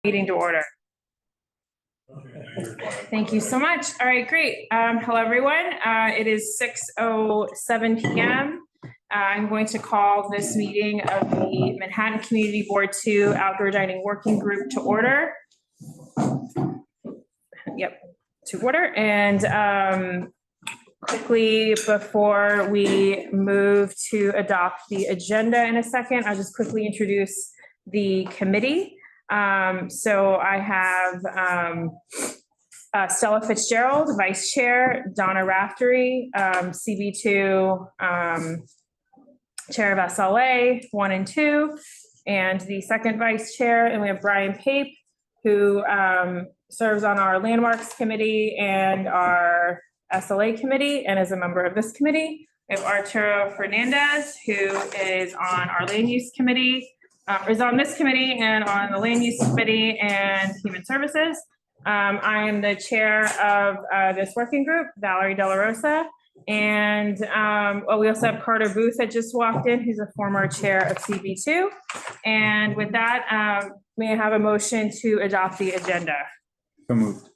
Meeting to order. Thank you so much. All right, great. Hello, everyone. It is 6:07 p.m. I'm going to call this meeting of the Manhattan Community Board 2 Outdoor Dining Working Group to order. Yep, to order. And quickly, before we move to adopt the agenda in a second, I'll just quickly introduce the committee. So I have Stella Fitzgerald, Vice Chair, Donna Raftery, CB2 Chair of SLA 1 and 2, and the second Vice Chair, and we have Brian Pape, who serves on our Landmarks Committee and our SLA Committee, and is a member of this committee. We have Arturo Fernandez, who is on our Land Use Committee, is on this committee and on the Land Use Committee and Human Services. I am the chair of this working group, Valerie De La Rosa. And we also have Carter Booth that just walked in, who's a former chair of CB2. And with that, may I have a motion to adopt the agenda? So moved.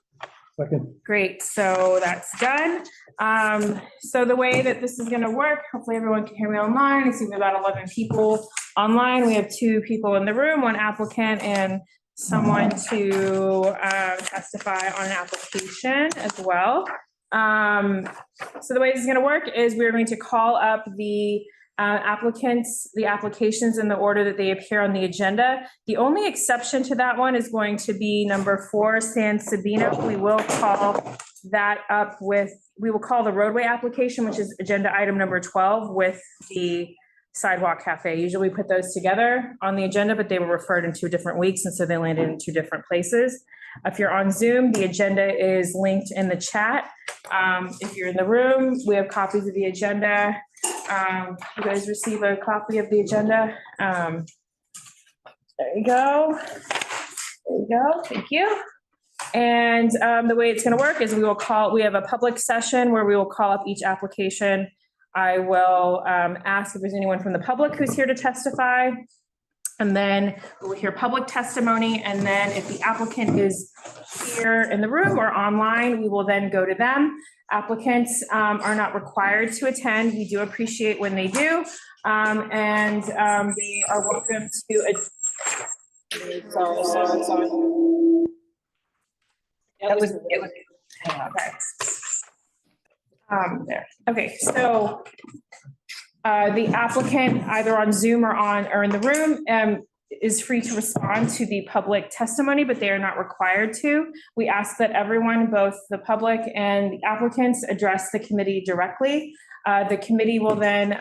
Second. Great, so that's done. So the way that this is gonna work, hopefully everyone can hear me online. I see we have about 11 people online. We have 2 people in the room, 1 applicant and someone to testify on an application as well. So the way this is gonna work is we're going to call up the applicants, the applications in the order that they appear on the agenda. The only exception to that one is going to be number 4, San Sabino. We will call that up with, we will call the roadway application, which is agenda item number 12, with the Sidewalk Cafe. Usually we put those together on the agenda, but they were referred in 2 different weeks, and so they landed in 2 different places. If you're on Zoom, the agenda is linked in the chat. If you're in the room, we have copies of the agenda. You guys receive a copy of the agenda. There you go. There you go. Thank you. And the way it's going to work is we have a public session where we will call up each application. I will ask if there's anyone from the public who's here to testify. And then we'll hear public testimony. And then if the applicant is here in the room or online, we will then go to them. Applicants are not required to attend. We do appreciate when they do. And they are welcome to. Sorry. Okay. There. Okay, so the applicant, either on Zoom or in the room, is free to respond to the public testimony, but they are not required to. We ask that everyone, both the public and the applicants, address the committee directly. The committee will then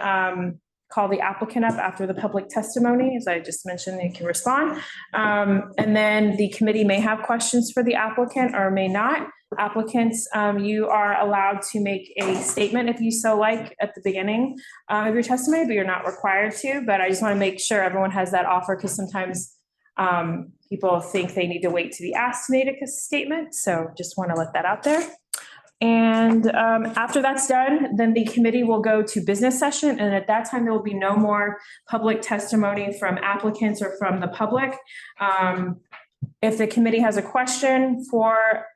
call the applicant up after the public testimony. As I just mentioned, they can respond. And then the committee may have questions for the applicant or may not. Applicants, you are allowed to make a statement if you so like at the beginning of your testimony, but you're not required to. But I just want to make sure everyone has that offer, because sometimes people think they need to wait to be asked to make a statement. So just want to let that out there. And after that's done, then the committee will go to business session. And at that time, there will be no more public testimony from applicants or from the public. If the committee has a question for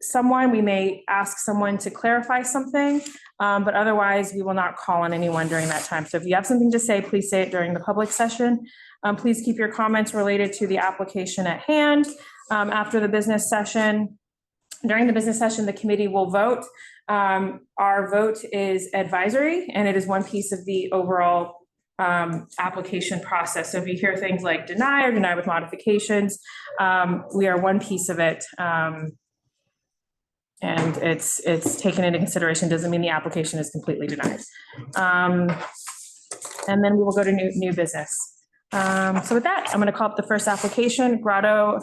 someone, we may ask someone to clarify something, but otherwise we will not call on anyone during that time. So if you have something to say, please say it during the public session. Please keep your comments related to the application at hand. After the business session, during the business session, the committee will vote. Our vote is advisory, and it is one piece of the overall application process. So if you hear things like deny or deny with modifications, we are one piece of it. And it's taken into consideration, doesn't mean the application is completely denied. And then we will go to new business. So with that, I'm going to call up the first application, Grotta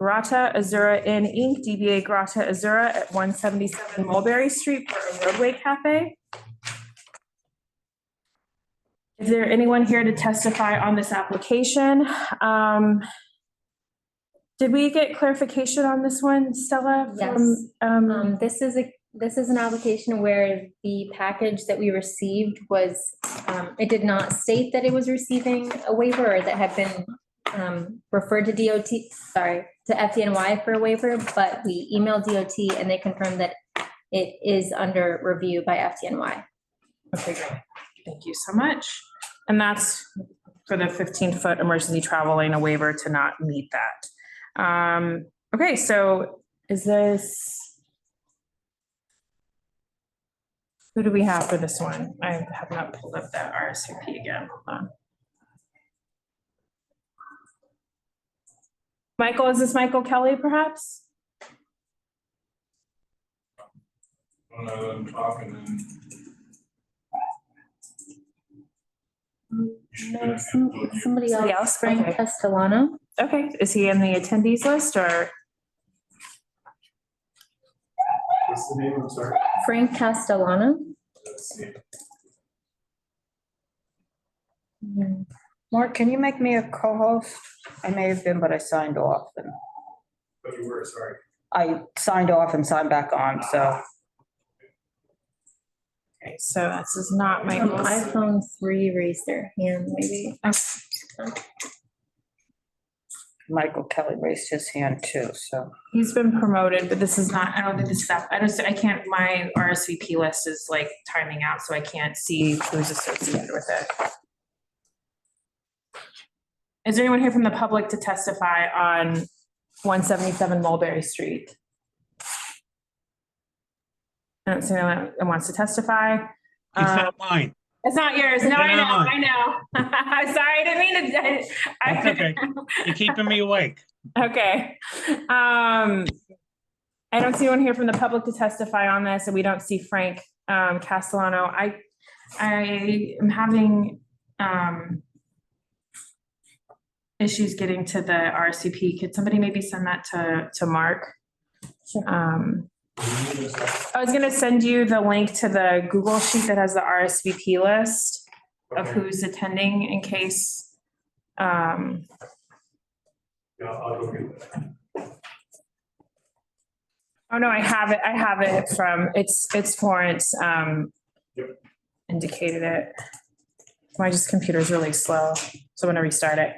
Azzurra Inn Inc, DBA Grotta Azzurra at 177 Mulberry Street for a roadway cafe. Is there anyone here to testify on this application? Did we get clarification on this one, Stella? Yes. This is an application where the package that we received was, it did not state that it was receiving a waiver or that had been referred to to FDNY for a waiver, but we emailed DOT and they confirmed that it is under review by FDNY. Okay, great. Thank you so much. And that's for the 15-foot emergency travel lane, a waiver to not meet that. Okay, so is this? Who do we have for this one? I have not pulled up that RSVP again. Hold on. Michael, is this Michael Kelly perhaps? No, somebody else, Frank Okay. Castellano. Okay, is he in the attendees list or? What's the name? I'm sorry. Frank Castellano. Let's see. Mark, can you make me a co-host? I may have been, but I signed off and But you were, sorry. I signed off and signed back on, so. Okay, so this is not my. iPhone 3 raised their hand, maybe. Michael Kelly raised his hand too, so. He's been promoted, but this is not, I don't think this stuff, I can't, my RSVP list is like timing out, so I can't see who's associated with it. Is there anyone here from the public to testify on 177 Mulberry Street? I don't see anyone that wants to testify. It's not mine. It's not yours. No, It's I know, not I know. I'm sorry, I didn't mean to. That's okay. You're keeping me awake. Okay. I don't see anyone here from the public to testify on this, and we don't see Frank Castellano. I am having issues getting to the RSVP. Could somebody maybe send that to Mark? I was gonna send you the link to the Google sheet that has the RSVP list of who's attending in case. Yeah, I'll go get that. Oh, no, I have it from, it's Florence, Yep. indicated it. My computer's really slow, so I'm gonna restart it.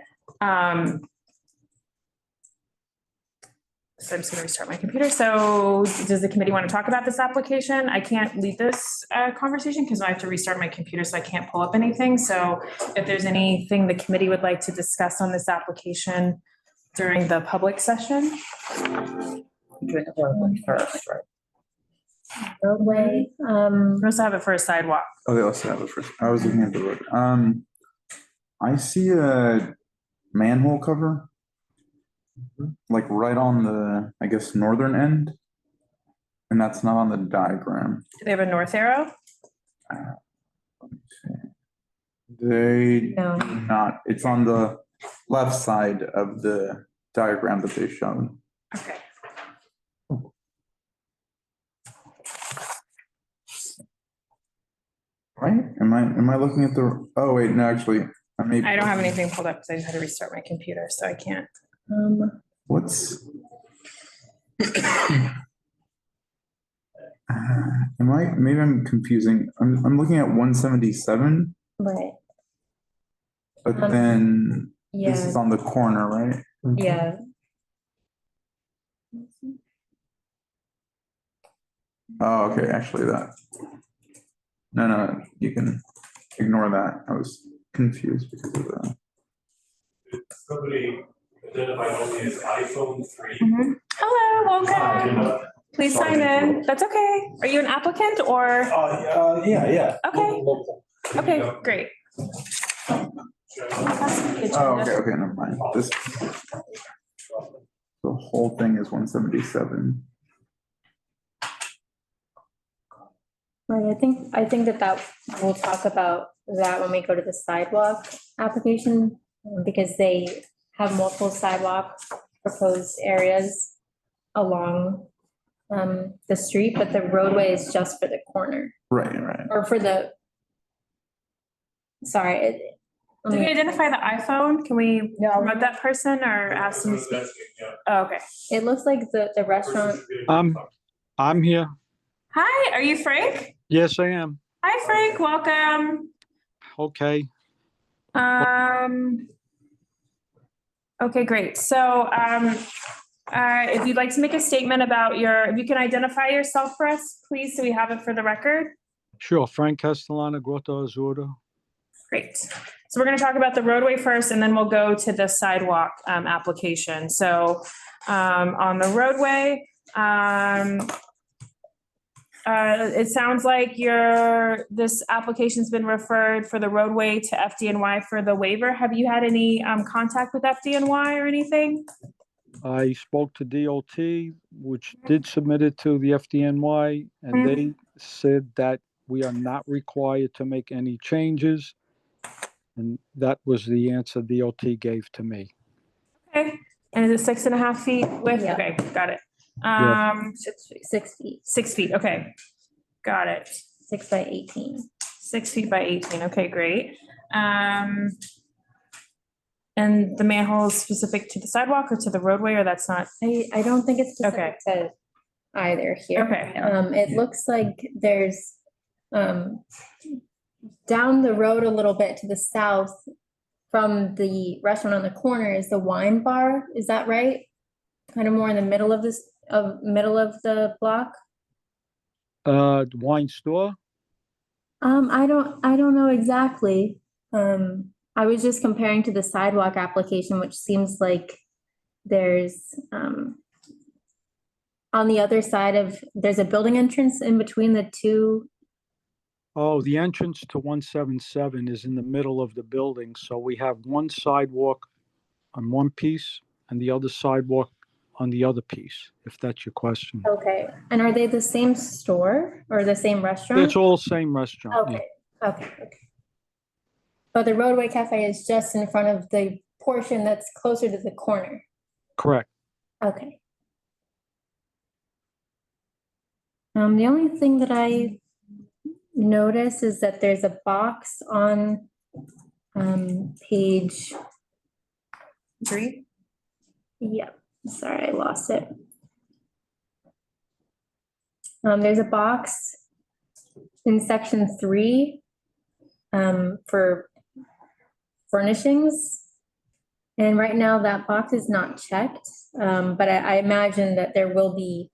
So I'm just gonna restart my computer. So does the committee want to talk about this application? I can't lead this conversation because I have to restart my computer, so I can't pull up anything. So if there's anything the committee would like to discuss on this application during the public session. Doing the roadway first, right? Roadway, We also have it for a sidewalk. Oh, they also have it first. I was looking at the road. I see a manhole cover, like right on the, I guess, northern end. And that's not on the diagram. Do they have a north arrow? Let me see. They No. do not. It's on the left side of the diagram that they showed. Okay. Right? Am I looking at the, oh wait, no, actually, I don't have anything pulled up because I just had to restart my computer, so I can't. What's? Maybe I'm confusing. I'm looking at 177, right, but then this yeah, is on the corner, right? yeah. Oh, okay, actually no, you can ignore that. I was confused because of that. Somebody identified only as iPhone 3. Hello, welcome. Please sign in. That's okay. Are you an applicant or? Yeah. Okay. Okay, great. Oh, okay, never mind. This, the whole thing is 177. Right, I think that we'll talk about that when we go to the sidewalk application, because they have multiple sidewalk proposed areas along the street, but the roadway is just for the corner, Right. or for the, sorry. Did we identify the iPhone? Can we promote that person or ask them to speak? Oh, okay. It looks like the restaurant, I'm here. Hi, are you Frank? Yes, I am. Hi, Frank, welcome. Okay. Okay, great. So, if you'd like to make a statement about if you can identify yourself for us, please, so we have it for the record. Sure, Frank Castellano, Grotta Azzurra. Great. So we're going to talk about the roadway first, and then we'll go to the sidewalk application. So on the roadway, it sounds like this application's been referred for the roadway to FDNY for the waiver. Have you had any contact with FDNY or anything? I spoke to DOT, which did submit it to the FDNY, and they said that we are not required to make any changes. And that was the answer DOT gave to me. Okay. And is it 6.5 feet width? Yeah. Okay, got it. Yeah. 6 feet, 6 feet, okay. Got it. 6 by 18. 6 feet by 18, okay, great. And the manhole is specific to the sidewalk or to the roadway, or that's not? I don't think it's specific to either here. Okay. It looks like there's, down the road a little bit to the south from the restaurant on the corner is the wine bar. Is that right? Kind of more in the middle of middle of the block? Wine store? I don't know exactly. I was just comparing to the sidewalk application, which seems like there's, on the other side there's a building entrance in between the two. Oh, the entrance to 177 is in the middle of the building. So we have one sidewalk on one piece and the other sidewalk on the other piece, if that's your question. Okay. And are they the same store or the same restaurant? It's all same restaurant. yeah. Okay. But the Roadway Cafe is just in front of the portion that's closer to the corner. Correct. Okay. The only thing that I notice is that there's a box on page 3? Yeah, sorry, I lost it. There's a box in section 3 for furnishings. And right now that box is not checked, but I imagine that there will be.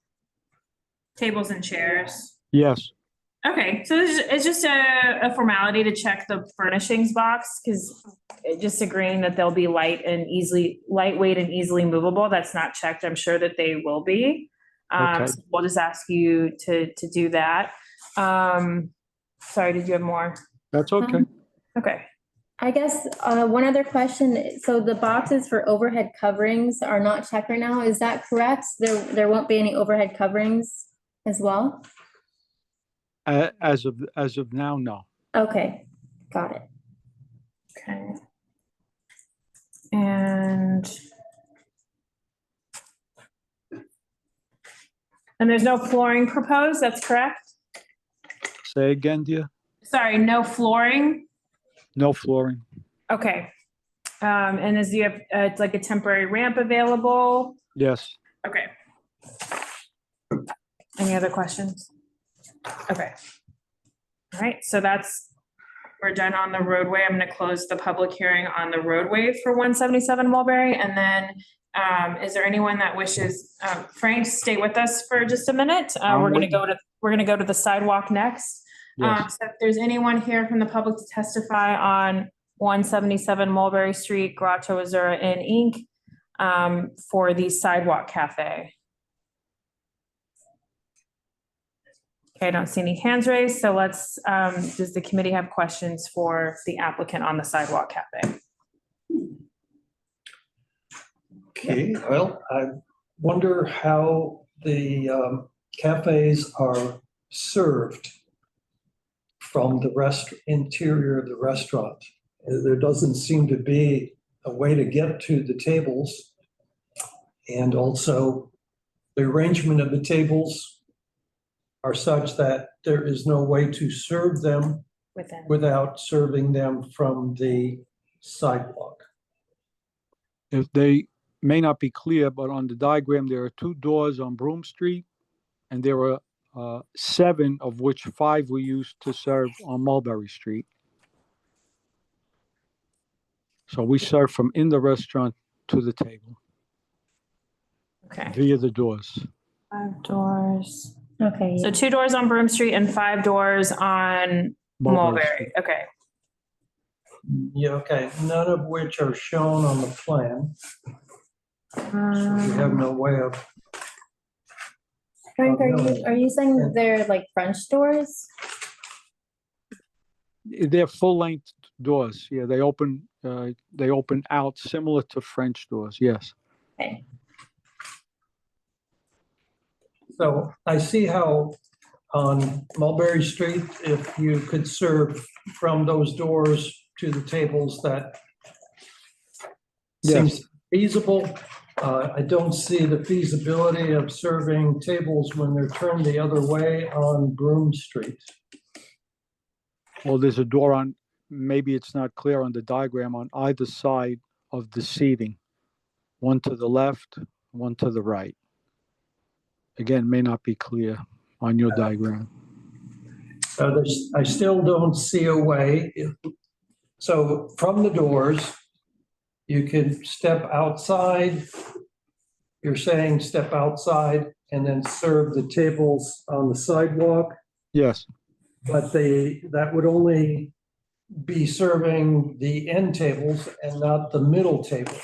Tables and chairs. Yes. Okay, so it's just a formality to check the furnishings box, because just agreeing that they'll be lightweight and easily movable. That's not checked. I'm sure that they will be. Okay. So we'll just ask you to do that. Sorry, did you have more? That's okay. Okay. I guess one other question. So the boxes for overhead coverings are not checked right now. Is that correct? There won't be any overhead coverings as well? As of now, no. Okay, got it. Okay. And there's no flooring proposed, that's correct? Say again, dear? Sorry, no flooring? No flooring. Okay. And do you have, it's like a temporary ramp available? Yes. Okay. Any other questions? Okay. All right, so we're done on the roadway. I'm gonna close the public hearing on the roadway for 177 Mulberry. And then, is there anyone that wishes, Frank, stay with us for just a minute? We're gonna go to the sidewalk next. Yes. So if there's anyone here from the public to testify on 177 Mulberry Street, Grotta Azzurra Inn Inc. For the sidewalk cafe. Okay, I don't see any hands raised, so let's, does the committee have questions for the applicant on the sidewalk cafe? Okay, well, I wonder how the cafes are served from the interior of the restaurant. There doesn't seem to be a way to get to the tables. And also the arrangement of the tables are such that there is no way to serve them without serving them from the sidewalk. If they may not be clear, but on the diagram, there are 2 doors on Broome Street, and there are 7, of which 5 were used to serve on Mulberry Street. So we serve from in the restaurant to the table Okay, via the doors. 5 doors. Okay, So 2 doors on Broome Street and 5 doors on Mulberry. Okay. Yeah, okay, none of which are shown on the plan. We have no way of, Frank, are you saying that they're like French doors? They're full-length doors. Yeah, they open out similar to French doors. Yes. Okay. so I see how on Mulberry Street, if you could serve from those doors to the tables, that Yes. seems feasible. I don't see the feasibility of serving tables when they're turned the other way on Broome Street. Well, there's a door on, maybe it's not clear on the diagram, on either side of the seating. One to the left, one to the right. Again, may not be clear on your diagram. I still don't see a way. So from the doors, you can step outside. You're saying step outside and then serve the tables on the sidewalk, Yes, but that would only be serving the end tables and not the middle tables.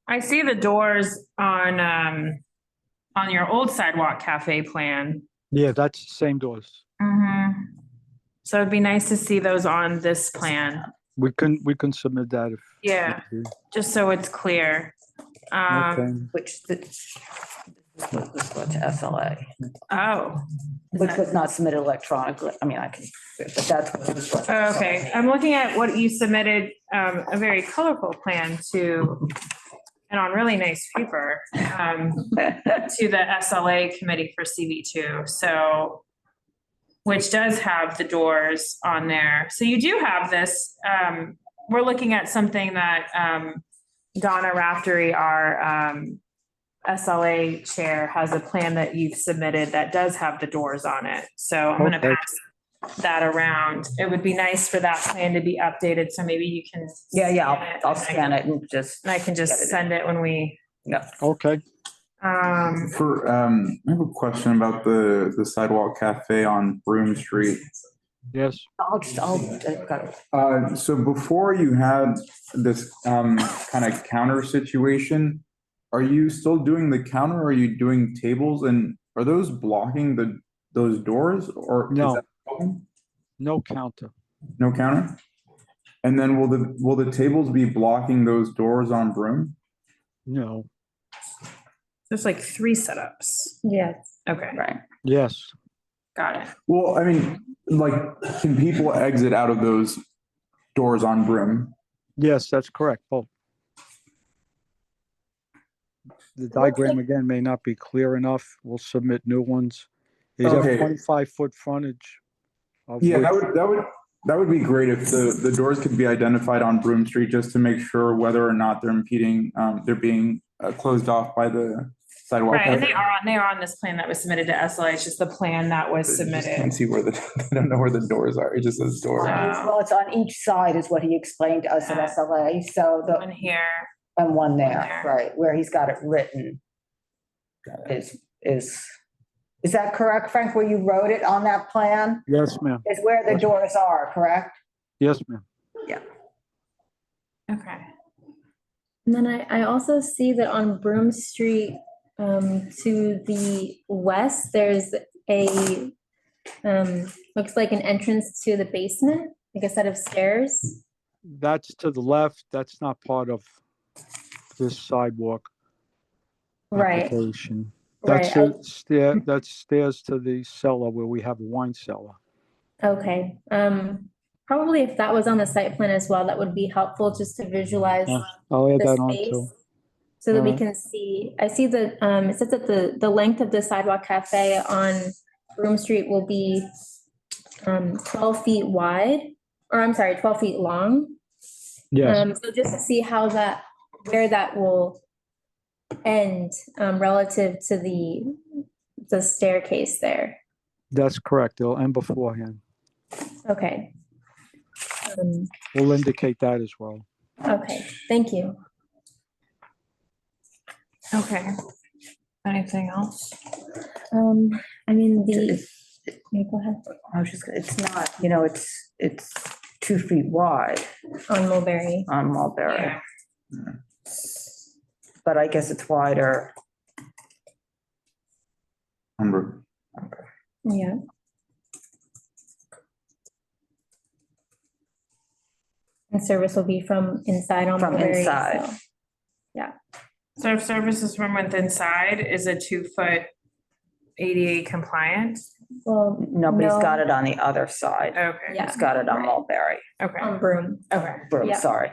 I see the doors on your old Sidewalk Cafe plan. yeah, that's the same doors. So it'd be nice to see those on this plan. We can submit that if. Yeah, just so it's clear. Okay. Which this was going to SLA, Oh, which was not submitted electronically. I mean, I can, but that's what this was. okay. I'm looking at what you submitted, a very colorful plan to, and on really nice paper, to the SLA committee for CB2. So, which does have the doors on there. So you do have this, we're looking at something that, Donna Raftery, our, SLA chair, has a plan that you've submitted that does have the doors on it. So I'm gonna Okay. pass that around. It would be nice for that plan to be updated, so maybe you can. Yeah, I'll scan it and just. And I can just get it in. send it when we, Yeah. Okay. I have a question about the Sidewalk Cafe on Broome Street. Yes. Got it. So before you had this kind of counter situation, are you still doing the counter? Or are you doing tables, and are those blocking those doors, or is No. that open? No counter. No counter? And then will the tables be blocking those doors on Broome? No. there's like 3 setups. Yes. Okay, Right. Yes. got it. Well, I mean, like, can people exit out of those doors on Broome? Yes, that's correct. Both. The diagram again may not be clear enough. We'll submit new ones. They have Okay. 25-foot frontage. of Yeah, which- that would be great if the doors could be identified on Broome Street, just to make sure whether or not they're impeding, they're being closed off by the sidewalk. Right, and they are on this plan that was submitted to SLA. It's just the plan that was I just submitted. can't see where I don't know where the doors are. It just says door. Well, it's on each side is what he explained to us at SLA, so One the, here. and one there, there. right, where he's got it written. Is that correct, Frank, where you wrote it on that plan? Yes, ma'am. Is where the doors are, correct? Yes, ma'am. Okay. And then I also see that on Broome Street, to the west, there's a, looks like an entrance to the basement, like a set of stairs. That's to the left. That's not part of this sidewalk Right, application. right. That's stairs to the cellar where we have a wine cellar. Okay, probably if that was on the site plan as well, that would be helpful just to visualize I'll add the that on space. too. So that we Alright. can see, I see that, it says that the length of the sidewalk cafe on Broome Street will be 12 feet wide, or I'm sorry, 12 feet long. Yes, So just to see how where that will end, relative to the staircase there. that's correct. It'll end beforehand. Okay. We'll indicate that as well. Okay, thank you. Okay. Anything else? I mean, yeah, go ahead, I was just, it's not, it's 2 feet wide on Mulberry. on Mulberry, Yeah. but I guess it's wider. Yeah. And service will be from inside on From Mulberry. inside. so- So if services from within inside is a 2-foot ADA compliant? Well, Nobody's got no, it on the other side. Okay. Yeah. It's got it on right. Mulberry. Okay. on Broome. Okay. Broome, Yeah. sorry.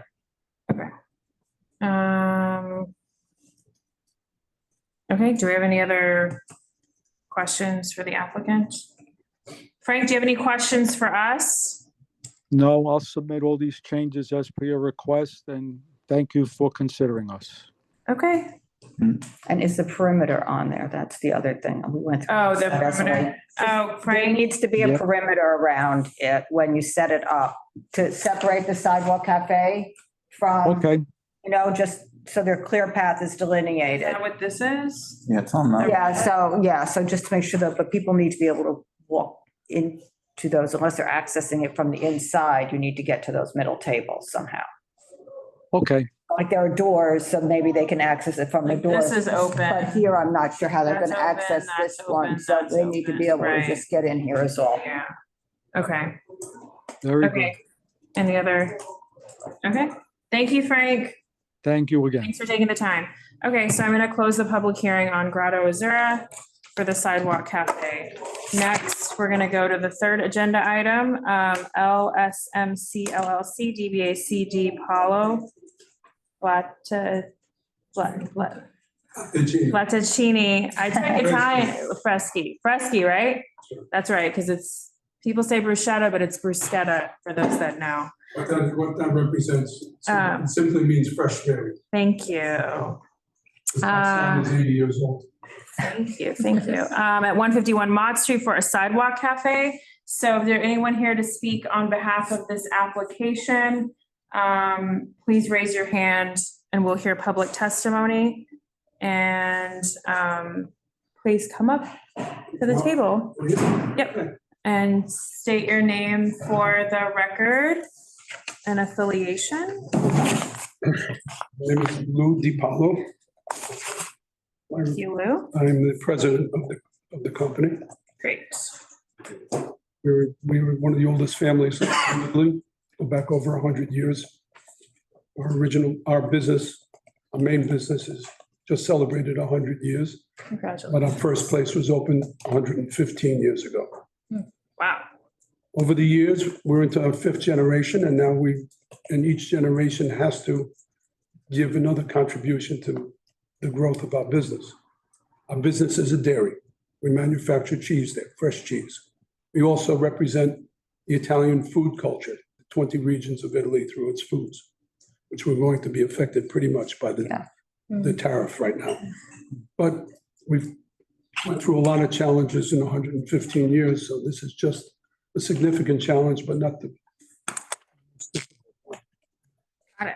Okay, do we have any other questions for the applicant? Frank, do you have any questions for us? No, I'll submit all these changes as per your request, and thank you for considering us. Okay. And is the perimeter on there? That's the other thing. We went through. Oh, the That's perimeter. why- Oh, There Frank, needs to be a Yep. perimeter around it when you set it up to separate the sidewalk cafe from, Okay, just so their clear path is is delineated. that what this is? Yeah, it's on that. So just to make sure that, but people need to be able to walk into those, unless they're accessing it from the inside, you need to get to those middle tables somehow. okay. Like there are doors, so maybe they can access it from the Like doors. this is open. But here, I'm not sure how they're That's gonna open, access that's this one, open, so that's they need to be open, able to right. just get in here is all. Yeah. Okay, Very good. okay. Any other? Okay, thank you, Frank. Thank you again. Thanks for taking the time. Okay, so I'm gonna close the public hearing on Grotta Azzurra for the Sidewalk Cafe. Next, we're gonna go to the third agenda item, LSMC LLC, DBA CD Palo Latticini. I type Italian, Freschi, right? That's right, because it's, people say bruschetta, but it's bruschetta for those that know. What that represents, Um, it simply means fresh berry. Thank you. This sign is 80 years old. Thank you, thank you. At 151 Mott Street for a sidewalk cafe. So if there anyone here to speak on behalf of this application, please raise your hand and we'll hear public testimony. And please come up to the table. Yep. And state your name for the record and affiliation. My name is Lou DiPaolo. Thank you, Lou. I'm the president of the company. Great. We were one of the oldest families in Italy, go back over 100 years. Our main business is just celebrated 100 years, Congratulations. but our first place was opened 115 years ago. Wow. Over the years, we're into our 5th generation, and now and each generation has to give another contribution to the growth of our business. Our business is a dairy. We manufacture cheese there, fresh cheese. We also represent the Italian food culture, 20 regions of Italy through its foods, which were going to be affected pretty much by the tariff right now. But we've went through a lot of challenges in 115 years, so this is just a significant challenge, but not the. Got it.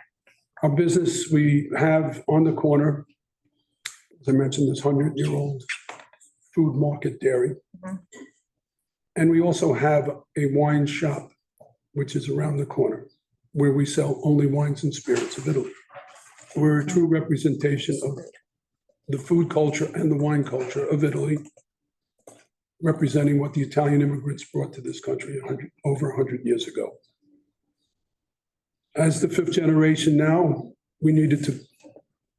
Our business, we have on the corner, as I mentioned, this 100-year-old food market dairy. Mhm. And we also have a wine shop, which is around the corner, where we sell only wines and spirits of Italy. We're a true representation of the food culture and the wine culture of Italy, representing what the Italian immigrants brought to this country over 100 years ago. As the 5th generation now,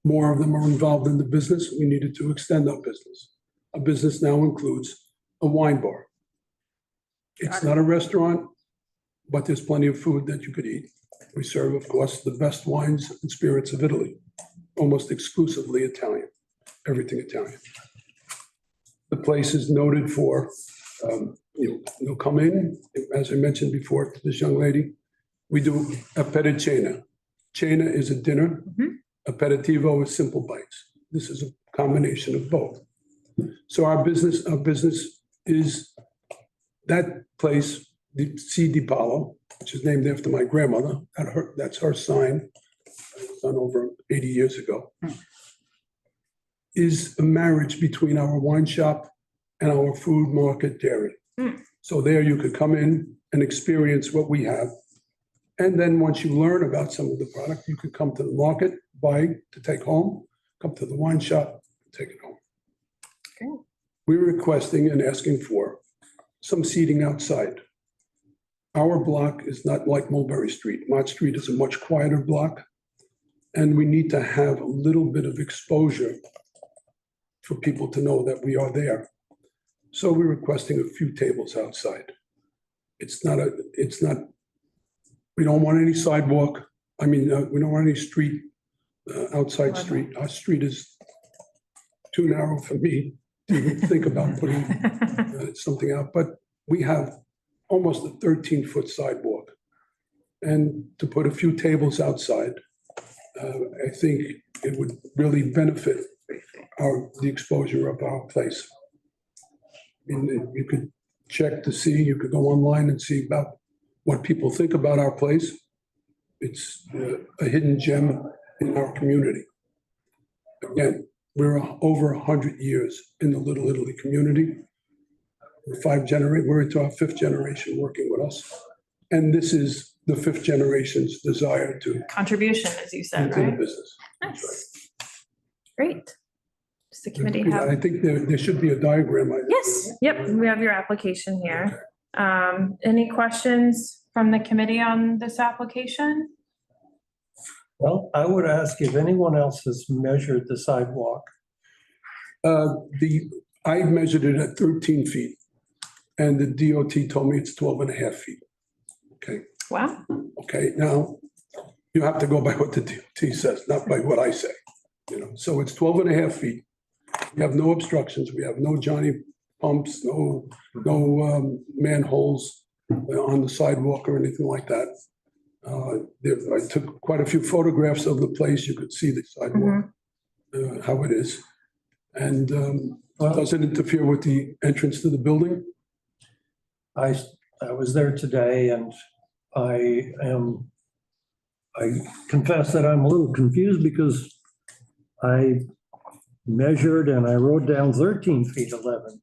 more of them are involved in the business. We needed to extend our business. Our business now includes a wine bar. It's not a restaurant, but there's plenty of food that you could eat. We serve, of course, the best wines and spirits of Italy, almost exclusively Italian, everything Italian. The place is noted for, you'll come in, as I mentioned before to this young lady, we do apericena. Cena is a dinner. Aperitivo is simple bites. This is a combination of both. So our business is that place, the CD Palo, which is named after my grandmother. That's her sign done over 80 years ago, is a marriage between our wine shop and our food market dairy. So there you could come in and experience what we have. And then once you learn about some of the product, you could come to the market, buy to take home, come to the wine shop, take it home. Okay. We're requesting and asking for some seating outside. Our block is not like Mulberry Street. Mott Street is a much quieter block. And we need to have a little bit of exposure for people to know that we are there. So we're requesting a few tables outside. We don't want any sidewalk. I mean, we don't want any street, outside street. Our street is too narrow for me to even think about putting something out. But we have almost a 13-foot sidewalk. And to put a few tables outside, I think it would really benefit the exposure of our place. I mean, you could check to see, you could go online and see about what people think about our place. It's a hidden gem in our community. Again, we're over 100 years in the Little Italy community. We're into our 5th generation working with us. And this is the 5th generation's desire to Contribution, as you said, into the right? business. Nice. Great. Does the committee I have? think there should be a diagram. Yes, yep, we have your application here. Any questions from the committee on this application? Well, I would ask if anyone else has measured the sidewalk. I measured it at 13 feet and the DOT told me it's 12 and a half feet. Okay, Wow, okay, now you have to go by what the DOT says, not by what I say. So it's 12 and a half feet. We have no obstructions. We have no Johnny pumps, no manholes on the sidewalk or anything like that. I took quite a few photographs of the place. You could see the sidewalk, how it is. And does it interfere with the entrance to the building? I was there today and I confess that I'm a little confused because I measured and I wrote down 13 feet 11.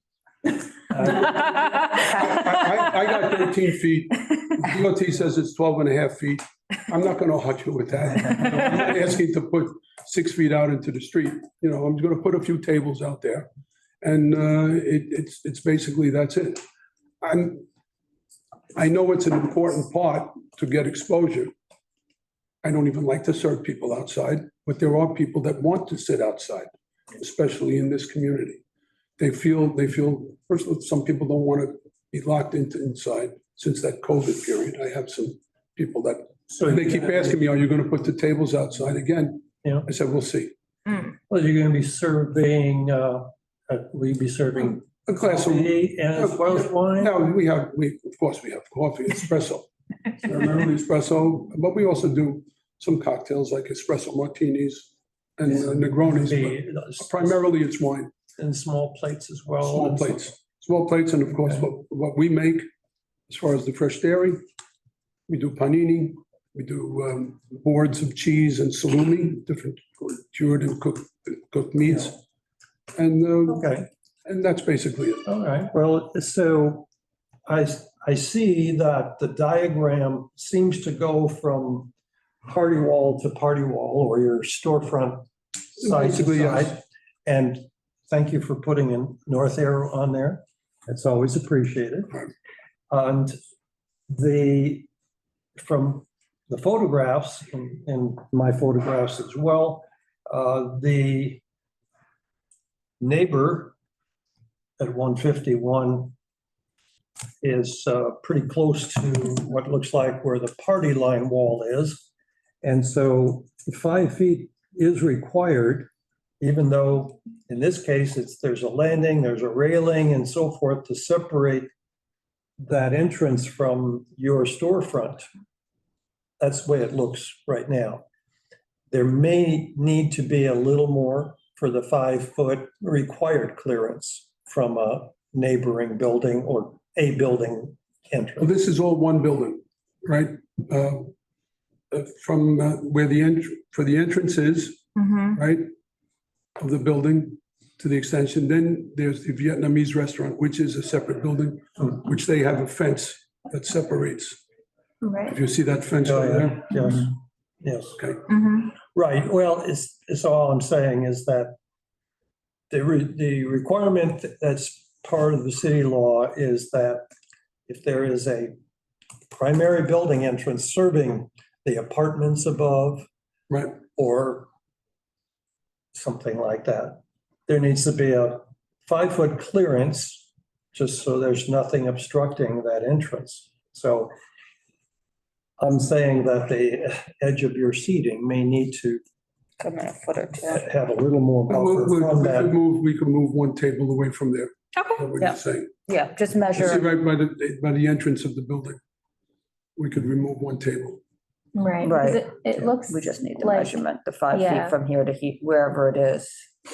I got 13 feet. DOT says it's 12 and a half feet. I'm not going to argue with that. I'm not asking to put 6 feet out into the street. I'm going to put a few tables out there. And it's basically, that's it. I know it's an important part to get exposure. I don't even like to serve people outside, but there are people that want to sit outside, especially in this community. They feel, first of all, some people don't want to be locked inside since that COVID period. I have some people that, they keep asking me, are you going to put the tables outside again? Yeah. I said, we'll see. Well, you're going to be serving, will you be serving A glass of, coffee as well as wine? no, of course we have coffee, espresso. Primarily espresso, but we also do some cocktails like espresso martinis and Negronis. But primarily it's wine. And small plates as well. Small plates, and of course, what we make as far as the fresh dairy, we do panini, we do boards of cheese and salumi, different cured and cooked meats. And Okay, and that's basically it. all right. Well, so I see that the diagram seems to go from party wall to party wall or your storefront side to Basically, yes. side. And thank you for putting in north arrow on there. It's always appreciated. And from the photographs and my photographs as well, the neighbor at 151 is pretty close to what looks like where the party line wall is. And so 5 feet is required, even though in this case, there's a landing, there's a railing and so forth to separate that entrance from your storefront. That's the way it looks right now. There may need to be a little more for the 5 foot required clearance from a neighboring building or a building Well, entrance. this is all one building, right? from where for the entrance is, Mhm. right? Of the building to the extension. Then there's the Vietnamese restaurant, which is a separate building, which they have a fence that separates. Right. If you see that fence Oh, over yeah, there, yes, yes. okay. Mhm. Right, well, it's all I'm saying is that the requirement that's part of the city law is that if there is a primary building entrance serving the apartments above Right, or something like that, there needs to be a 5-foot clearance just so there's nothing obstructing that entrance. So I'm saying that the edge of your seating may need to Come in a foot or two. have a little more buffer from that. we could move one table away from there. Okay. What we're Yeah. saying. Yeah, just You see measure, right by the entrance of the building. We could remove one table. Right, Right. because it looks, we just need the like- measurement, the 5 Yeah. feet from here to wherever it is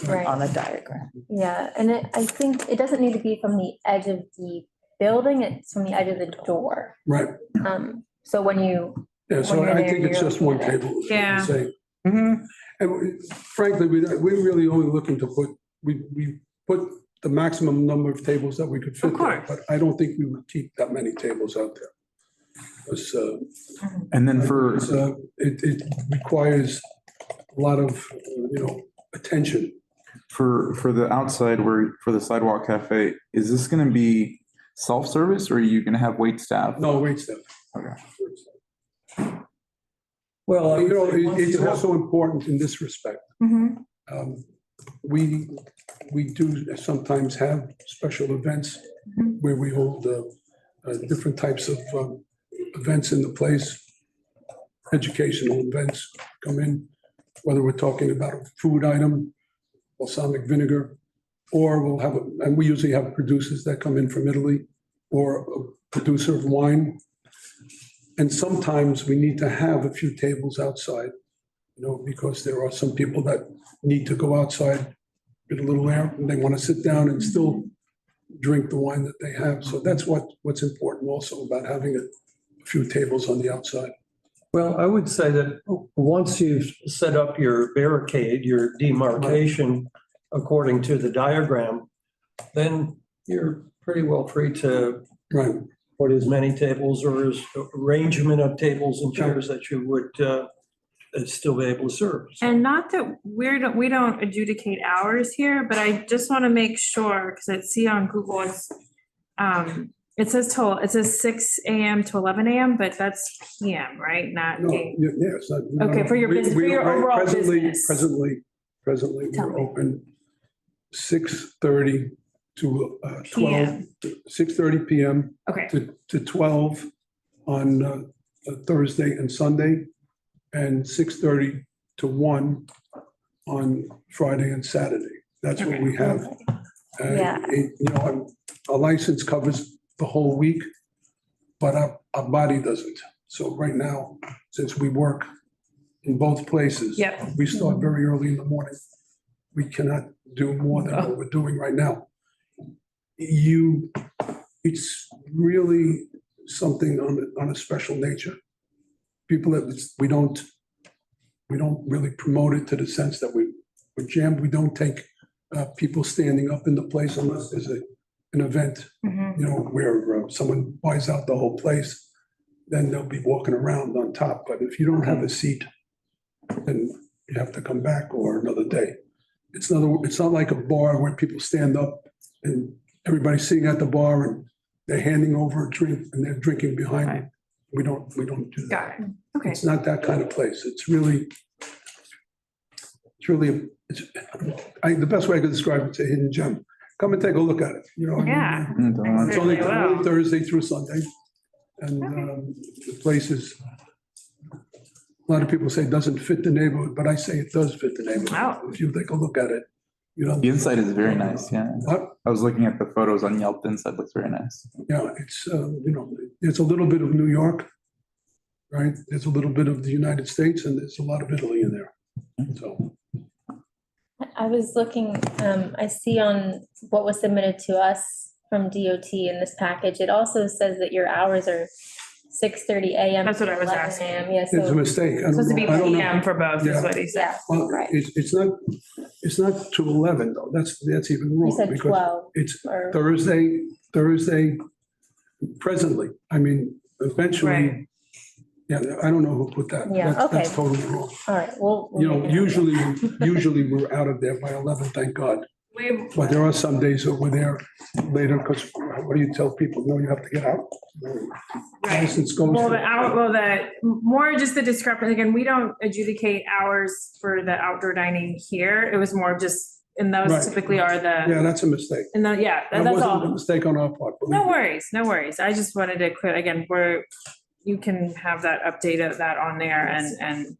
on right, the diagram. yeah, and I think it doesn't need to be from the edge of the building, it's from the edge of the door. Right, So when you, yeah, so When you're I there, think it's you're just one looking at it. table. is what I'm Yeah. saying. Mhm. And frankly, we're really only looking to we put the maximum number of tables that we could fit Of there. course. But I don't think we would keep that many tables out there. Because, And then for, it requires a lot of, attention. for the outside where, for the Sidewalk Cafe, is this gonna be self-service or are you gonna have wait staff? No, wait, Steph. Okay. Well, I would say once It's you have- also important in this respect. Mhm. We do sometimes have special events Mhm. where we hold different types of events in the place. Educational events come in, whether we're talking about a food item, balsamic vinegar, or and we usually have producers that come in from Italy or a producer of wine. And sometimes we need to have a few tables outside, because there are some people that need to go outside, get a little air, and they want to sit down and still drink the wine that they have. So that's what's important also about having a few tables on the outside. Well, I would say that once you've set up your barricade, your demarcation according to the diagram, then you're pretty well free to Right. put as many tables or as arrangement of tables and chairs that you would still be able to serve. And not that we don't adjudicate hours here, but I just want to make sure, because I see on Google, it says 6 AM to 11 AM, but that's PM, right? Not No, eight. yeah, it's not. Okay, for your business, for your overall business. Presently, Tell we're me. open 6:30 to 12, PM. 6:30 PM Okay, to 12 on Thursday and Sunday, and 6:30 to 1 on Friday and Saturday. That's what we have. Yeah. Our license covers the whole week, but our body doesn't. So right now, since we work in both places. Yep. We start very early in the morning. We cannot do more than what we're doing right now. It's really something on a special nature. People that we don't really promote it to the sense that we jam. We don't take people standing up in the place unless there's an event, where someone buys out the whole place, then they'll be walking around on top. But if you don't have a seat, then you have to come back or another day. It's not like a bar where people stand up and everybody's sitting at the bar and they're handing over a drink and they're drinking behind them. We don't do that. got it. Okay. It's not that kind of place. The best way I could describe it, it's a hidden gem. Come and take a look at it, what I mean? Yeah. It's only Certainly will. Thursday through Sunday. And the place is, a lot of people say it doesn't fit the neighborhood, but I say it does fit the neighborhood. Wow. If you take a look at it, The inside is very nice, yeah. What? I was looking at the photos on Yelp, the inside looks very nice. Yeah, it's, there's a little bit of New York, right? There's a little bit of the United States and there's a lot of Italy in there. So, I was looking, I see on what was submitted to us from DOT in this package, it also says that your hours are 6:30 AM. That's what I was 11 asking. AM. Yeah, It's a so, mistake. I Supposed to don't be know. I don't know. PM for both, is Yeah. what he said. yeah, Well, right. it's not to 11 though. That's even You wrong said because 12 it's or, Thursday presently. I mean, eventually, Right. yeah, I don't know who put that. Yeah, That's okay. totally wrong. all right, well. You know, usually we're out of there by 11, thank God. We, But there are some days that we're there later because what do you tell people? No, you have to get out. License goes. well, more just the discrepancy, again, we don't adjudicate hours for the outdoor dining here. It was more just, and those Right. typically are the, Yeah, that's a mistake. and the, yeah, That that's wasn't a all. mistake on our part. believe No me. worries, no worries. I just wanted to clear, again, you can have that update of that on there and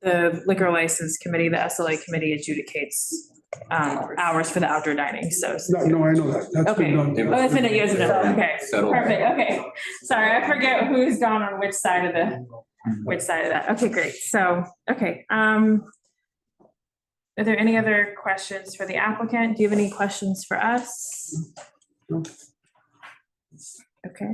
the liquor license committee, the SLA committee adjudicates hours for the outdoor dining, so. No, I know that. That's Okay. been done. Oh, that's been a years ago, okay, Settled. perfect, okay. Sorry, I forget who's gone on which side of that. Okay, great, so, okay, are there any other questions for the applicant? Do you have any questions for us? No. Okay,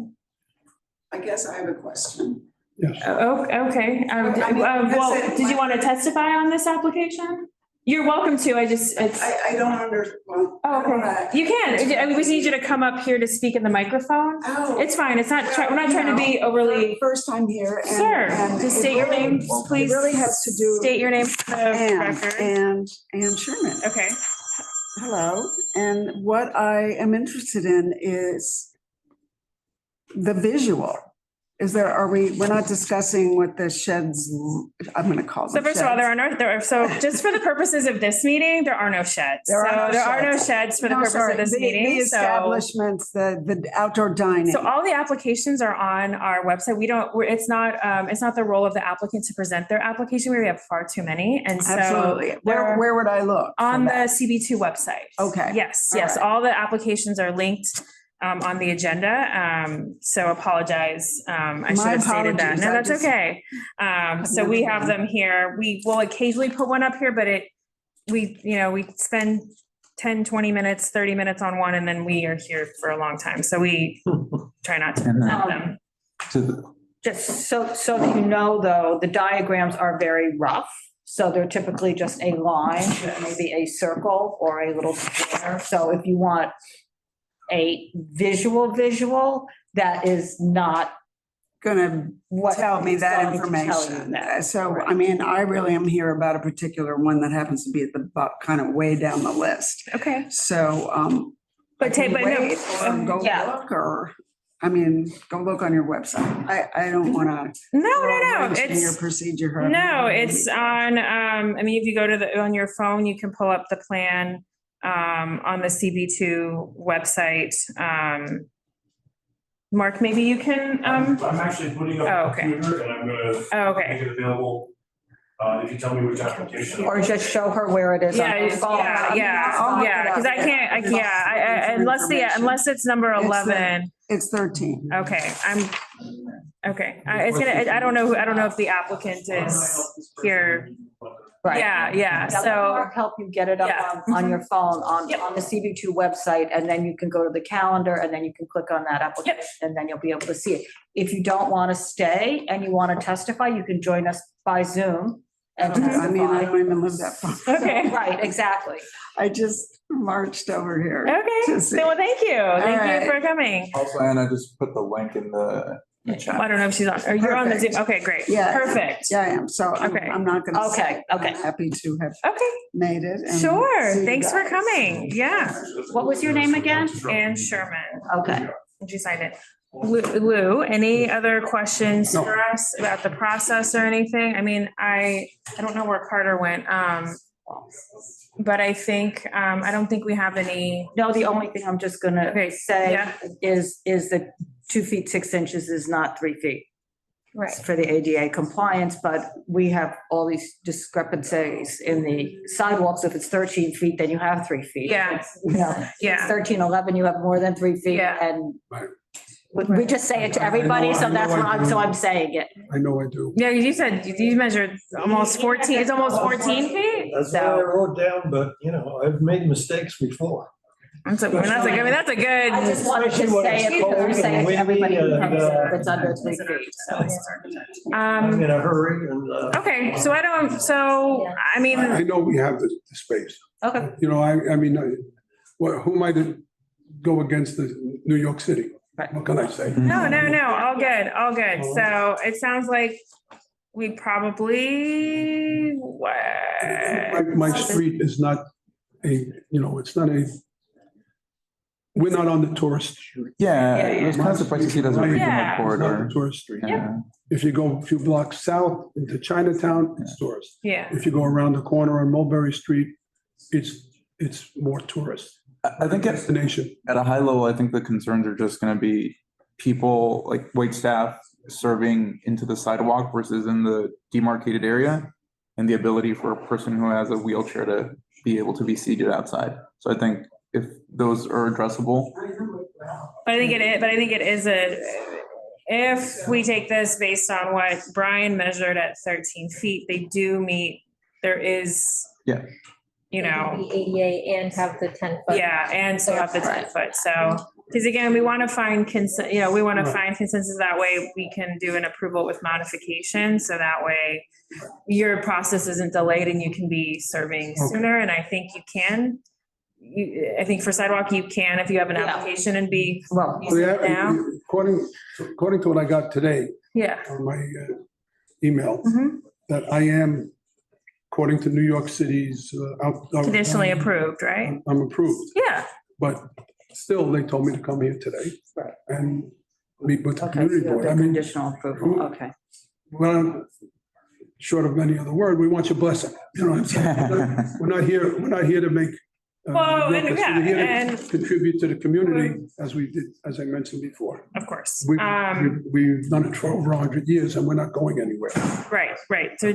I guess I have a question. Yes. okay, well, did you want to testify on this application? You're welcome to, I don't well. oh, okay, you can, we just need you to come up here to speak in the microphone. Oh. It's fine, it's not, we're not trying to be overly, First time here. and- sir, and just it state your really- name, please. It really has to do. State your name for the record. And Sherman. Okay, Hello, and what I am interested in is the visual. We're not discussing what the sheds, I'm gonna call them so first of all, sheds. so just for the purposes of this meeting, there are no sheds. There are no So there are no sheds. sheds for the No, purpose sorry, of this the meeting, so. establishments, the outdoor dining. So all the applications are on our website. It's not the role of the applicant to present their application. We have far too many, and so. Absolutely. they're Where would I look? for On the that? CB2 website. Okay. Yes, All yes, right. all the applications are linked on the agenda. So apologize. I should have stated that. apologies. No, I that's just- okay. So we have them here. We will occasionally put one up here, but we spend 10, 20 minutes, 30 minutes on one, and then we are here for a long time. So we try not to And then- present them. To the, Just so that you know, though, the diagrams are very rough. So they're typically just a line, maybe a circle or a little square. So if you want a visual, that is not Gonna what. tell me is that going to tell you information. that. So, I mean, I really am here about a particular one that happens to be at the kind of way down the list. Okay. So, But I can no. wait or go Yeah. look, or, I mean, go look on your website. I don't wanna. No. Your It's, procedure. no, it's on, if you go to on your phone, you can pull up the plan on the CB2 website. Mark, maybe you can, I'm actually putting oh, up a okay. computer and I'm gonna okay. make it available, if you tell me which application. Or just show her where it is. on Yeah, her phone. because I can't, unless it's number It's the- 11. It's 13. Okay, okay. I don't know if the applicant is here. Right. Yeah, Now, so, that'll help you get it up Yeah. on your phone, on Yep. the CB2 website, and then you can go to the calendar, and then you can click on that application, and then you'll be able to see it. If you don't want to stay and you want to testify, you can join us by Zoom and I mean, I testify. don't even live that far. okay, Right, exactly. I just marched over here. okay. To see. Well, thank you. Thank you right. for coming. also, and I just put the link in the chat. I don't know if she's on, or you're on the Zoom. Perfect. Okay, great. Yeah. Perfect. Yeah, I am. So Okay. I'm not gonna. Okay, say I'm okay. Happy to have Okay, made it. and sure. see you Thanks for guys. coming. Yeah. What was your name again? Ann Sherman. Okay. Did you sign it? Lou, any other questions No. for us about the process or anything? I mean, I don't know where Carter went. But I think, I don't think we have any. No, the only thing I'm just gonna Okay, say yeah. is that 2 feet 6 inches is not 3 feet Right. for the ADA compliance, but we have all these discrepancies in the sidewalks. If it's 13 feet, then you have 3 feet. Yeah. You know, Yeah. 13, 11, you have more than 3 feet, Yeah. and Right. we just say it to everybody, so that's why I'm saying it. I know I do. Yeah, you said you measured almost 14, it's almost 14 feet? That's what I wrote down, but I've made mistakes before. That's a good. I just wanted to say it, but we're saying to everybody who comes in, if it's under 3 feet, so. I'm in a hurry and, Okay, so I mean, I know we have the space. Okay. You know, I mean, who am I to go against the New York City? Right. What can I say? no, all good. So it sounds like we probably, My street is not it's not we're not on the tourist street. Yeah, it was kind of surprised to see it as a regional Yeah. It's not a corridor. tourist street. Yeah. If you go a few blocks south into Chinatown, it's tourist. yeah. If you go around the corner on Mulberry Street, it's more tourist I think destination. at a high level, I think the concerns are just gonna be people, like wait staff serving into the sidewalk versus in the demarcated area, and the ability for a person who has a wheelchair to be able to be seated outside. So I think if those are addressable, But I think it is if we take this based on what Brian measured at 13 feet, they do meet, there is. Yeah. You know, The ADA and have the 10-foot. yeah, and still have the 10-foot, so, because again, we want to find find consensus, that way we can do an approval with modification, so that way your process isn't delayed and you can be serving sooner, and I think you can. I think for sidewalk, you can, if you have an Yeah. application and be, Well, now. According to what I got today yeah. on my email, Mhm. that I am, according to New York City's Conditionally approved, right? I'm approved, Yeah, but still, they told me to come here today and meet with the okay, community so board. the I mean, conditional approval, okay. well, short of any other word, we want your blessing. You know what I'm saying? We're not here to make. Well, and ruckus. yeah, We're here to and- contribute to the community as we did, as I mentioned before. of course. We've done it for over 100 years and we're not going anywhere. Right. They're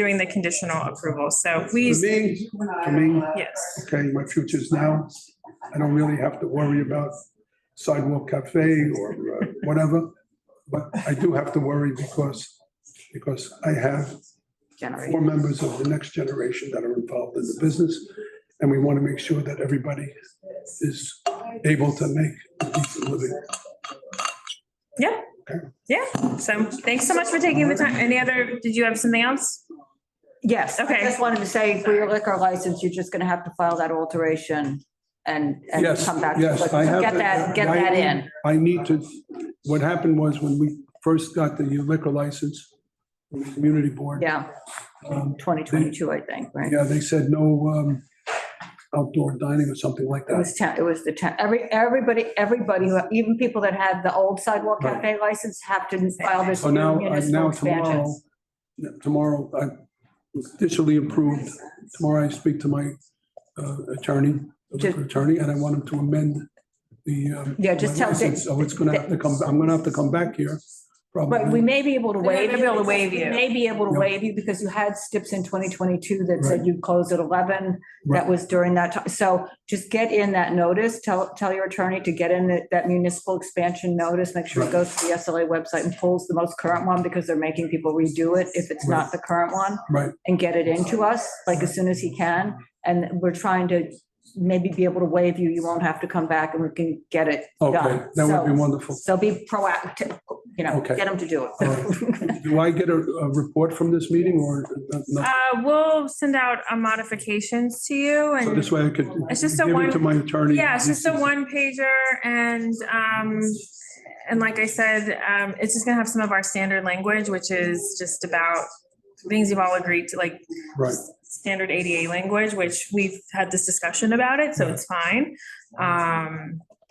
doing the conditional approval, so we, To me, yes, okay, my future's now. I don't really have to worry about Sidewalk Cafe or whatever. But I do have to worry because I have 4 Generation. members of the next generation that are involved in the business. And we want to make sure that everybody is able to make a decent living. yeah. Yeah, so thanks so much for taking the time. Did you have something else? Yes, I Okay. just wanted to say, for your liquor license, you're just gonna have to file that alteration and Yes, come back. yes, I have. Get that in. I need to, what happened was when we first got the liquor license from the community board. Yeah, 2022, I think, right? Yeah, they said no outdoor dining or something like It was that. 10, it was the 10, everybody, even people that had the old Sidewalk Right. Cafe license have to file this So new now, municipal expansion. tomorrow, I was officially approved. Tomorrow I speak to my attorney, the liquor attorney, and I want him to amend the. Yeah, just my tell- license. So it's gonna have to come, I'm gonna have to come back here. probably. Right, we may be able to waive. may be able to waive you. We may be able to Yeah. waive you because you had steps in 2022 that said Right. you closed at 11. That Right. was during that time. So just get in that notice, tell your attorney to get in that municipal expansion notice, make sure it Right. goes to the SLA website and pulls the most current one because they're making people redo it if it's not the current one, Right, and get it into us like as soon as he can. And we're trying to maybe be able to waive you. You won't have to come back and we can get it okay, done. that would be So- wonderful. So be proactive, Okay. get them to do All it. Do I get a report from this meeting or no? We'll send out modifications to you So and, this way I could It's just a give one- it to my attorney. yeah, it's just a one pager and like I said, it's just gonna have some of our standard language, which is just about things you've all agreed to, like Right, standard ADA language, which we've had this discussion about it, so it's fine.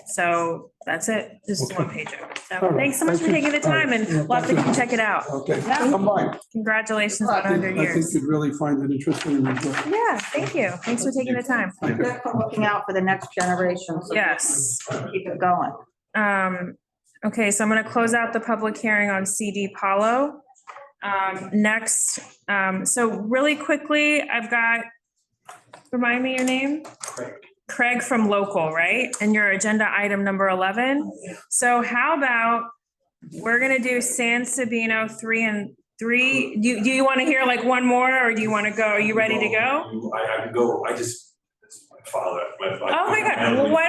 So that's it, just one pager. All So right. thanks so much for Thank you. taking the time All right. and Yeah, we'll have to thank you. check it out. okay. Yeah. Come by. Congratulations on I 100 think years. you'd really find it interesting and enjoy it. Yeah, thank you. Thanks for taking the time. Good for looking out for the next generation. so Yes. Keep it going. Okay, so I'm gonna close out the public hearing on CD Palo. Next, so really quickly, I've got, remind me your name? Craig from Local, right? And your agenda item number 11. So how about, we're gonna do San Sabino 3 and 3. Do you want to hear like one more or do you want to go? Are you ready to go? I can go, I just, father. Oh my God, well, why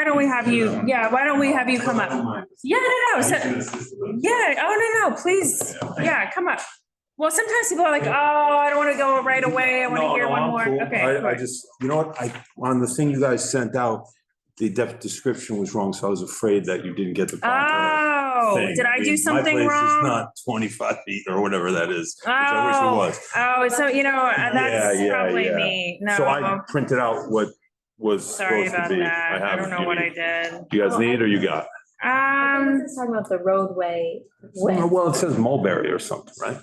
don't we have you, why don't we have you come up? Yeah, no, so, yeah, oh, no, please, yeah, come up. Well, sometimes people are like, oh, I don't want to go right away, I want to hear one more, okay. I just, you know what, on the thing you guys sent out, the description was wrong, so I was afraid that you didn't get the proper Oh, thing. did I do mean, something My place is wrong? not 25 feet or whatever that is, which I wish it was. Oh, so, that's Yeah, probably yeah. me, So I no, printed out what was sorry supposed to about be. that, I have don't it. know You what I need- did. You guys need or you got? This is talking about the roadway width. Well, it says Mulberry or something, right?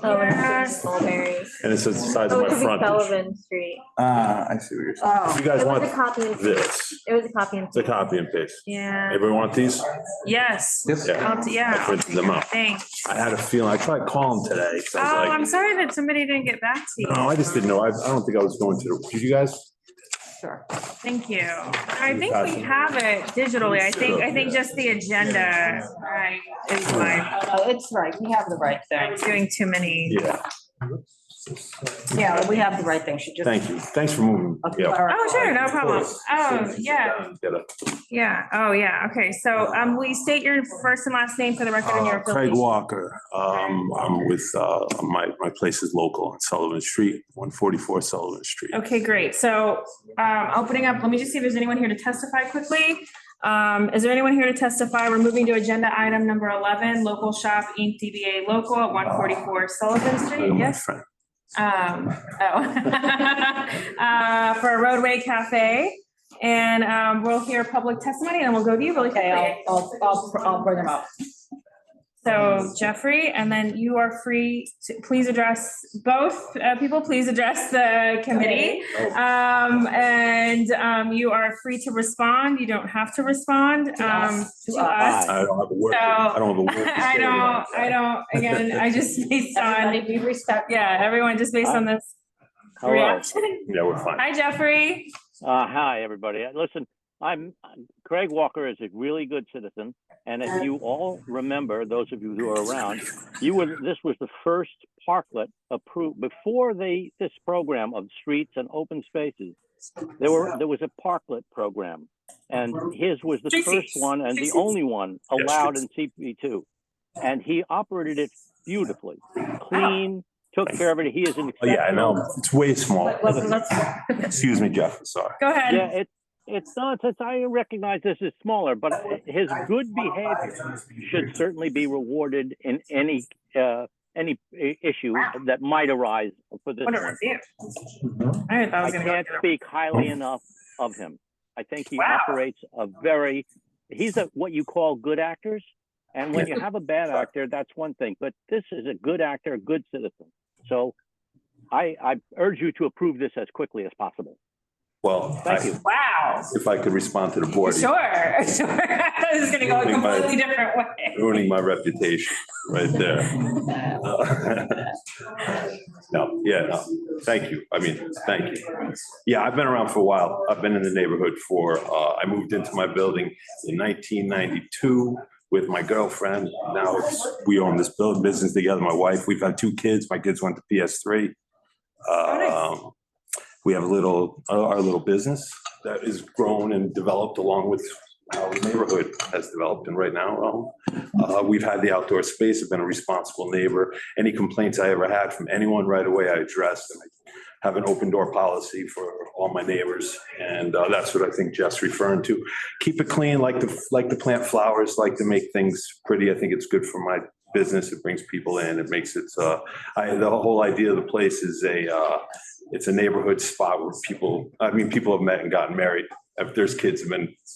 Oh, it's Mulberry. And it says the size Oh, of it my could be frontage. Sullivan Street. I see what you're saying. Oh, You guys It was want a copy and this? It was a copy and It's a copy and paste. Yeah, Everybody want these? yes. Yes. Yeah. Yeah. I printed them out. Thanks. I had a feeling, I tried calling today, 'cause Oh, I was I'm like, sorry that somebody didn't get back to you. no, I just didn't know. I don't think I was going to. Did you guys? Sure. Thank you. I think we have it digitally. I think just the agenda, is my, Oh, it's right, we have the right I thing. was doing too many. Yeah, Yeah, we have the right thing, she just. thank you. Thanks for moving. Yeah. Oh, sure, no problem. Of course. Oh, yeah, Get a- yeah. Oh, yeah. Okay, so, will you state your first and last name for the record and your Craig affiliation? Walker. I'm with, my place is local on Sullivan Street, 144 Sullivan Street. Okay, great. So, opening up, let me just see if there's anyone here to testify quickly. Is there anyone here to testify? We're moving to agenda item number 11, Local Shop Inc. DBA Local at 144 Sullivan Street. My Yes. friend. For a Roadway Cafe. And we'll hear public testimony and we'll go to you really Okay, quickly. I'll bring them up. So Jeffrey, and then you are free to please address both people, please address the committee. You are free to respond. You don't have to respond to us. I don't have a word. I don't have a word. to say about that. I don't, again, I just based Everybody on, be respectful. yeah, everyone just based on this Hello. reaction. Yeah, we're fine. Hi, Jeffrey. Hi, everybody. Listen, Craig Walker is a really good citizen. And if you all remember, those of you who are around, this was the first parklet approved before this program of streets and open spaces. There was a parklet program, and his was the first one and the only one allowed in CB2. And he operated it beautifully, clean, took care of it. He is an Oh, yeah, I know. It's way small. Let's Excuse me, Jeff. Sorry. go ahead. Yeah, it's not, I recognize this is smaller, but his good behavior should certainly be rewarded in any issue that might arise for this. What a one. review. I thought I I was gonna can't go. speak highly enough of him. I think he Wow. operates he's what you call good actors. And when you have a bad actor, that's one thing, but this is a good actor, a good citizen. So I urge you to approve this as quickly as possible. Well, Thank you. Wow. if I could respond to the board. Sure. I thought this was gonna go a completely different way. Ruining my reputation right there. No, thank you. Thank you. Yeah, I've been around for a while. I've been in the neighborhood I moved into my building in 1992 with my girlfriend. Now we own this business together, my wife. We've had 2 kids. My kids went to PS3. We have our little business that is grown and developed along with how the neighborhood has developed. And right now, we've had the outdoor space. I've been a responsible neighbor. Any complaints I ever had from anyone right away, I addressed. And I have an open door policy for all my neighbors. And that's what I think Jeff's referring to. Keep it clean, like to plant flowers, like to make things pretty. I think it's good for my business. It brings people in. It makes it, the whole idea of the place is it's a neighborhood spot where people have met and gotten married. If there's kids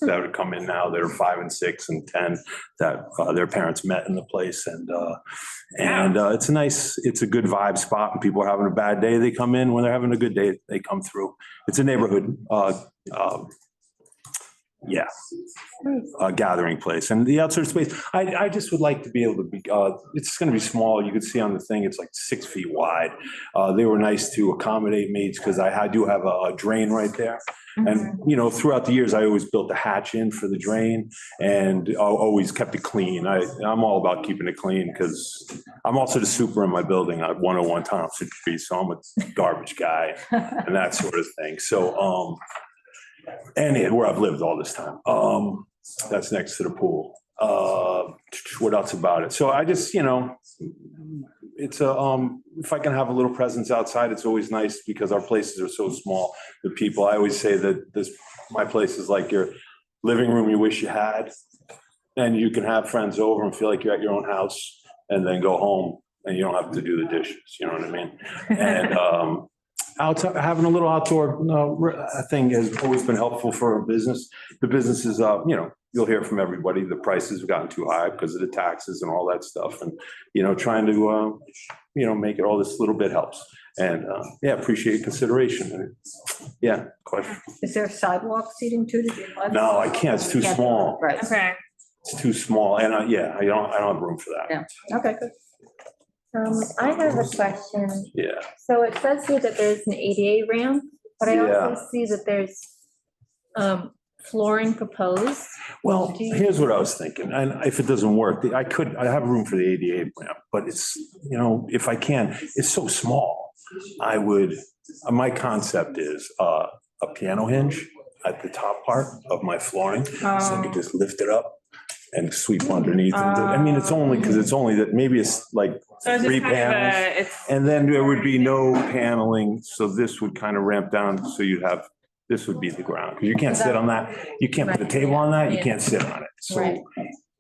that would come in now that are 5 and 6 and 10 that their parents met in the place, and it's a good vibe spot. And people are having a bad day, they come in. When they're having a good day, they come through. It's a neighborhood, gathering place. And the outside space, I just would like to be able to be, it's going to be small. You can see on the thing, it's like 6 feet wide. They were nice to accommodate me because I do have a drain right there. And, you know, throughout the years, I always built a hatch in for the drain and always kept it clean. I'm all about keeping it clean because I'm also the super in my building at 101 Thompson Street, so I'm a garbage guy and that sort of thing. So, and where I've lived all this time. That's next to the pool. What else about it? So I just, you know, it's if I can have a little presence outside, it's always nice because our places are so small. The people, I always say that my place is like your living room you wish you had. And you can have friends over and feel like you're at your own house and then go home and you don't have to do the dishes. You know what I mean? And having a little outdoor thing has always been helpful for a business. The business is, you know, you'll hear from everybody, the prices have gotten too high because of the taxes and all that stuff. And, you know, trying to, you know, make it all this little bit helps. And, yeah, appreciate consideration. Yeah, question. Is there sidewalk seating too? No, I can't. It's too small. Right. Okay. It's too small. And, yeah, I don't have room for that. Yeah. Okay, good. I have a question. Yeah. So it says here that there's an ADA ramp, but I Yeah. also see that there's flooring proposed. Well, here's what I was thinking, and if it doesn't work, I have room for the ADA ramp, but it's, you know, if I can, it's so small. My concept is a piano hinge at the top part of my flooring, so I could just lift it up and sweep underneath. I mean, it's only that maybe it's like So it's 3 just kind of panels. And then there would be no paneling, so this would kind of ramp down, so this would be the ground, because you can't sit on that. You can't put a table on that, you can't sit on it. So Right.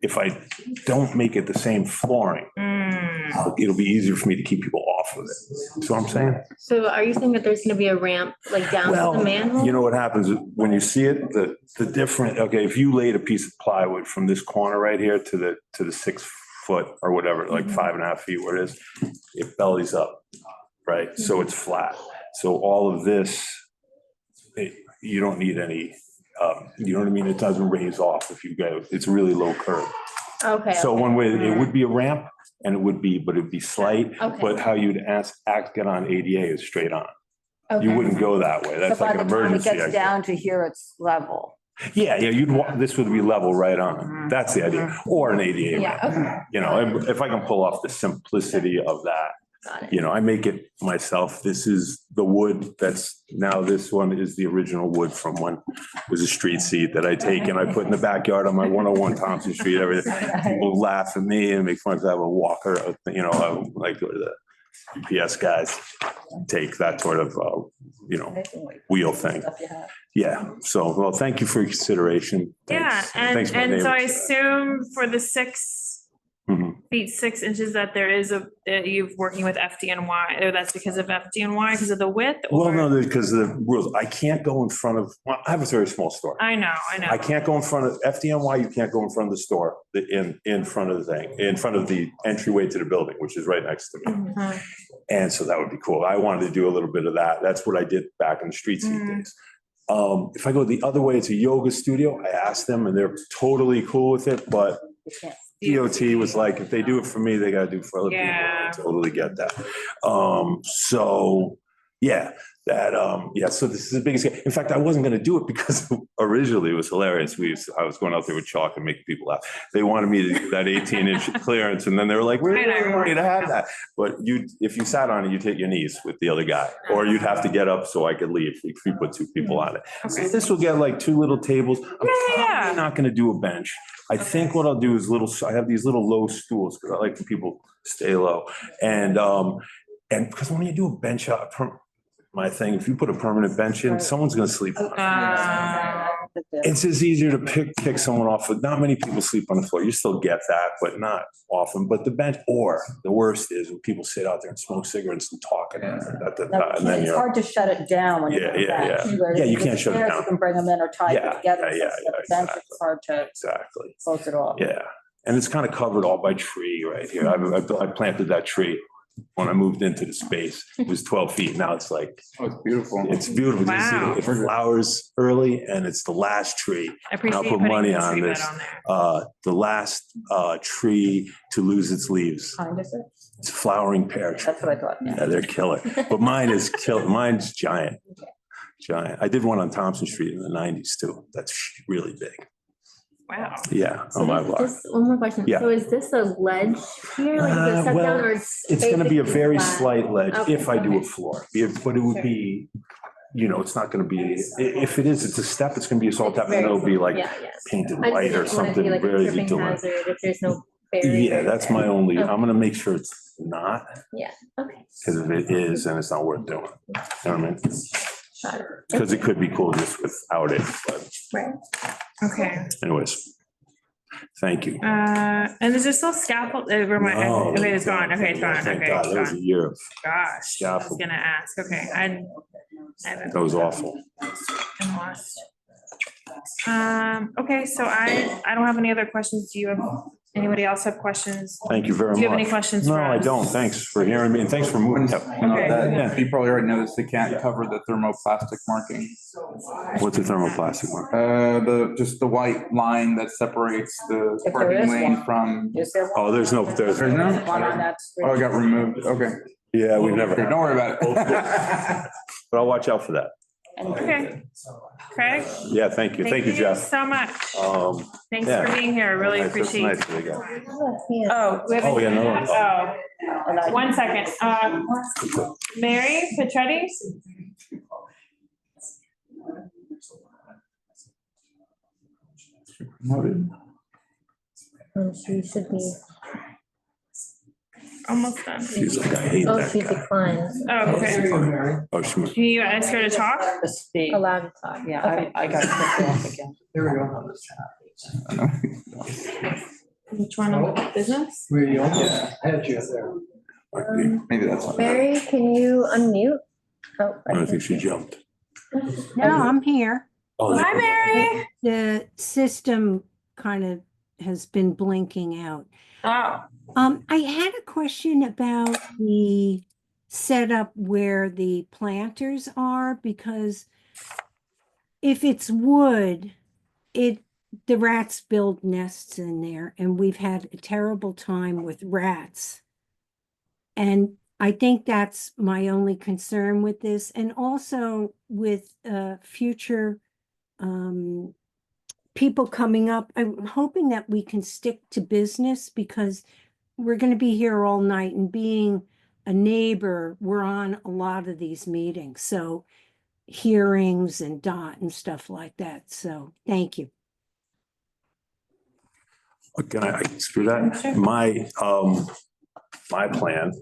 if I don't make it the same flooring, it'll be easier for me to keep people off of it. See what I'm saying? So are you saying that there's gonna be a ramp like down to the Well, manhole? you know what happens when you see it, the different, okay, if you laid a piece of plywood from this corner right here to the 6 foot or whatever, like 5.5 feet where it is, it bellies up, right? So it's flat. So all of this, you don't need any, you know what I mean? It doesn't raise off if you go, it's really low curve. Okay. So one way, it would be a ramp and but it'd be slight, Okay. but how you'd get on ADA is straight on. You Okay. wouldn't go that way. That's So by like an the time it emergency gets exit. down to here, it's level. Yeah, this would be level right on. That's the idea. Or an ADA Yeah, ramp. okay. You know, if I can pull off the simplicity of that. Got it. You know, I make it myself. This is the wood this one is the original wood from when it was a street seat that I take and I put in the backyard on my 101 Thompson Street, everything. People laugh at me and make fun of I have a walker, you know, like the UPS guys take that sort of, you know, wheel thing. Yeah. So, well, thank you for your consideration. Yeah, Thanks, my and so I neighbors. assume for the 6 feet 6 inches that there is that you're working with FDNY, or that's because of FDNY, because of the width? Well, or- no, because of the rules. I can't go in front of, well, I have a very small store. I know. I can't go in front of FDNY, you can't go in front of the store, in front of the thing, in front of the entryway to the building, which is right next to me. Mhm. And so that would be cool. I wanted to do a little bit of that. That's what I did back in the street seat days. If I go the other way, it's a yoga studio. I asked them and they're totally cool with it, but DOT was like, if they do it for me, they gotta do it for other people. Yeah. I totally get that. So, yeah, so this is the biggest, in fact, I wasn't gonna do it because originally it was hilarious. I was going out there with chalk and making people laugh. They wanted me to do that 18-inch clearance and then they were like, we're ready to have that. But if you sat on it, you'd hit your knees with the other guy, or you'd have to get up so I could leave if we put 2 people on it. So this will get like 2 little tables. I'm probably not gonna do a bench. I think what I'll do is I have these little low stools because I like when people stay low. And because when you do a bench out, my thing, if you put a permanent bench in, someone's gonna sleep on it. It's just easier to pick someone off. Not many people sleep on the floor. You still get that, but not often. But the bench, or the worst is when people sit out there and smoke cigarettes and talk and then It's you're. hard to shut it down when you're. Yeah. Yeah, you can't shut it down. You can bring them in or tie it together. Yeah, Bench, it's hard to exactly. close it off. Yeah, and it's kind of covered all by tree right here. I planted that tree when I moved into the space. It was 12 feet. Now it's like, Oh, it's beautiful. it's beautiful. You see Wow. it flowers early and it's the last tree. I appreciate I'll you put putting money the on tree bed this. on there. The last tree to lose its leaves. Kind is it? It's a flowering pear tree. That's what I thought, yeah. Yeah, they're killer. But mine is killer. Mine's giant. giant. I did one on Thompson Street in the 90s too. That's really big. Wow. Yeah, So on my this- block. this- One more question. Yeah. So is this a ledge here, like is it step Well, down or it's? It's gonna be a basically very flat? slight ledge Okay, if I do a okay. floor, but it would be, it's not gonna be, if it is, it's a step, it's gonna be a salt tap, and Very it'll be cool. like Yeah, yeah. painted I white or just didn't want it to something be like a very tripping vigilant. hazard if there's no barrier. Yeah, that's my only, Okay. I'm gonna make sure it's not, Yeah, okay. because if it is, then it's not worth doing. You know what I mean? Got it. Because it could be cool just without it, but Right. Okay. anyways. Thank you. And is there still scaffold? Remind, No, okay, it's gone. Okay, it's gone. Thank Okay, God, it's that was a gone. year of, Gosh, I was Scaffold. gonna ask. Okay, I haven't that was awful. been lost. Okay, so I don't have any other questions. Do you have, anybody else have questions? Thank you very much. Do you have any questions No, for I us? don't. Thanks for hearing me and thanks for moving. Okay. You probably already know this, they can't cover the thermoplastic marking. What's a thermoplastic mark? Just the white line that separates the If there parking is lane one. from, Is there one? Oh, there's no. There's no? One on that oh, it street? got removed, okay. Yeah, we've never, Don't worry about it. but I'll watch out for that. Okay. Craig? Yeah, thank you. Thank you, Jeff. So much. Thanks yeah. for being here. I really That's appreciate. nice that they got- Yeah. Oh, we have. Oh, yeah, no, no. Oh, 1 second. Mary Petretti? She should be, Almost done. She's like, I hate oh, that she guy. declined, Oh, okay. Oh, she, Can you ask her to talk? The speed. allowed to talk. Yeah, Okay. I got kicked off again. Here we go. Which one of business? We almost had you there. Maybe that's. not- Mary, can you unmute? Oh, I don't think she jumped. No, I'm here. Oh, Hi, Mary. The system kind of has been blinking out. Oh, I had a question about the setup where the planters are, because if it's wood, the rats build nests in there, and we've had a terrible time with rats. And I think that's my only concern with this, and also with future people coming up. I'm hoping that we can stick to business, because we're going to be here all night, and being a neighbor, we're on a lot of these meetings, so hearings and dot and stuff like that. So thank you. Can I screw that? My plan,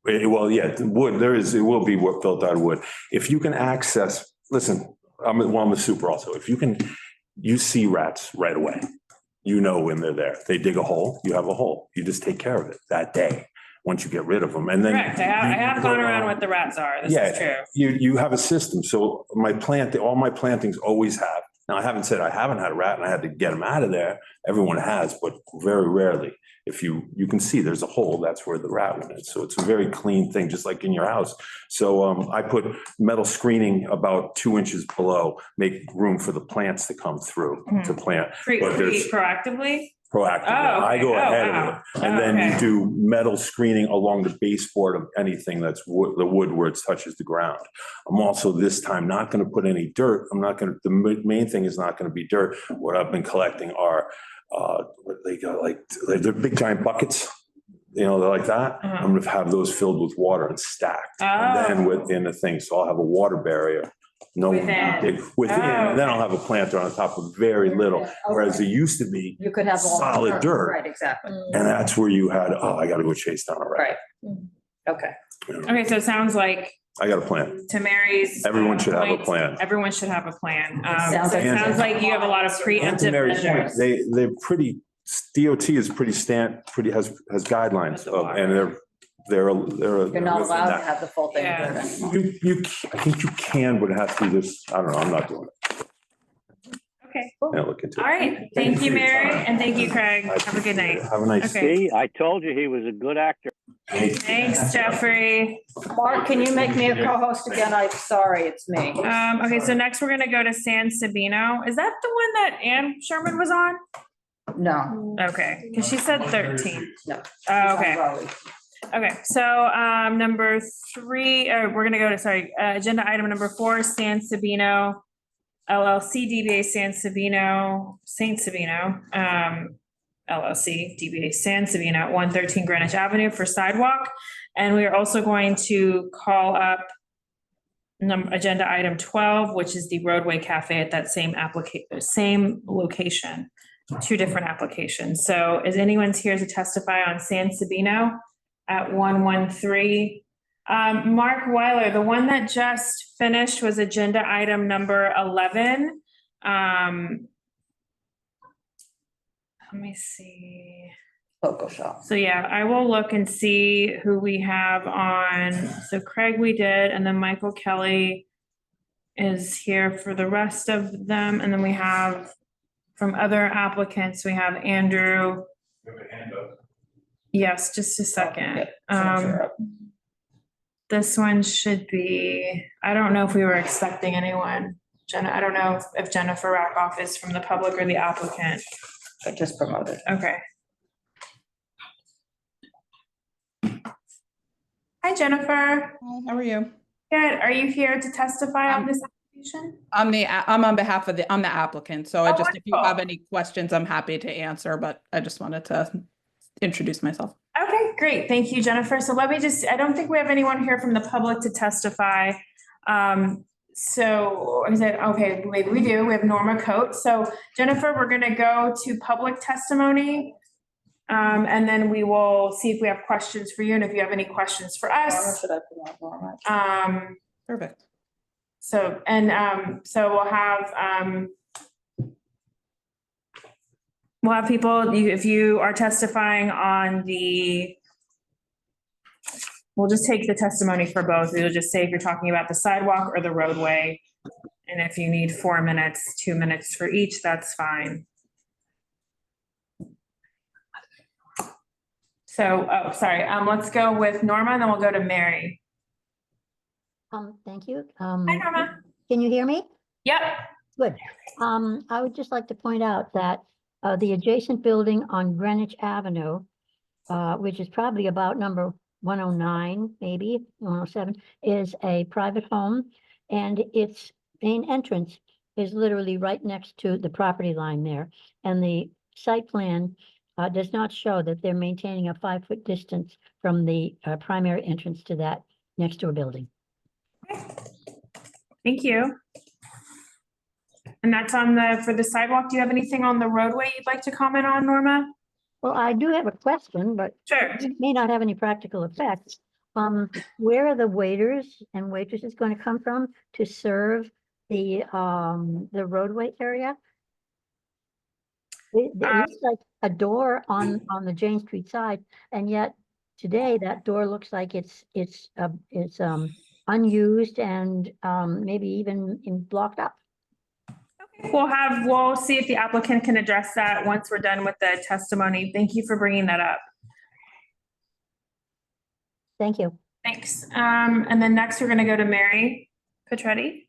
well, yeah, the wood, it will be built out of wood. If you can access, listen, I'm the super also. If you see rats right away. You know when they're there. They dig a hole, you have a hole. You just take care of it that day, once you get rid of them. And then. correct. I have gone around what the rats are. This is true. Yeah, you have a system. So all my plantings always have. Now, I haven't said I haven't had a rat and I had to get them out of there. Everyone has, but very rarely. If you can see there's a hole, that's where the rat went in. So it's a very clean thing, just like in your house. So I put metal screening about 2 inches below, make room for the plants to come through to plant. But there's- Proactively? Proactively. Oh, I go okay. ahead Oh, of wow. it. And then Okay. you do metal screening along the baseboard of anything that's wood, the wood where it touches the ground. I'm also this time not going to put any dirt. The main thing is not going to be dirt. What I've been collecting are, what they got, like they're big giant buckets, they're like that. Uh-huh. I'm going to have those filled with water and stacked. Oh. And then within the thing, so I'll have a water barrier. No, Within. and then I'll have a planter on top of very little, whereas it used to be You could have all. solid dirt. Right, exactly. And that's where you had, I gotta go chase down a rat. Right. Okay. Okay, so it sounds like I got a plan. to Mary's. Everyone should have a point, plan. Everyone should have a plan. Sounds So it like- sounds like you have a lot of preemptive measures. They're pretty, DOT is pretty has guidelines of, and they're. You're not allowed to have the full thing. Yeah. I think you can, but it has to be this, I don't know, I'm not doing it. Okay, cool. I'll look into All it. right. Thank you, Mary, and thank you, Craig. Have a good night. Have a nice. Okay. See, I told you he was a good actor. Thanks, Jeffrey. Mark, can you make me a co-host again? I'm sorry, it's me. Okay, so next we're gonna go to San Sabino. Is that the one that Ann Sherman was on? No. Okay, because she said 13. No. Oh, okay. Okay, so, number 3, we're gonna go to, sorry, agenda item number 4, San Sabino LLC, DBA San Sabino, Saint Sabino, LLC, DBA San Sabino, 113 Greenwich Avenue for sidewalk. And we are also going to call up agenda item 12, which is the Roadway Cafe at that same same location, 2 different applications. So is anyone's here to testify on San Sabino at 113? Mark Weiler, the one that just finished was agenda item number 11. Let me see. Local shop. So yeah, I will look and see who we have on. So Craig we did, and then Michael Kelly is here for the rest of them. And then we have from other applicants, we have Andrew. We have a hand up. Yes, just a second. Sure. This one should be, I don't know if we were expecting anyone. Jenna, I don't know if Jennifer Rackoff is from the public or the applicant. I just promoted. Okay. Hi, Jennifer. Hi, how are you? Good. Are you here to testify on this application? I'm on behalf of I'm the applicant, so Oh, if you have wonderful. any questions, I'm happy to answer, but I just wanted to introduce myself. Okay, great. Thank you, Jennifer. So let me just, I don't think we have anyone here from the public to testify. So is it, okay, maybe we do. We have Norma Coate. So Jennifer, we're going to go to public testimony. And then we will see if we have questions for you and if you have any questions for us. Should I promote Norma? Perfect. So, and, so we'll have people, if you are testifying on we'll just take the testimony for both. We'll just say if you're talking about the sidewalk or the roadway. And if you need 4 minutes, 2 minutes for each, that's fine. So, oh, sorry, let's go with Norma and then we'll go to Mary. Thank you. Hi, Norma. Can you hear me? Yep. Good. I would just like to point out that the adjacent building on Greenwich Avenue, which is probably about number 109, maybe 107, is a private home, and its main entrance is literally right next to the property line there. And the site plan does not show that they're maintaining a 5-foot distance from the primary entrance to that next door building. Thank you. And that's for the sidewalk. Do you have anything on the roadway you'd like to comment on, Norma? Well, I do have a question, but Sure. it may not have any practical effects. Where are the waiters and waitresses going to come from to serve the roadway area? It looks like a door on the Jane Street side, and yet today that door looks like it's unused and maybe even blocked up. We'll see if the applicant can address that once we're done with the testimony. Thank you for bringing that up. Thank you. Thanks. And then next we're going to go to Mary Petretti.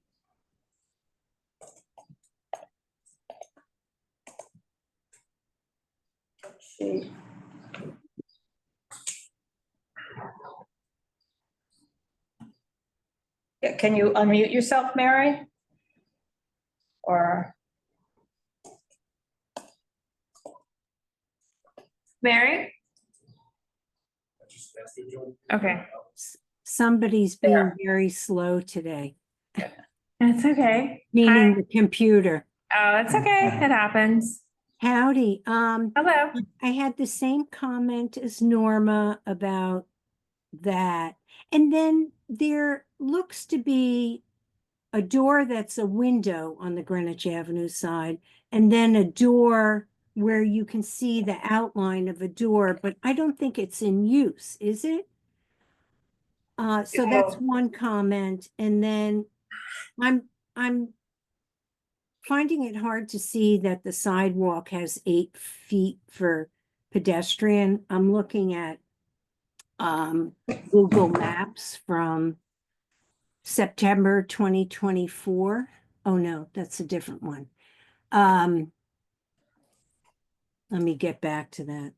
Yeah, can you unmute yourself, Mary? Or Mary? Okay. Somebody's being very slow today, That's okay. meaning Hi. the computer. Oh, that's okay. It happens. Howdy. Hello. I had the same comment as Norma about that. And then there looks to be a door that's a window on the Greenwich Avenue side, and then a door where you can see the outline of a door, but I don't think it's in use, is it? So that's one comment. And then I'm finding it hard to see that the sidewalk has 8 feet for pedestrian. I'm looking at Google Maps from September 2024. Oh no, that's a different one. Let me get back to that.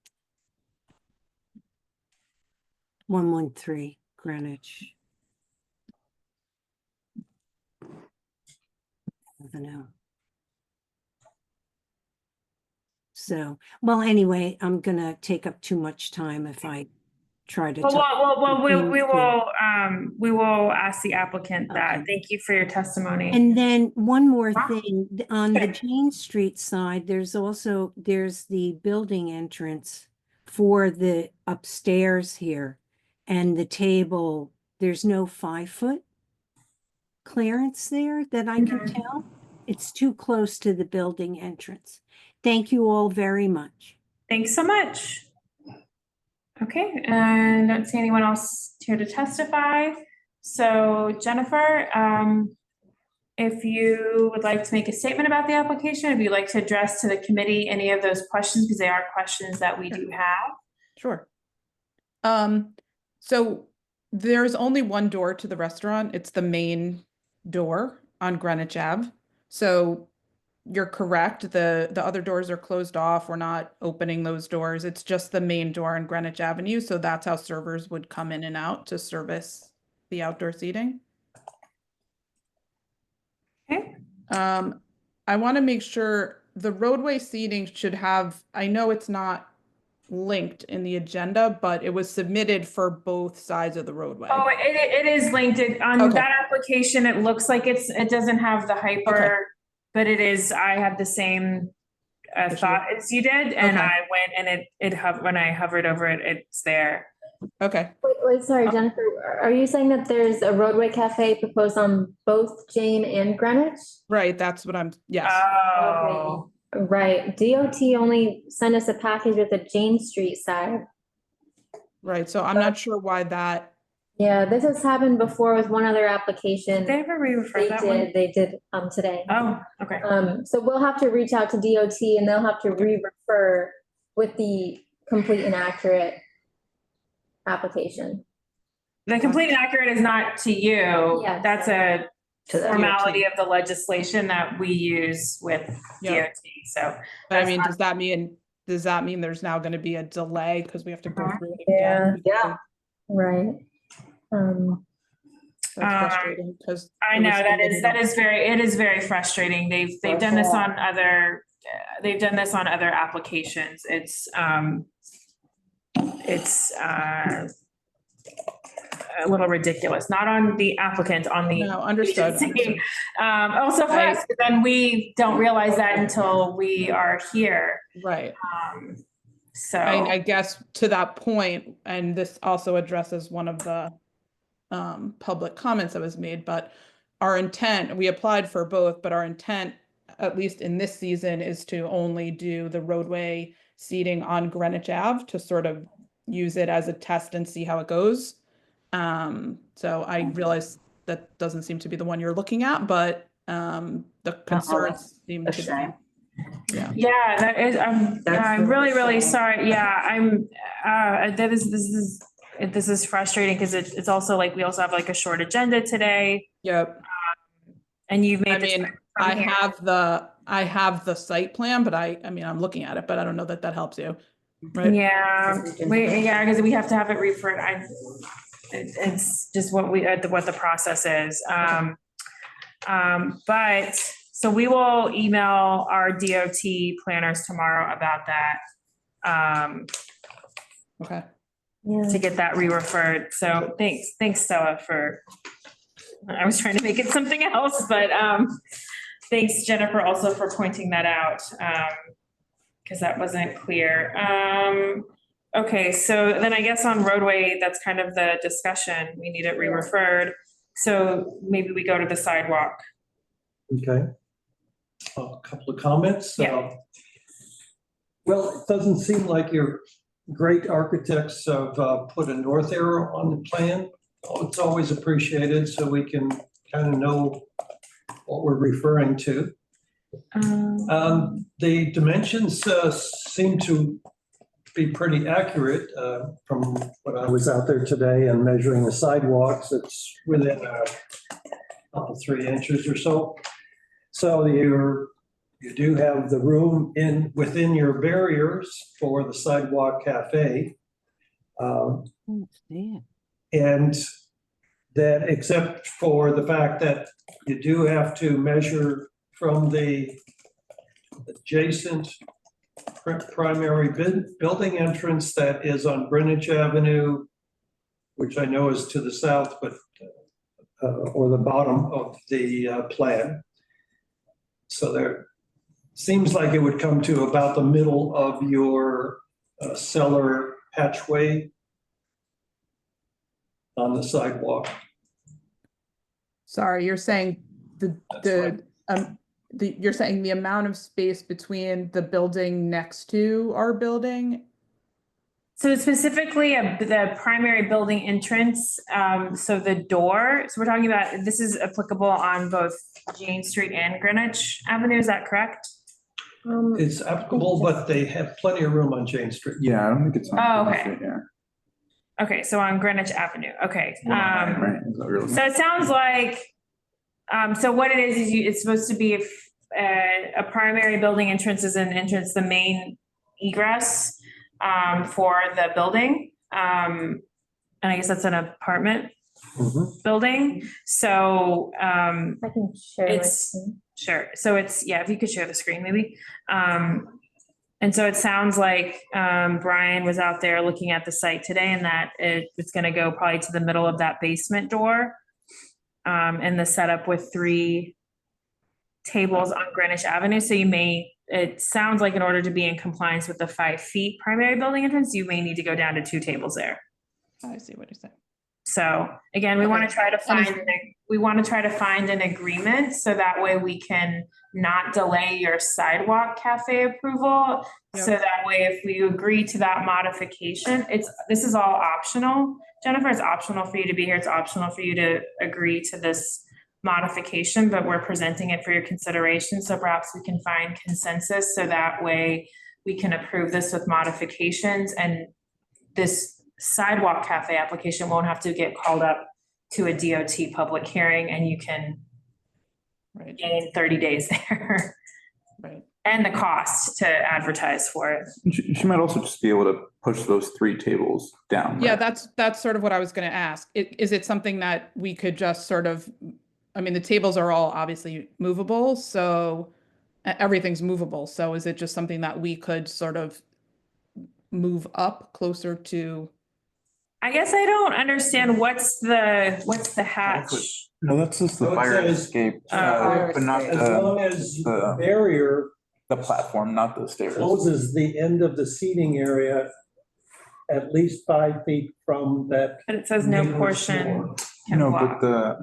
113 Greenwich. Avenue. So, well, anyway, I'm gonna take up too much time if I try to talk. We will ask the applicant that. Okay. Thank you for your testimony. And then one more Wow. thing, on the Good. Jane Street side, there's the building entrance for the upstairs here. And the table, there's no 5-foot clearance there that I can tell. It's too close to the building entrance. Thank you all very much. Thanks so much. Okay, and I don't see anyone else here to testify. So Jennifer, if you would like to make a statement about the application, if you'd like to address to the committee any of those questions, because they are questions that we do have. Sure. So there's only one door to the restaurant. It's the main door on Greenwich Ave. So you're correct. The other doors are closed off. We're not opening those doors. It's just the main door on Greenwich Avenue. So that's how servers would come in and out to service the outdoor seating. Okay. I want to make sure the roadway seating should have, I know it's not linked in the agenda, but it was submitted for both sides of the roadway. Oh, it is linked. On Okay. that application, it looks like it doesn't have the hyper, Okay. but it is, I had the same thought as you did, and Okay. I went and when I hovered over it, it's there. Okay. Wait, sorry, Jennifer, are you saying that there's a roadway cafe proposed on both Jane and Greenwich? Right. That's what I'm, yes. Oh. Okay, right. DOT only sent us a package with the Jane Street side. Right. So I'm not sure why that. Yeah, this has happened before with one other application. Did they ever re-refer that one? They did today. Oh, okay. So we'll have to reach out to DOT and they'll have to re-refer with the complete and accurate application. The complete and accurate is not to you. Yes. That's a To the formality of the legislation that we use with Yeah. DOT, so. But I that's mean, not- does that mean there's now going to be a delay because we have to go through it Yeah. again? Yeah. Right. That's frustrating because. I know, it is very frustrating. They've done this on other, applications. It's a little ridiculous, not on the applicant, on the. No, understood. agency. Also for us, then we don't realize that until we are here. Right. So. I guess to that point, and this also addresses one of the public comments that was made, but our intent, we applied for both, but our intent, at least in this season, is to only do the roadway seating on Greenwich Ave to sort of use it as a test and see how it goes. So I realize that doesn't seem to be the one you're looking at, but the concerns seem to be. Yeah, that is, I'm really, really sorry. Yeah, this is frustrating because it's also like, we also have like a short agenda today. Yep. And you've made. I mean, I have the site plan, but I mean, I'm looking at it, but I don't know that that helps you. Right? Yeah, because we have to have it referred. It's just what the process is. But so we will email our DOT planners tomorrow about that. Okay. To get that re-referred. So thanks Stella I was trying to make it something else, but thanks Jennifer also for pointing that out. Because that wasn't clear. Okay, so then I guess on roadway, that's kind of the discussion. We need it re-referred. So maybe we go to the sidewalk. Okay. A couple of comments. Yeah. Well, it doesn't seem like your great architects have put a north arrow on the plan. It's always appreciated so we can kind of know what we're referring to. The dimensions seem to be pretty accurate from when I was out there today and measuring the sidewalks. It's within a couple, 3 inches or so. So you do have the room within your barriers for the sidewalk cafe. And that except for the fact that you do have to measure from the adjacent primary building entrance that is on Greenwich Avenue, which I know is to the south, but, or the bottom of the plan. So there seems like it would come to about the middle of your cellar hatchway on the sidewalk. Sorry, you're saying you're saying the amount of space between the building next to our building? So specifically the primary building entrance, so the door, so we're talking about, this is applicable on both Jane Street and Greenwich Avenue, is that correct? It's applicable, but they have plenty of room on Jane Street. Yeah, I don't think it's. on Oh, Greenwich okay. Street, yeah. Okay, so on Greenwich Avenue, okay. Right, is that what you're looking So at? it sounds like, so what it is it's supposed to be a primary building entrance is an entrance, the main egress for the building. And I guess that's an apartment building. So I can share. my it's, screen. sure. So it's, yeah, if you could share the screen maybe. And so it sounds like Brian was out there looking at the site today and that it's going to go probably to the middle of that basement door. And the setup with 3 tables on Greenwich Avenue. So it sounds like in order to be in compliance with the 5 feet primary building entrance, you may need to go down to 2 tables there. I see what you're saying. So again, we want to try to find an agreement so that way we can not delay your sidewalk cafe approval. Yep. So that way, if we agree to that modification, this is all optional. Jennifer, it's optional for you to be here. It's optional for you to agree to this modification, but we're presenting it for your consideration. So perhaps we can find consensus so that way we can approve this with modifications and this sidewalk cafe application won't have to get called up to a DOT public hearing and you can gain 30 days there. Right. And the cost to advertise for it. She might also just be able to push those 3 tables down. Yeah, right? that's sort of what I was going to ask. Is it something that we could just sort of, I mean, the tables are all obviously movable, so everything's movable. So is it just something that we could sort of move up closer to? I guess I don't understand what's the hatch. No, that's just the So it fire says- escape, fire but not As long as the barrier platform, not the stairs. closes the end of the seating area at least 5 feet from that. But it says no neighbor's portion door. can No, block. but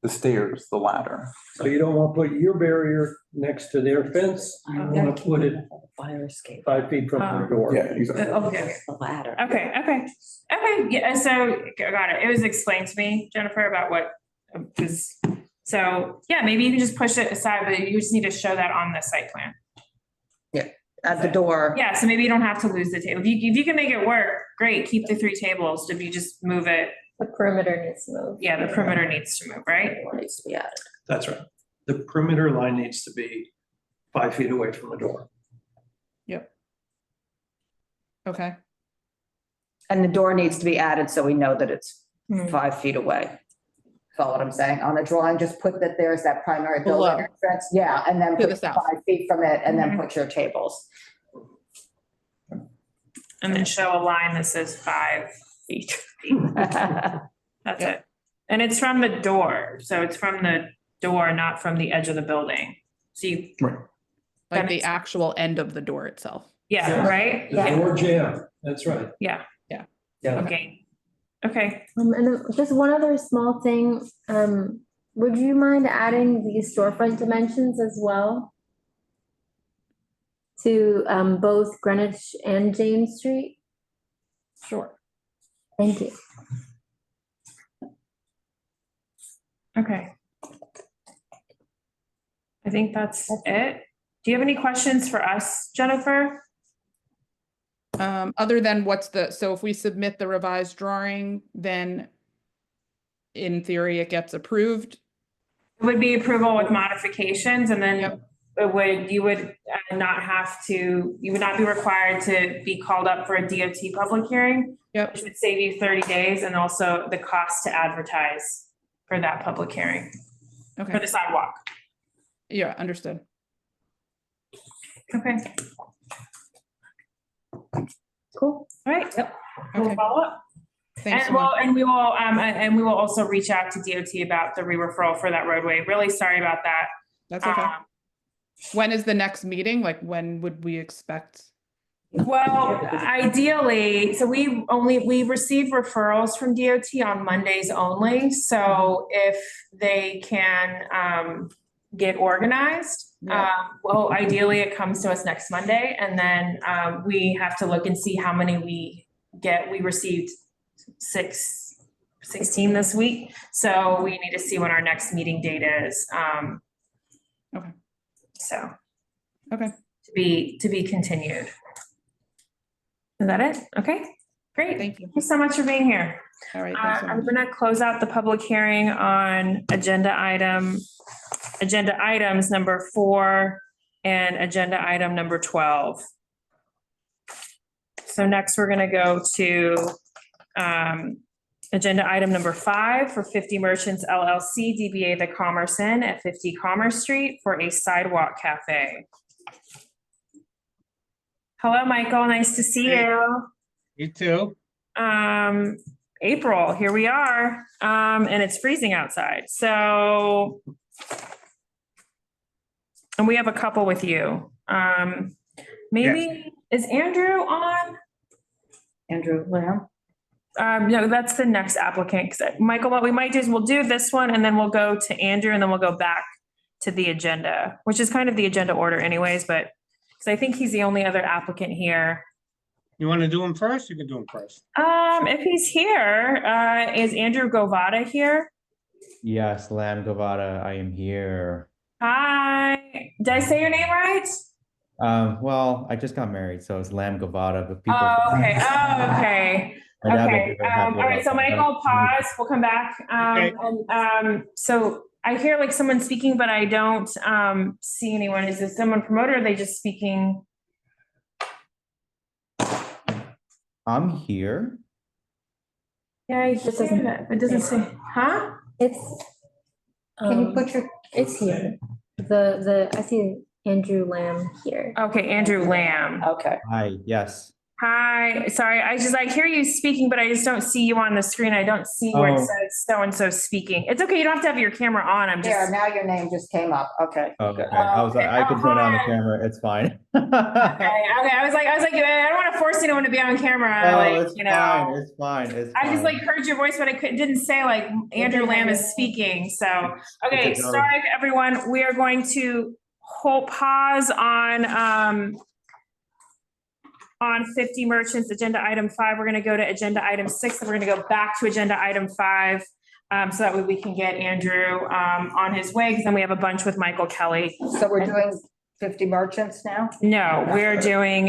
the stairs, the ladder. So you don't want to put your barrier next to their fence. You want to put it Fire escape. 5 feet from the door. Yeah, exactly. Okay. The ladder. Okay, yeah, so, got it. It was explained to me, Jennifer, about what was, so, yeah, maybe you can just push it aside, but you just need to show that on the site plan. At the door. Yeah, so maybe you don't have to lose the table. If you can make it work, great, keep the 3 tables. If you just move it, The perimeter needs to move. yeah, the perimeter needs to move, right? Needs to be added. That's right. The perimeter line needs to be 5 feet away from the door. Yep. Okay. And the door needs to be added so we know that it's Hmm. 5 feet away. Follow what I'm saying? On the drawing, just put that there's that primary Below. building entrance. Yeah, and then To the put south. 5 feet from it and then Mhm. put your tables. And then show a line that says 5 feet. That's it. And it's from the door, so it's from the door, not from the edge of the building. So you, Right. That Like the makes- actual end of the door itself. yeah, right? The Yeah, door jamb, that's right. yeah, Yeah. okay. Okay, And then just one other small thing, would you mind adding the storefront dimensions as well? To, both Greenwich and James Street? Sure. Thank you. okay. I think that's it. Do you have any questions for us, Jennifer? Other than so if we submit the revised drawing, then in theory, it gets approved. It would be approval with modifications and then Yep. you would not have to, you would not be required to be called up for a DOT public hearing. Yep. Which would save you 30 days and also the cost to advertise for that public hearing, for Okay, the sidewalk. yeah, understood. Okay. Cool. All right. Yep. We'll Okay. follow up. Thanks so And much. we will also reach out to DOT about the re-referral for that roadway. Really sorry about that. That's okay. When is the next meeting? Like, when would we expect? Well, ideally, so we receive referrals from DOT on Mondays only. So if they can get organized, Yeah. well, ideally it comes to us next Monday, and then we have to look and see how many we get. We received 16 this week, so we need to see when our next meeting date is. Okay. So. Okay. To be continued. Is that it? Okay, great. Thank you. Thank you so much for being here. All right. Thanks so I'm much. gonna close out the public hearing on agenda items number 4 and agenda item number 12. So next, we're gonna go to agenda item number 5 for 50 Merchants LLC, DBA The Commerce Inn at 50 Commerce Street for a sidewalk cafe. Hello, Michael. Nice to see you. You too. April, here we are. And it's freezing outside. So, and we have a couple with you. Maybe, is Andrew on? Andrew Lamb. No, that's the next applicant. 'Cause, Michael, what we might do is we'll do this one and then we'll go to Andrew and then we'll go back to the agenda, which is kind of the agenda order anyways, but because I think he's the only other applicant here. You want to do them first? You can do them first. If he's here, is Andrew Govada here? Yes, Lam Govada, I am here. Hi, did I say your name right? Well, I just got married, so it's Lam Govada, but people. Oh, okay, okay. My dad will Okay, be very happy all right, about so that. Michael, pause, we'll come back. Okay. So I hear like someone speaking, but I don't see anyone. Is this someone promoted or are they just speaking? I'm here. Yeah, it doesn't say, huh? It's. Can you put your, It's here. I see Andrew Lamb here. Okay, Andrew Lamb. Okay. Hi, yes. Hi, sorry, I hear you speaking, but I just don't see you on the screen. I don't see where it Oh. says so-and-so speaking. It's okay, you don't have to have your camera on, I'm There, just. now your name just came up. Okay. Okay, good. I could turn on the hi. camera, it's fine. Okay, I was like, I don't want to force anyone to be on camera, Oh, like, it's you know. fine, it's fine, it's I just fine. like heard your voice, but I didn't say like Andrew Lamb is speaking, so. Okay, It's a joke. sorry, everyone, we are going to pause on 50 Merchants, agenda item 5. We're gonna go to agenda item 6, and we're gonna go back to agenda item 5. So that way we can get Andrew on his way, because then we have a bunch with Michael Kelly. So we're doing 50 Merchants now? No, we're doing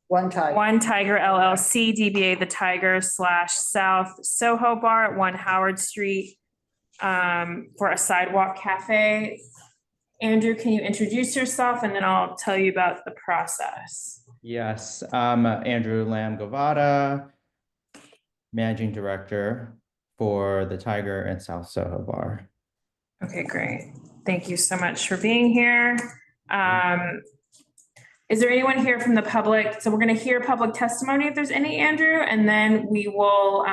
One time. One Tyger LLC, DBA The Tyger / South SoHo Bar at 1 Howard Street for a sidewalk cafe. Andrew, can you introduce yourself and then I'll tell you about the process. Yes, I'm Andrew Lam Govada, Managing Director for the Tyger and South Soho Bar. Okay, great. Thank you so much for being here. Is there anyone here from the public? So we're going to hear public testimony if there's any, Andrew, and then we will,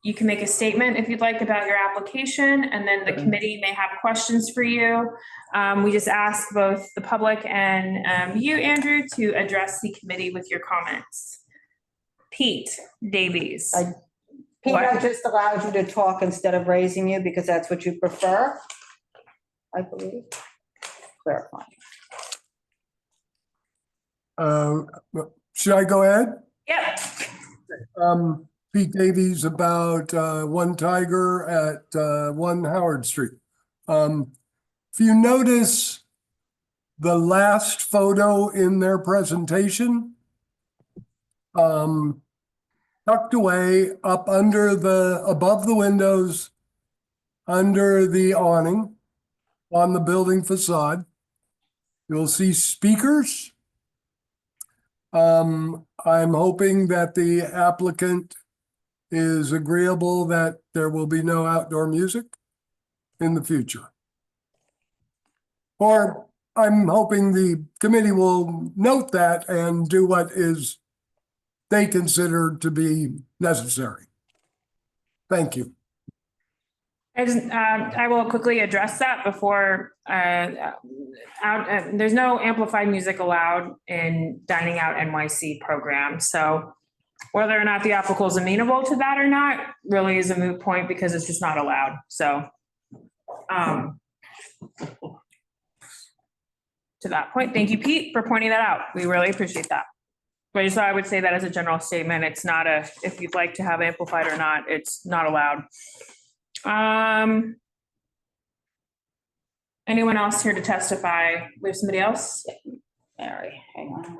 you can make a statement if you'd like about your application, and then the committee may have questions for you. We just ask both the public and you, Andrew, to address the committee with your comments. Pete Davies. Pete, What? I just allowed you to talk instead of raising you because that's what you prefer, I believe. Clarifying. Should I go ahead? Yep. Pete Davies, about One Tyger at 1 Howard Street. If you notice the last photo in their presentation, tucked away up above the windows, under the awning on the building facade, You'll see speakers. I'm hoping that the applicant is agreeable that there will be no outdoor music in the future. Or I'm hoping the committee will note that and do what is they consider to be necessary. Thank you. I will quickly address that before, there's no amplified music allowed in dining out NYC program. So whether or not the applicant is amenable to that or not really is a moot point because it's just not allowed. So, to that point, thank you, Pete, for pointing that out. We really appreciate that. But I just thought I would say that as a general statement. It's not if you'd like to have amplified or not, it's not allowed. Anyone else here to testify? We have somebody else? Mary, hang on.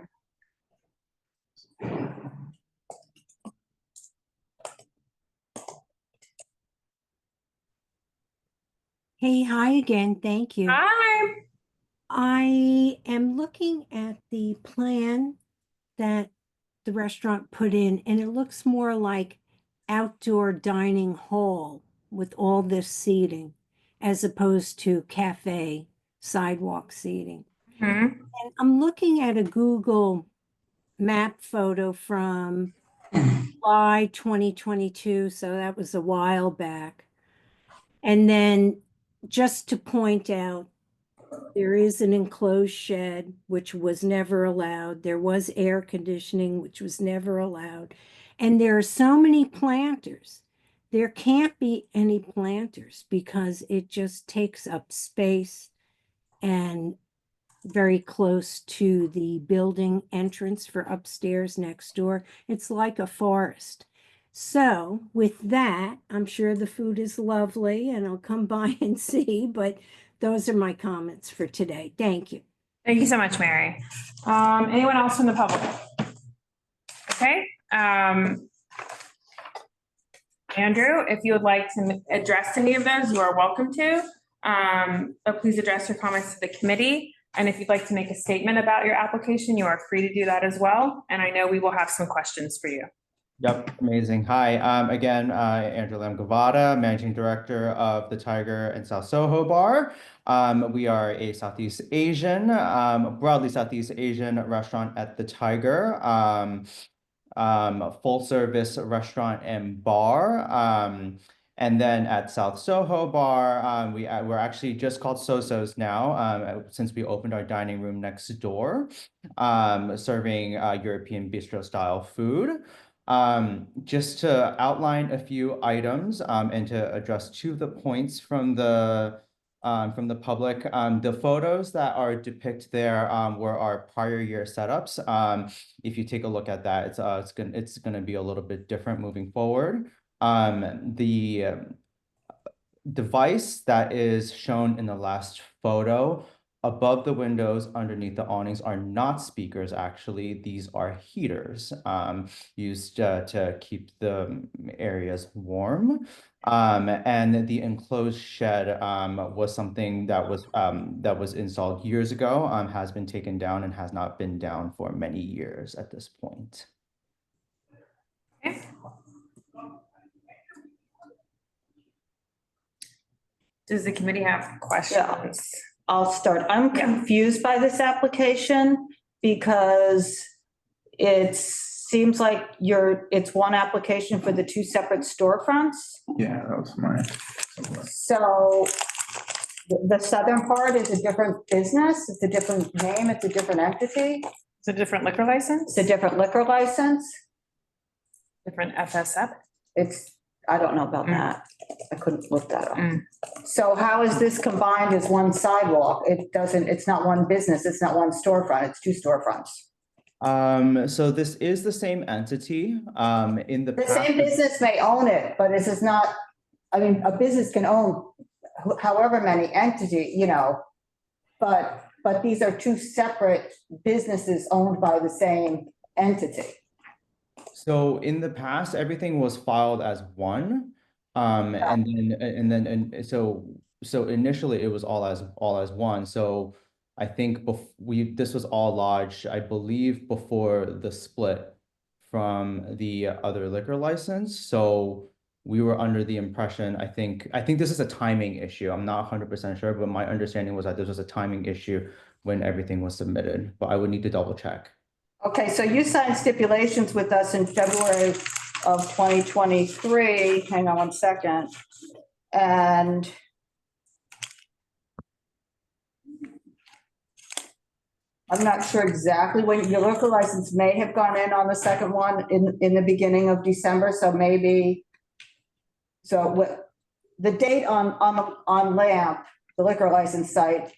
Hey, hi again. Thank you. Hi. I am looking at the plan that the restaurant put in, and it looks more like outdoor dining hall with all this seating as opposed to cafe sidewalk seating. And I'm looking at a Google map photo from July 2022, so that was a while back. And then just to point out, there is an enclosed shed, which was never allowed. There was air conditioning, which was never allowed. And there are so many planters. There can't be any planters because it just takes up space and very close to the building entrance for upstairs next door. It's like a forest. So with that, I'm sure the food is lovely and I'll come by and see, but those are my comments for today. Thank you. Thank you so much, Mary. Anyone else from the public? Okay. Andrew, if you would like to address any of those, you are welcome to. But please address your comments to the committee. And if you'd like to make a statement about your application, you are free to do that as well. And I know we will have some questions for you. Yep, amazing. Hi, again, Andrew Lam-Gavada, Managing Director of the Tyger and South Soho Bar. We are a Southeast Asian, broadly Southeast Asian restaurant at the Tyger, full service restaurant and bar. And then at South Soho Bar, we're actually just called So-So's now, since we opened our dining room next door, serving European bistro style food. Just to outline a few items and to address two of the points from the public, the photos that are depicted there were our prior year setups. If you take a look at that, it's gonna be a little bit different moving forward. The device that is shown in the last photo above the windows underneath the awnings are not speakers, actually. These are heaters used to keep the areas warm. And the enclosed shed was something that was installed years ago, has been taken down and has not been down for many years at this point. Okay. Does the committee have questions? I'll start. I'm confused by this application because it seems like it's one application for the two separate storefronts. Yeah, that was mine. So the southern part is a different business. It's a different name. It's a different entity. It's a different liquor license? It's a different liquor license. Different FSF? I don't know about that. I couldn't look that up. So how is this combined as one sidewalk? It's not one business, it's not one storefront, it's two storefronts. So this is the same entity. The same business may own it, but this is not, I mean, a business can own however many entity, but these are two separate businesses owned by the same entity. So in the past, everything was filed as one, so initially it was all as one. So I think this was all lodged, I believe, before the split from the other liquor license. So we were under the impression, I think this is a timing issue. I'm not 100% sure, but my understanding was that this was a timing issue when everything was submitted, but I would need to double check. Okay, so you signed stipulations with us in February of 2023. Hang on one second. And I'm not sure exactly when your liquor license may have gone in on the second one in the beginning of December. So maybe, so what the date on LAMP, the liquor license site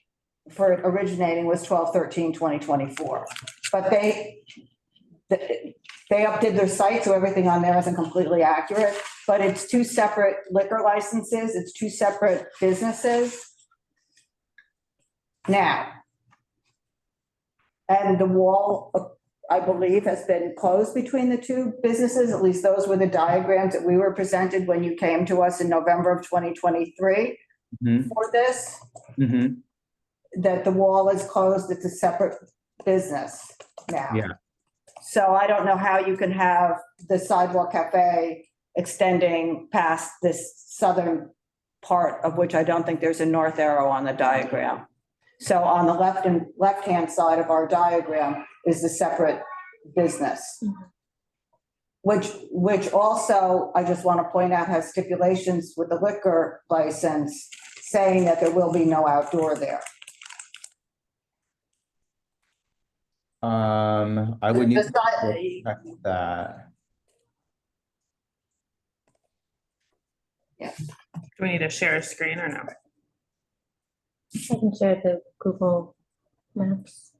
for it originating was 12/13/2024. But they updated their site, so everything on there isn't completely accurate, but it's two separate liquor licenses. It's two separate businesses. Now, and the wall, I believe, has been closed between the two businesses. At least those were the diagrams that we were presented when you came to us in November of 2023 for this, that the wall is closed. It's a separate business now. Yeah. So I don't know how you can have the Sidewalk Cafe extending past this southern part, of which I don't think there's a north arrow on the diagram. So on the left-hand side of our diagram is the separate business, which also, I just want to point out, has stipulations with the liquor license saying that there will be no outdoor there. I would need to check that. Yeah. Do we need to share a screen or no? I can share the Google Maps.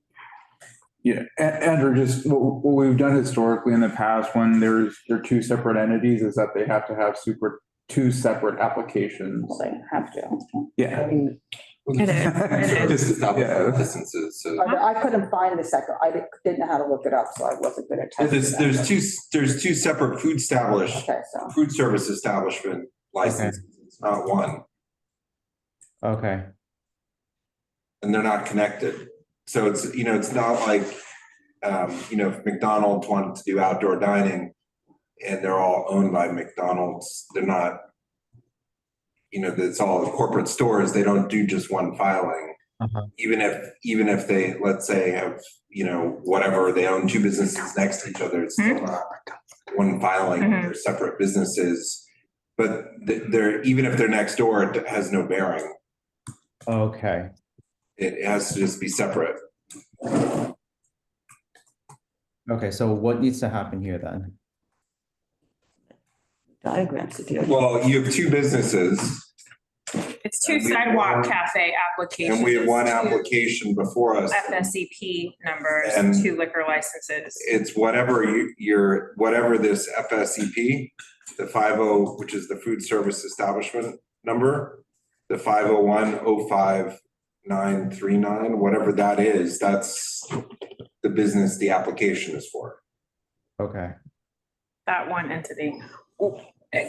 Yeah, Andrew, just what we've done historically in the past when they're two separate entities is that they have to have two separate applications. They have to. Yeah. It is. Licenses, so. I couldn't find the second. I didn't know how to look it up, so I wasn't good at testing that. There's two separate food service establishment licenses. It's not one. Okay. And they're not connected. So it's, it's not like, if McDonald's wanted to do outdoor dining and they're all owned by McDonald's, they're not, it's all corporate stores. They don't do just one filing. Even if they, let's say, have, whatever, they own two businesses next to each other, it's still not one filing. They're separate businesses, but even if they're next door, it has no bearing. Okay. It has to just be separate. Okay, so what needs to happen here then? Diagrams. Well, you have two businesses. It's two Sidewalk Cafe applications. And we have one application before us. FSEP numbers, And two liquor licenses. It's whatever whatever this FSEP, the 50, which is the food service establishment number, the 501-05939, whatever that is, that's the business the application is for. Okay. That one entity.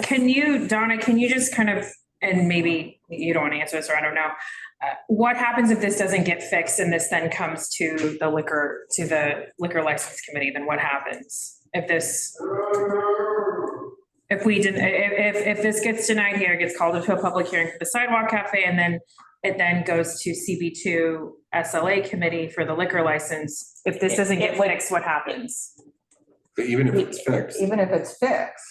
Can you, Donna, just kind of, and maybe you don't want to answer this, or I don't know, what happens if this doesn't get fixed and this then comes to the liquor license committee? Then what happens if this gets denied here, it gets called into a public hearing for the Sidewalk Cafe, and then it then goes to CB2 SLA committee for the liquor license. If this doesn't get fixed, what happens? But even if it's fixed. Even if it's fixed,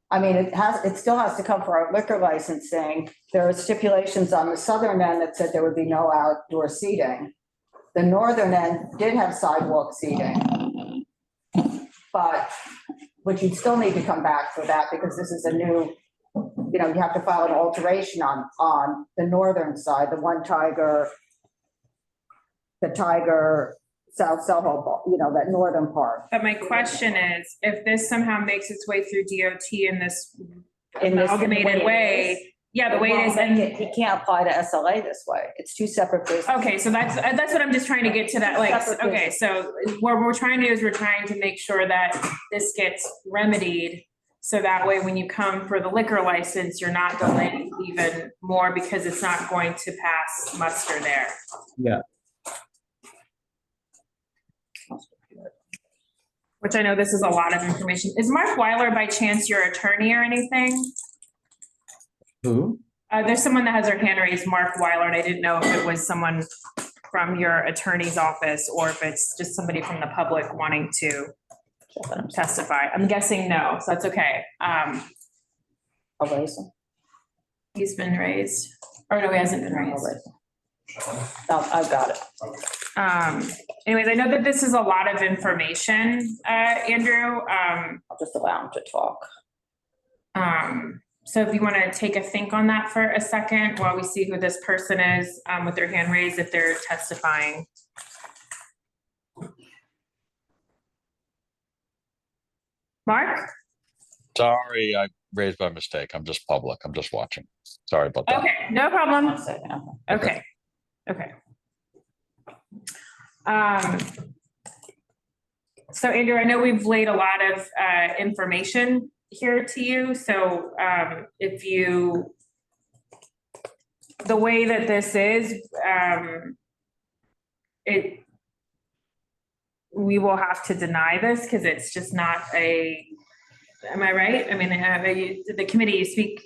I mean, it still has to come for our liquor licensing. There are stipulations on the southern end that said there would be no outdoor seating. The northern end did have sidewalk seating, but you'd still need to come back for that because this is a new, you have to file an alteration on the northern side, the Tyger, South SoHo, that northern part. But my question is, if this somehow makes its way through DOT in this amalgamated way, the way it is, and he can't apply to SLA this way. It's two separate businesses. Okay, so that's what I'm just trying to get to that. Okay, so what we're trying to do is we're trying to make sure that this gets remedied. So that way, when you come for the liquor license, you're not delaying even more because it's not going to pass muster there. Yeah. which I know this is a lot of information. Is Mark Weiler by chance your attorney or anything? Who? There's someone that has their hand raised, Mark Weiler, and I didn't know if it was someone from your attorney's office or if it's just somebody from the public wanting to testify. I'm guessing no, so that's okay. I'll raise him. He's been raised, or no, he hasn't been raised. No, I've got it. Anyways, I know that this is a lot of information, Andrew. I'll just allow him to talk. So if you want to take a think on that for a second while we see who this person is, with their hand raised, if they're testifying. Mark? Sorry, I raised by mistake. I'm just public. I'm just watching. Sorry about that. Okay, no problem. Okay, okay. So Andrew, I know we've laid a lot of information here to you. So if you, the way that this is, we will have to deny this because it's just not a, am I right? I mean, the committee, you speak.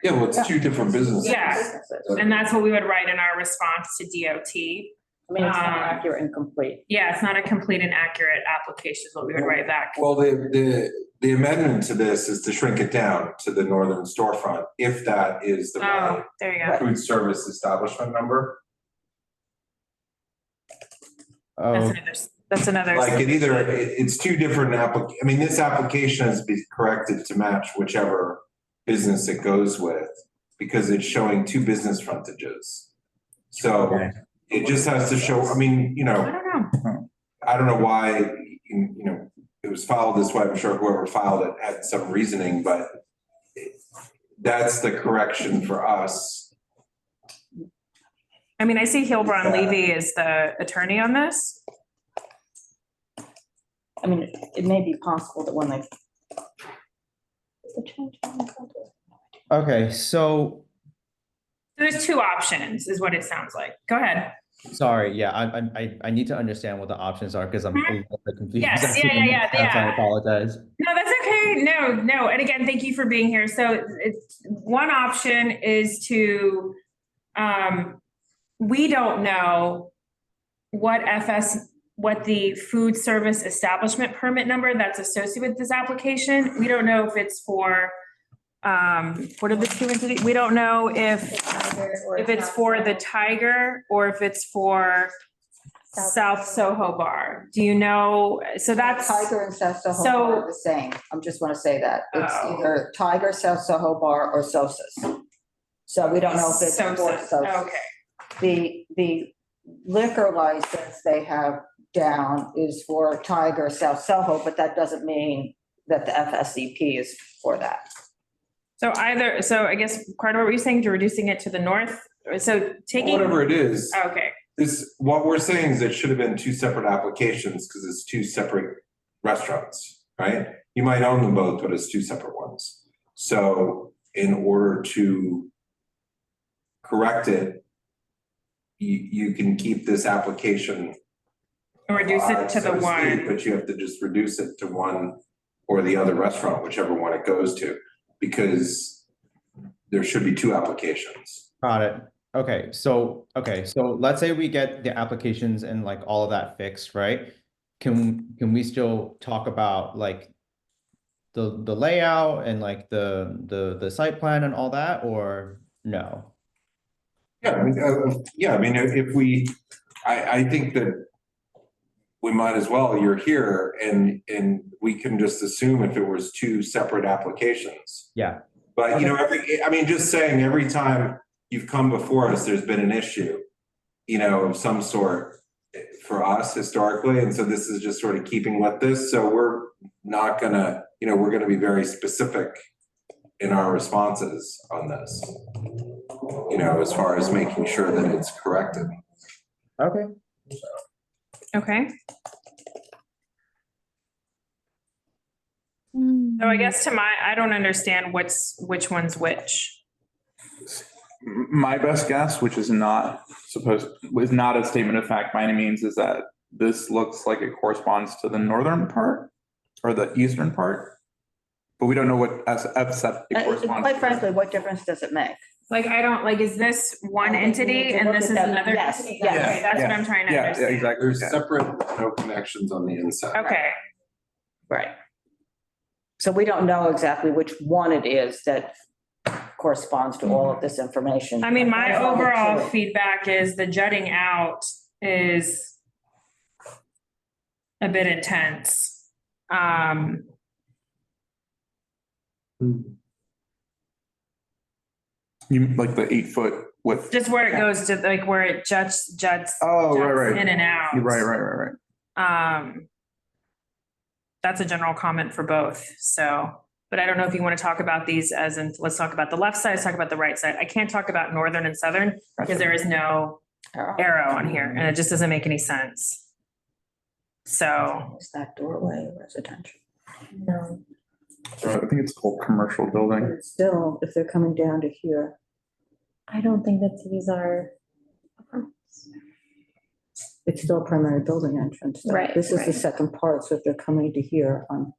Yeah, well, it's two different businesses. Yeah, and that's what we would write in our response to DOT. I mean, it's not accurate and complete. Yeah, it's not a complete and accurate application is what we would write back. Well, the amendment to this is to shrink it down to the northern storefront, if that is the right there you go. food service establishment number. That's another. Like it's two different I mean, this application has been corrected to match whichever business it goes with, because it's showing two business frontages. So it just has to show, I mean, I don't know why, it was filed this way. I'm sure whoever filed it had some reasoning, but that's the correction for us. I mean, I see Hilbron Levy is the attorney on this. I mean, it may be possible that when they. Okay, so. There's two options is what it sounds like. Go ahead. Sorry, yeah, I need to understand what the options are because I'm a little bit confused. Yes, yeah. I apologize. No, that's okay. No. And again, thank you for being here. So it's one option is to, we don't know what the food service establishment permit number that's associated with this application. We don't know if it's for, what are the two entities? We don't know if it's for the Tyger or if it's for South Soho Bar. Do you know? So that's Tyger and South Soho Bar are the same. I just want to say that it's either Tyger, South Soho Bar, or Sosa's. So we don't know if it's for Sosa's. Okay. The liquor license they have down is for Tyger, South Soho, but that doesn't mean that the FSCP is for that. So I guess, Carter, what were you saying, to reducing it to the north? So taking. Whatever it is. Okay. What we're saying is it should have been two separate applications because it's two separate restaurants, right? You might own them both, but it's two separate ones. So in order to correct it, you can keep this application. Reduce it to the one. But you have to just reduce it to one or the other restaurant, whichever one it goes to, because there should be two applications. Got it. Okay, so let's say we get the applications and like all of that fixed, right? Can we still talk about like the layout and like the site plan and all that, or no? Yeah, I mean, I think that we might as well, you're here and we can just assume if it was two separate applications. Yeah. But just saying every time you've come before us, there's been an issue, of some sort for us historically. And so this is just sort of keeping with this. So we're not gonna, we're gonna be very specific in our responses on this, as far as making sure that it's corrected. Okay. Okay. So I guess I don't understand which one's which. My best guess, which is not a statement of fact by any means, is that this looks like it corresponds to the northern part or the eastern part, but we don't know what septic corresponds. Quite frankly, what difference does it make? Like, I don't, like, is this one I think we need entity to and look this at is them. another? Yes, entity? yes. Okay, that's what I'm trying to Yeah, understand. exactly. There's separate, no connections on the inside. Okay, Right. So we don't know exactly which one it is that corresponds to all of this information. I mean, my That's all we're overall doing. feedback is the jutting out is a bit intense. You like the 8-foot width? Just where it goes to, like, where it juts Oh, right, juts in and out. Right. That's a general comment for both, so, but I don't know if you want to talk about these as in, let's talk about the left side, let's talk about the right side. I can't talk about northern and southern because there is no arrow on here and it just doesn't make any sense. So. Is that doorway residential? No. I think it's a whole commercial building. But it's still, if they're coming down to here, I don't think that these are. it's still a primary building entrance. though. Right, This is the right. second part, so if they're coming to here on.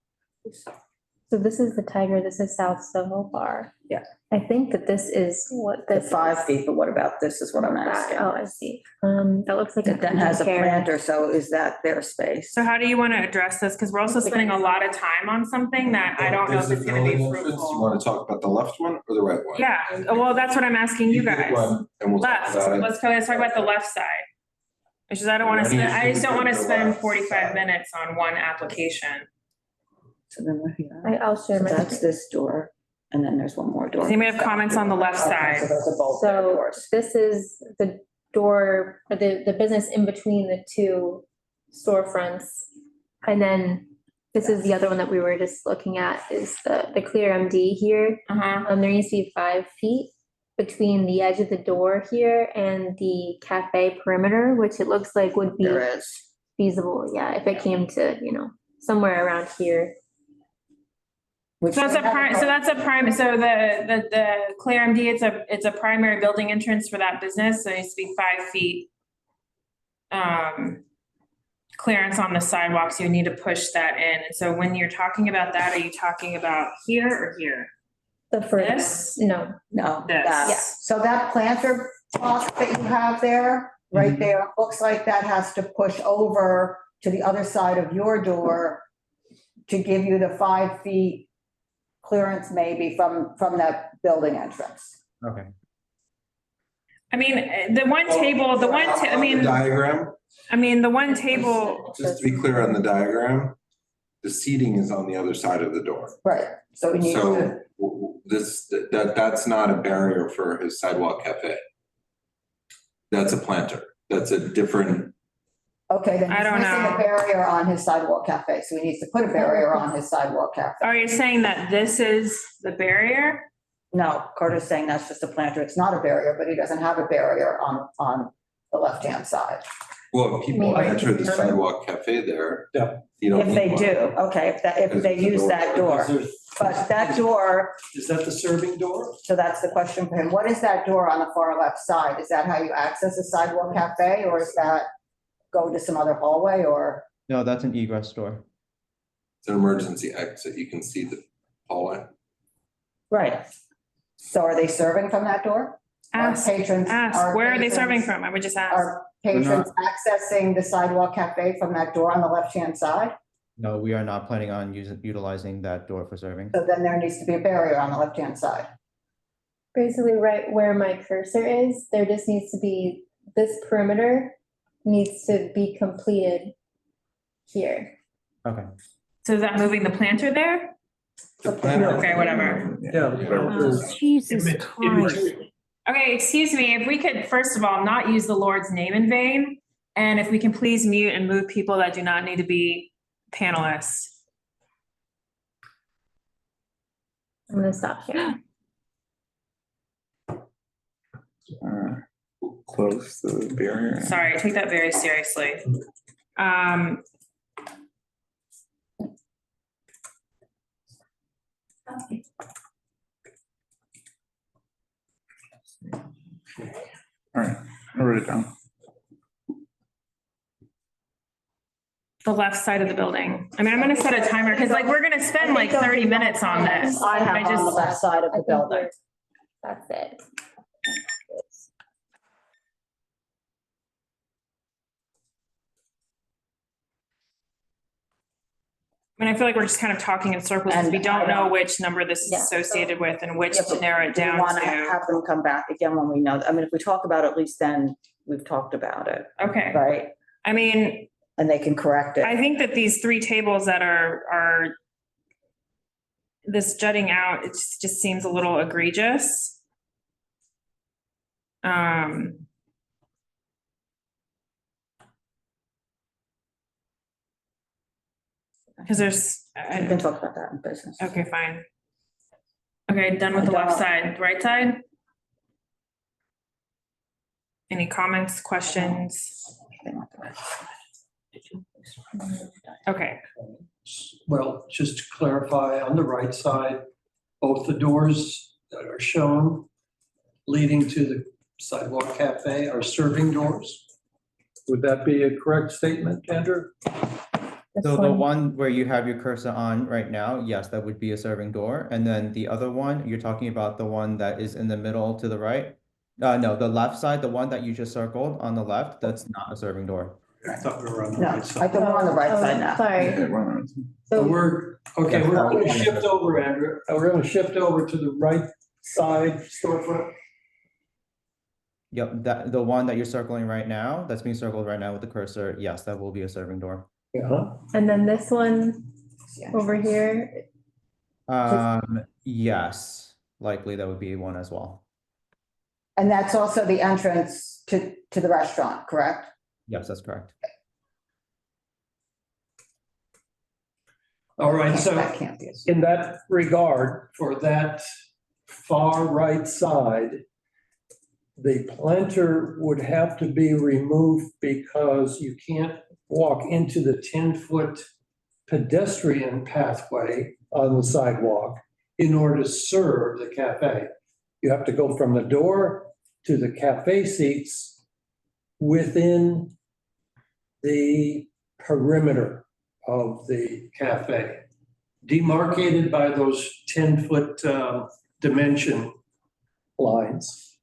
So this is the Tyger, this is South SoHo Bar. Yeah. I think that this is what The this. 5 is. feet, but what about this is what I'm asking. Oh, I see. That looks like. It then has a care. planter, so is that their space? So how do you want to address this? Because we're also spending a lot of time on something that I don't know if it's gonna be You fruitful. want to talk about the left one or the right one? Yeah, well, that's what I'm asking you pick guys. one, And we'll talk Left, about it. let's talk about the left side. Which is, I don't want to spend, I just don't want to spend 45 minutes on one application. So then we're here. I'll share So my. that's this door, and then there's one more door. Does anybody have comments on the left Okay, side? So those are both their So doors. this is the door, or the business in between the two storefronts. And then this is the other one that we were just looking at is the clear MD here. Uh-huh. There needs to be 5 feet between the edge of the door here and the cafe perimeter, which it looks like would be There is. feasible, yeah, if it came to, somewhere around here. Which So that's they haven't- so the Clear MD, it's a primary building entrance for that business, so it needs to be 5 feet. Clearance on the sidewalk, so you need to push that in, and so when you're talking about that, are you talking about here or here? The first, This? no, No, This. that, Yeah. so that planter box that you have there, right there, looks like that has to push over to the other side of your door to give you the 5 feet clearance maybe from that building entrance. Okay. I mean, the one table, the one, I mean, Diagram, the one table, just to be clear on the diagram, the seating is on the other side of the door. Right, so we need to, So that's not a barrier for his sidewalk cafe. That's a planter. That's a different, okay, then I he's don't missing know. a barrier on his sidewalk cafe, so he needs to put a barrier on his sidewalk cafe. are you saying that this is the barrier? No, Carter's saying that's just a planter, it's not a barrier, but he doesn't have a barrier on the left-hand side. well, if people Right. enter the sidewalk cafe there. Yeah. You don't If need they one. do, okay, if they use that door. But that door, Is that the serving door? so that's the question for him. What is that door on the far left side? Is that how you access a sidewalk cafe, or is that go to some other hallway, or? No, that's an egress door. It's an emergency exit. You can see the hallway. Right. So are they serving from that door? Are Ask, patrons? where are they patrons- serving from? I would just ask. Are patrons accessing the sidewalk cafe from that door on the left-hand side? No, we are not planning on utilizing that door for serving. So then there needs to be a barrier on the left-hand side. basically right where my cursor is, there just needs to be, this perimeter needs to be completed here. Okay. So is that moving the planter there? The planter. Okay, whatever. Yeah. Jesus Christ. Okay, excuse me, if we could, first of all, not use the Lord's name in vain, and if we can please mute and move people that do not need to be panelists. I'm gonna stop here. Close the barrier. Sorry, take that very seriously. All right, I'll write it down. The left side of the building. I mean, I'm gonna set a timer, because like, we're gonna spend like 30 minutes on this. I have on the just- left side of I the think building. we're- That's it. I mean, I feel like we're just kind of talking in circles, because we And don't I know don't- which number this is Yeah. associated with and which Yeah, to but narrow it Do you down want to to. have them come back again when we know? I mean, if we talk about it, at least then we've talked about it, Okay, right? I mean, And they can correct it. I think that these three tables that are this jutting out, it just seems a little egregious. Because there's, We can talk about that in business. okay, fine. Okay, done with the left side, right side? Any comments, questions? Okay, Well, just to clarify, on the right side, both the doors that are shown leading to the Sidewalk Cafe are serving doors. Would that be a correct statement, Andrew? So the one where you have your cursor on right now, yes, that would be a serving door. And then the other one, you're talking about the one that is in the middle to the right? No, the left side, the one that you just circled on the left, that's not a serving door. I thought we were on the No, right I side. think we're on the right side now. Sorry. So we're gonna shift over, Andrew. We're gonna shift over to the right side storefront. Yep, that, the one that you're circling right now, that's being circled right now with the cursor, yes, that will be a serving door. Yeah. And then this one over here, Yes, likely that would be one as well. And that's also the entrance to the restaurant, correct? Yes, that's correct. All right, so That can't be. in that regard, for that far right side, the planter would have to be removed because you can't walk into the 10-foot pedestrian pathway on the sidewalk in order to serve the cafe. You have to go from the door to the cafe seats within the perimeter of the cafe, demarcated by those 10-foot dimension lines.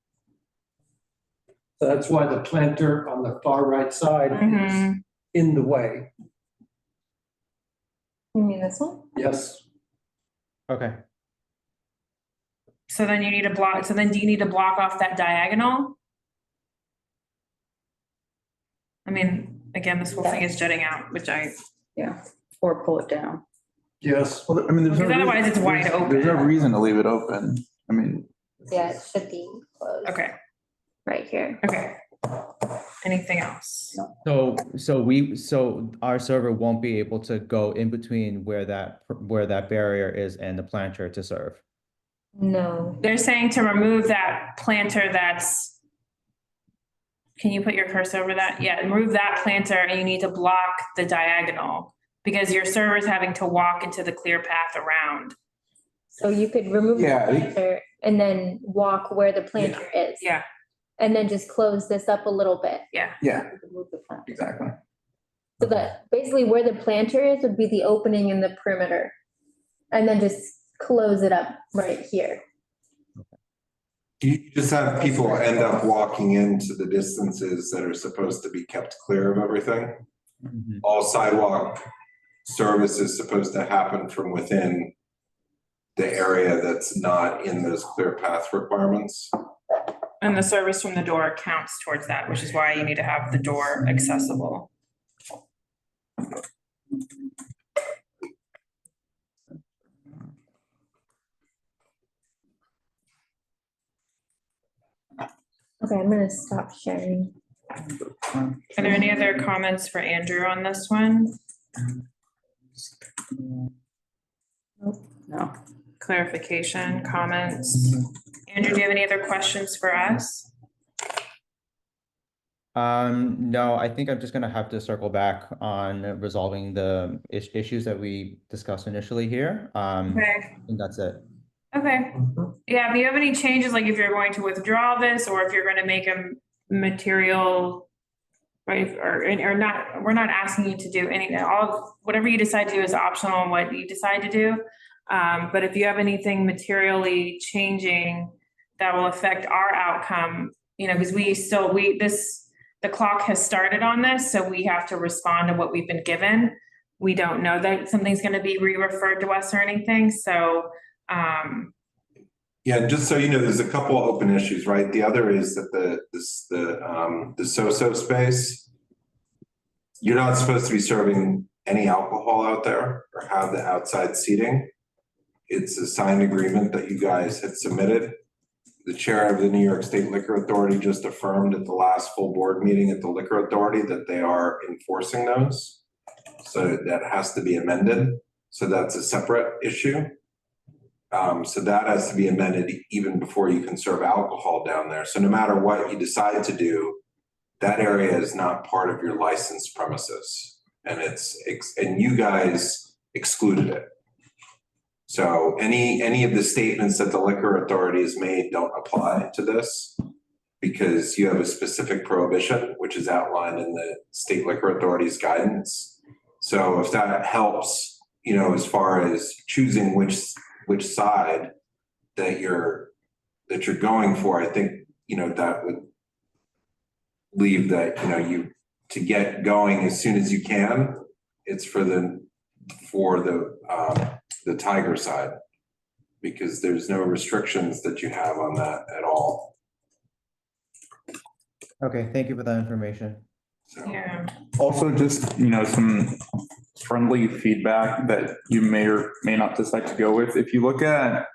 So that's why the planter on the far right side is in the way. you mean this one? Yes. Okay. so then you need to block, so then do you need to block off that diagonal? I mean, again, this whole thing is jutting out, which Yeah, or pull it down. Yes. Well, I mean, there's no. Because otherwise reason- it's wide There's no open. reason to leave it open. I mean, Yeah, it should be closed Okay, right here. okay. Anything else? So our server won't be able to go in between where that barrier is and the planter to serve. No. They're saying to remove that planter that's, can you put your cursor over that? Yeah, remove that planter and you need to block the diagonal because your server's having to walk into the clear path around. So you could remove the Yeah, planter and then walk where the planter is. Yeah, And then just close this up a little bit. yeah. yeah, Remove the planter. exactly. So that basically where the planter is would be the opening in the perimeter. And then just close it up right here. You just have people end up walking into the distances that are supposed to be kept clear of everything. All sidewalk service is supposed to happen from within the area that's not in those clear path requirements. And the service from the door counts towards that, which is why you need to have the door accessible. Okay, I'm gonna stop sharing. Are there any other comments for Andrew on this one? No. Clarification, comments? Andrew, do you have any other questions for us? No, I think I'm just gonna have to circle back on resolving the issues that we discussed initially here. Okay. And that's it. Okay. Yeah, if you have any changes, like if you're going to withdraw this or if you're gonna make a material right? Or not, we're not asking you to do anything, whatever you decide to do is optional on what you decide to do. But if you have anything materially changing that will affect our outcome, because the clock has started on this, so we have to respond to what we've been given. We don't know that something's gonna be re-referred to us or anything, so, Yeah, just so you know, there's a couple of open issues, right? The other is that the SoHo space, you're not supposed to be serving any alcohol out there or have the outside seating. It's a signed agreement that you guys had submitted. The chair of the New York State Liquor Authority just affirmed at the last full board meeting at the Liquor Authority that they are enforcing those. So that has to be amended. So that's a separate issue. So that has to be amended even before you can serve alcohol down there. So no matter what you decide to do, that area is not part of your licensed premises. And and you guys excluded it. So any of the statements that the Liquor Authority has made don't apply to this because you have a specific prohibition, which is outlined in the State Liquor Authority's guidance. So if that helps, as far as choosing which side that you're going for, I think, that would leave that, to get going as soon as you can. It's for the Tyger side, because there's no restrictions that you have on that at all. Okay, thank you for that information. yeah. Also, just, some friendly feedback that you may or may not decide to go with. If you look at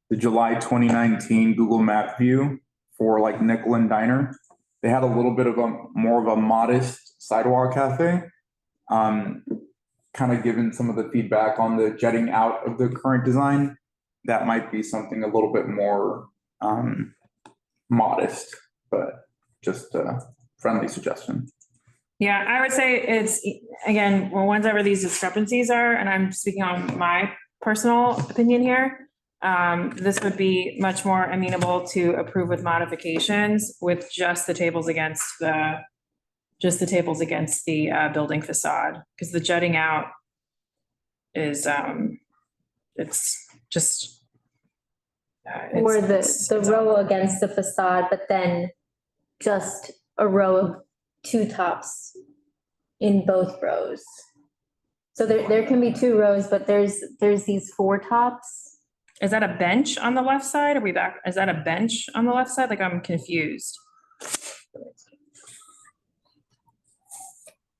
the July 2019 Google Map view for like Nickel and Diner, they had a little bit of more of a modest sidewalk cafe. Kind of given some of the feedback on the jetting out of the current design, that might be something a little bit more modest, but just a friendly suggestion. Yeah, I would say it's, again, whenever these discrepancies are, and I'm speaking on my personal opinion here, this would be much more amenable to approve with modifications with just the tables against the building facade, because the jutting out is, it's just. Or the row against the facade, but then just a row of two tops in both rows. So there can be two rows, but there's these four tops. Is that a bench on the left side? Are we back? Is that a bench on the left side? Like, I'm confused.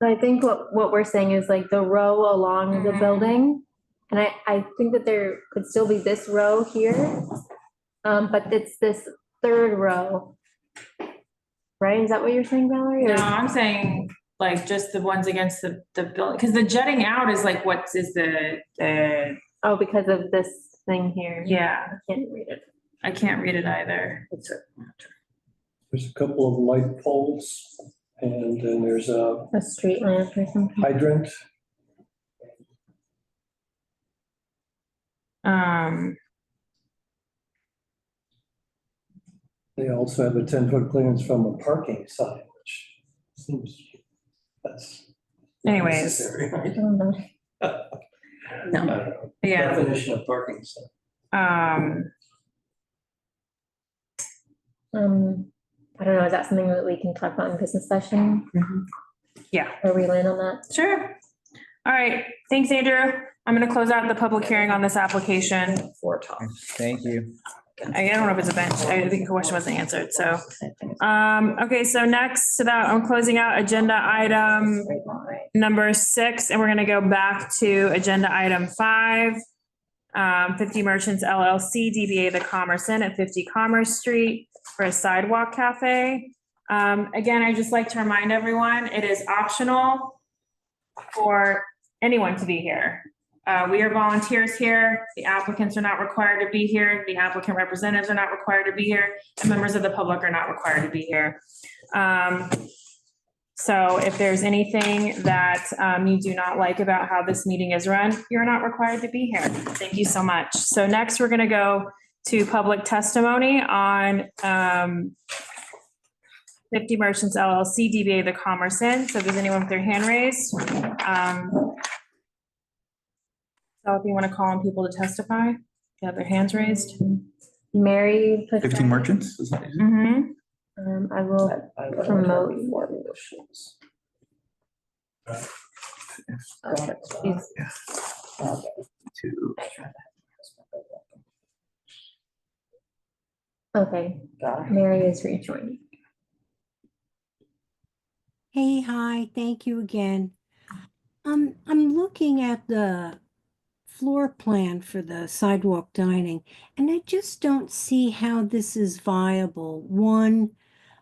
So I think what we're saying is like the row along the building. And I think that there could still be this row here. But it's this third row. Right? Is that what you're saying, Valerie? No, I'm saying like just the ones against the building, because the jetting out is like, what is the. Oh, because of this thing here. Yeah. I can't read it. I can't read it either. There's a couple of light poles and then there's a street lamp or something. hydrant. They also have a 10-foot clearance from a parking sign, which seems that's. Anyways. necessary, right? No. I don't know. Yeah. Definition of parking sign. I don't know, is that something that we can talk about in business session? Yeah. Where we land on that? Sure. All right. Thanks, Andrew. I'm going to close out the public hearing on this application. Four tops. Thank you. I don't know if it's a bench. I think the question wasn't answered. So, okay. So next to that, I'm closing out agenda item number 6, and we're going to go back to agenda item 5. 50 Merchants LLC, DBA The Commerce Inn at 50 Commerce Street for a sidewalk cafe. Again, I'd just like to remind everyone, it is optional for anyone to be here. We are volunteers here. The applicants are not required to be here. The applicant representatives are not required to be here, and members of the public are not required to be here. So if there's anything that you do not like about how this meeting is run, you're not required to be here. Thank you so much. So next we're going to go to public testimony on 50 50 Merchants LLC, DBA The Commerce Inn. So does anyone with their hand raised? So if you want to call on people to testify, they have their hands raised. Mary. 50 merchants? Is that it? I will promote. Okay, Mary is rejoining. Hey, hi, thank you again. I'm looking at the floor plan for the sidewalk dining, and I just don't see how this is viable. One,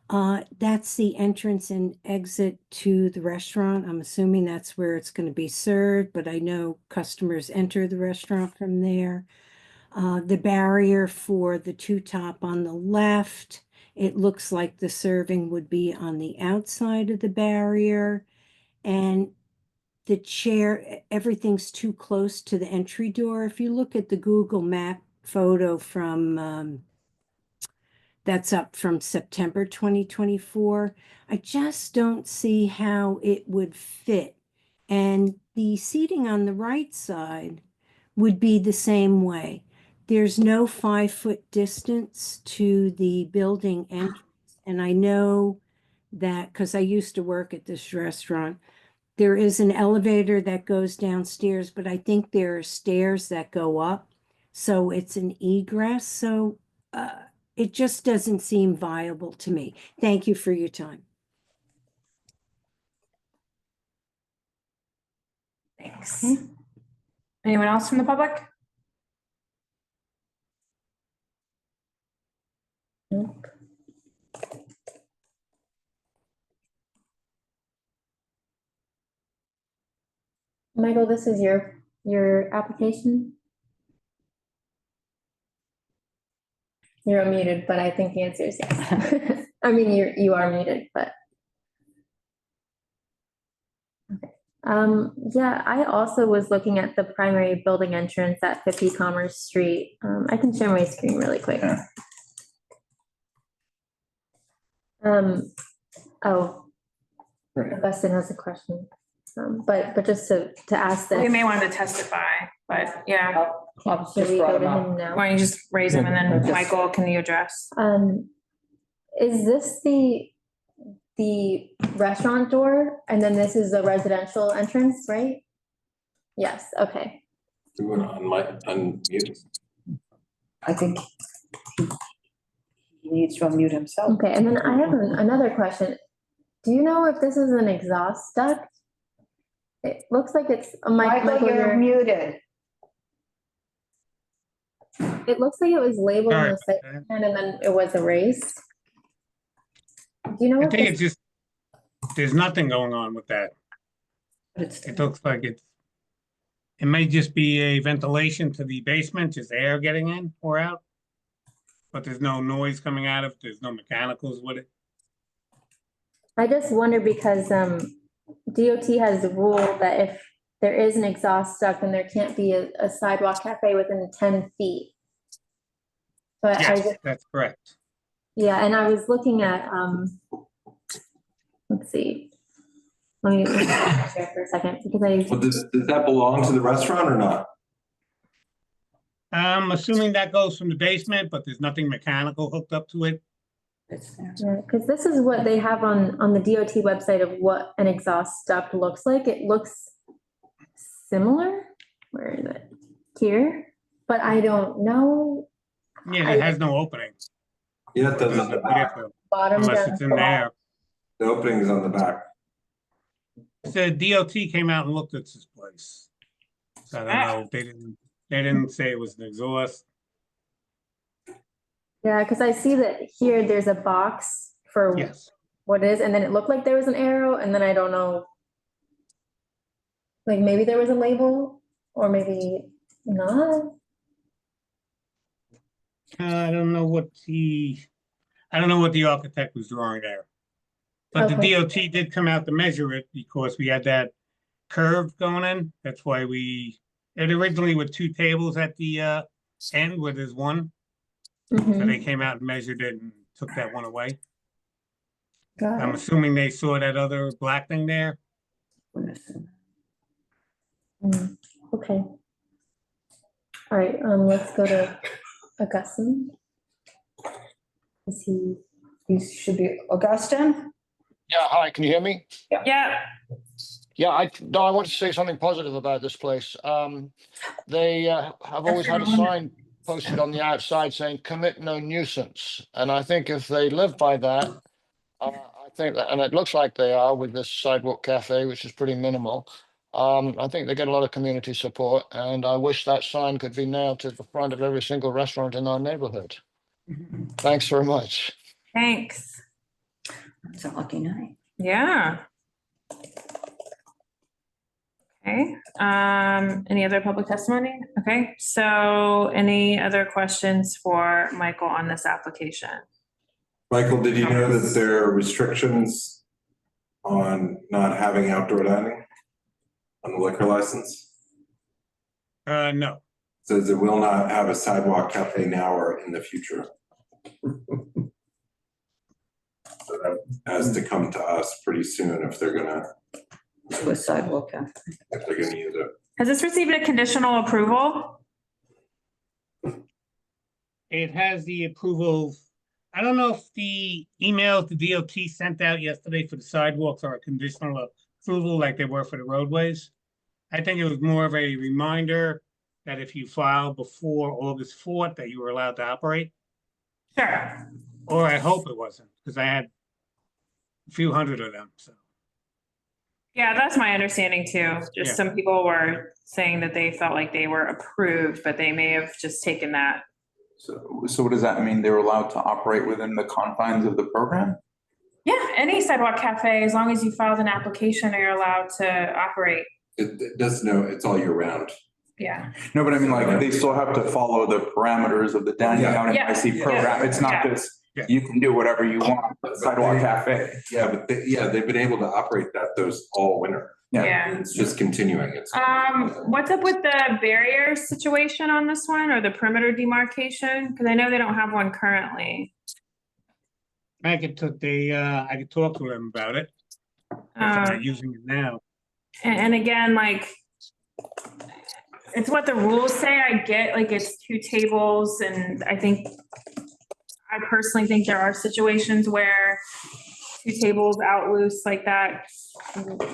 that's the entrance and exit to the restaurant. I'm assuming that's where it's going to be served, but I know customers enter the restaurant from there. The barrier for the two-top on the left, it looks like the serving would be on the outside of the barrier. And the chair, everything's too close to the entry door. If you look at the Google Map photo from, that's up from September 2024, I just don't see how it would fit. And the seating on the right side would be the same way. There's no 5-foot distance to the building entrance. And I know that because I used to work at this restaurant, there is an elevator that goes downstairs, but I think there are stairs that go up. So it's an egress. So it just doesn't seem viable to me. Thank you for your time. Thanks. Anyone else from the public? Nope. Michael, this is your application? You're unmuted, but I think the answer is yes. I mean, you are muted, but. Okay. Yeah, I also was looking at the primary building entrance at 50 Commerce Street. I can share my screen really quick. Oh, Augustine has a question. But just to ask this. We may want to testify, but yeah. Should we go to him now? Why don't you just raise him and then Michael, can you address? Is this the restaurant door and then this is the residential entrance, right? Yes, okay. You want to unmute? I think he needs to unmute himself. Okay, and then I have another question. Do you know if this is an exhaust duct? It looks like it's Michael, you're muted. It looks like it was labeled on the site plan and then it was erased. Do you know? I think it's just, there's nothing going on with that. It looks like it may just be a ventilation to the basement, just air getting in or out. But there's no noise coming out of it. There's no mechanicals with it. I just wonder because DOT has a rule that if there is an exhaust duct, then there can't be a sidewalk cafe within 10 feet. But yes, that's correct. Yeah, and I was looking at, let's see. Let me share for a second because Well, does that belong to the restaurant or not? I'm assuming that goes from the basement, but there's nothing mechanical hooked up to it. Yeah, because this is what they have on the DOT website of what an exhaust duct looks like. It looks similar. Where is it? Here, but I don't know. Yeah, it has no opening. Yeah, it does on the back. Bottom Unless down. it's in there. The opening is on the back. The DOT came out and looked at this place. So I don't know, they didn't say it was an exhaust. Yeah, because I see that here there's a box for what it is, and then it looked like there was an arrow, and then I don't know. Like maybe there was a label, or maybe not. I don't know what the architect was drawing there. But the DOT did come out to measure it because we had that curve going in. That's why it originally were two tables at the end where there's one. So they came out and measured it and took that one away. I'm assuming they saw that other black thing there. Okay. All right, let's go to Augustine. Is he? He should be Augustine? Yeah, hi, can you hear me? Yeah. Yeah, I want to say something positive about this place. They have always had a sign posted on the outside saying commit no nuisance. And I think if they live by that, I think that, and it looks like they are with this Sidewalk Cafe, which is pretty minimal. I think they get a lot of community support, and I wish that sign could be nailed to the front of every single restaurant in our neighborhood. Thanks very much. Thanks. It's a lucky night. Yeah. Okay, any other public testimony? Okay, so any other questions for Michael on this application? Michael, did you know that there are restrictions on not having outdoor dining on the liquor license? No. Says it will not have a sidewalk cafe now or in the future. So that has to come to us pretty soon if they're gonna. To a sidewalk cafe. If they're gonna use it. Has this received a conditional approval? It has the approval. I don't know if the emails the DOT sent out yesterday for the sidewalks are a conditional approval like they were for the roadways. I think it was more of a reminder that if you filed before August 4th, that you were allowed to operate. Sure. Or I hope it wasn't, because I had a few hundred of them, so. Yeah, that's my understanding too. Just Yeah. some people were saying that they felt like they were approved, but they may have just taken that. So what does that mean? They were allowed to operate within the confines of the program? Yeah, any sidewalk cafe, as long as you filed an application, you're allowed to operate. It does know it's all year round. Yeah. No, but I mean, like, they still have to follow the parameters of the dining out in Yeah. IC program. It's not just, you can do whatever you want, at sidewalk cafe. Yeah, but they've been able to operate those all winter. Yeah. It's just continuing. It's. What's up with the barrier situation on this one, or the perimeter demarcation? Because I know they don't have one currently. I could talk to them about it. If they're not using it now. And again, like, it's what the rules say. I get, like, it's 2 tables, and I personally think there are situations where 2 tables out loose like that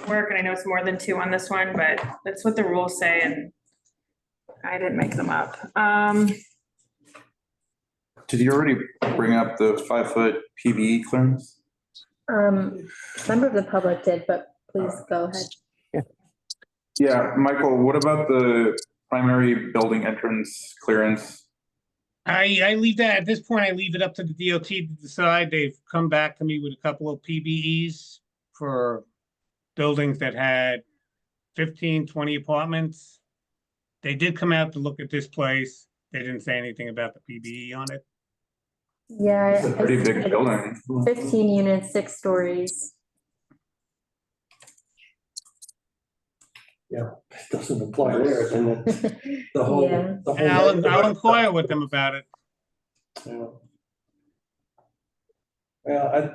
work, and I know it's more than 2 on this one, but that's what the rules say, and I didn't make them up. Did you already bring up the 5-foot PBE clearance? Member of the public did, but please go ahead. Yeah, Michael, what about the primary building entrance clearance? I leave that, at this point, I leave it up to the DOT to decide. They've come back to me with a couple of PBEs for buildings that had 15, 20 apartments. They did come out to look at this place. They didn't say anything about the PBE on it. Yeah. It's a pretty big building. 15 units, 6 stories. Yeah, it doesn't apply there, then the whole. Yeah. the whole- And I'll inquire with them about it. Yeah. Yeah,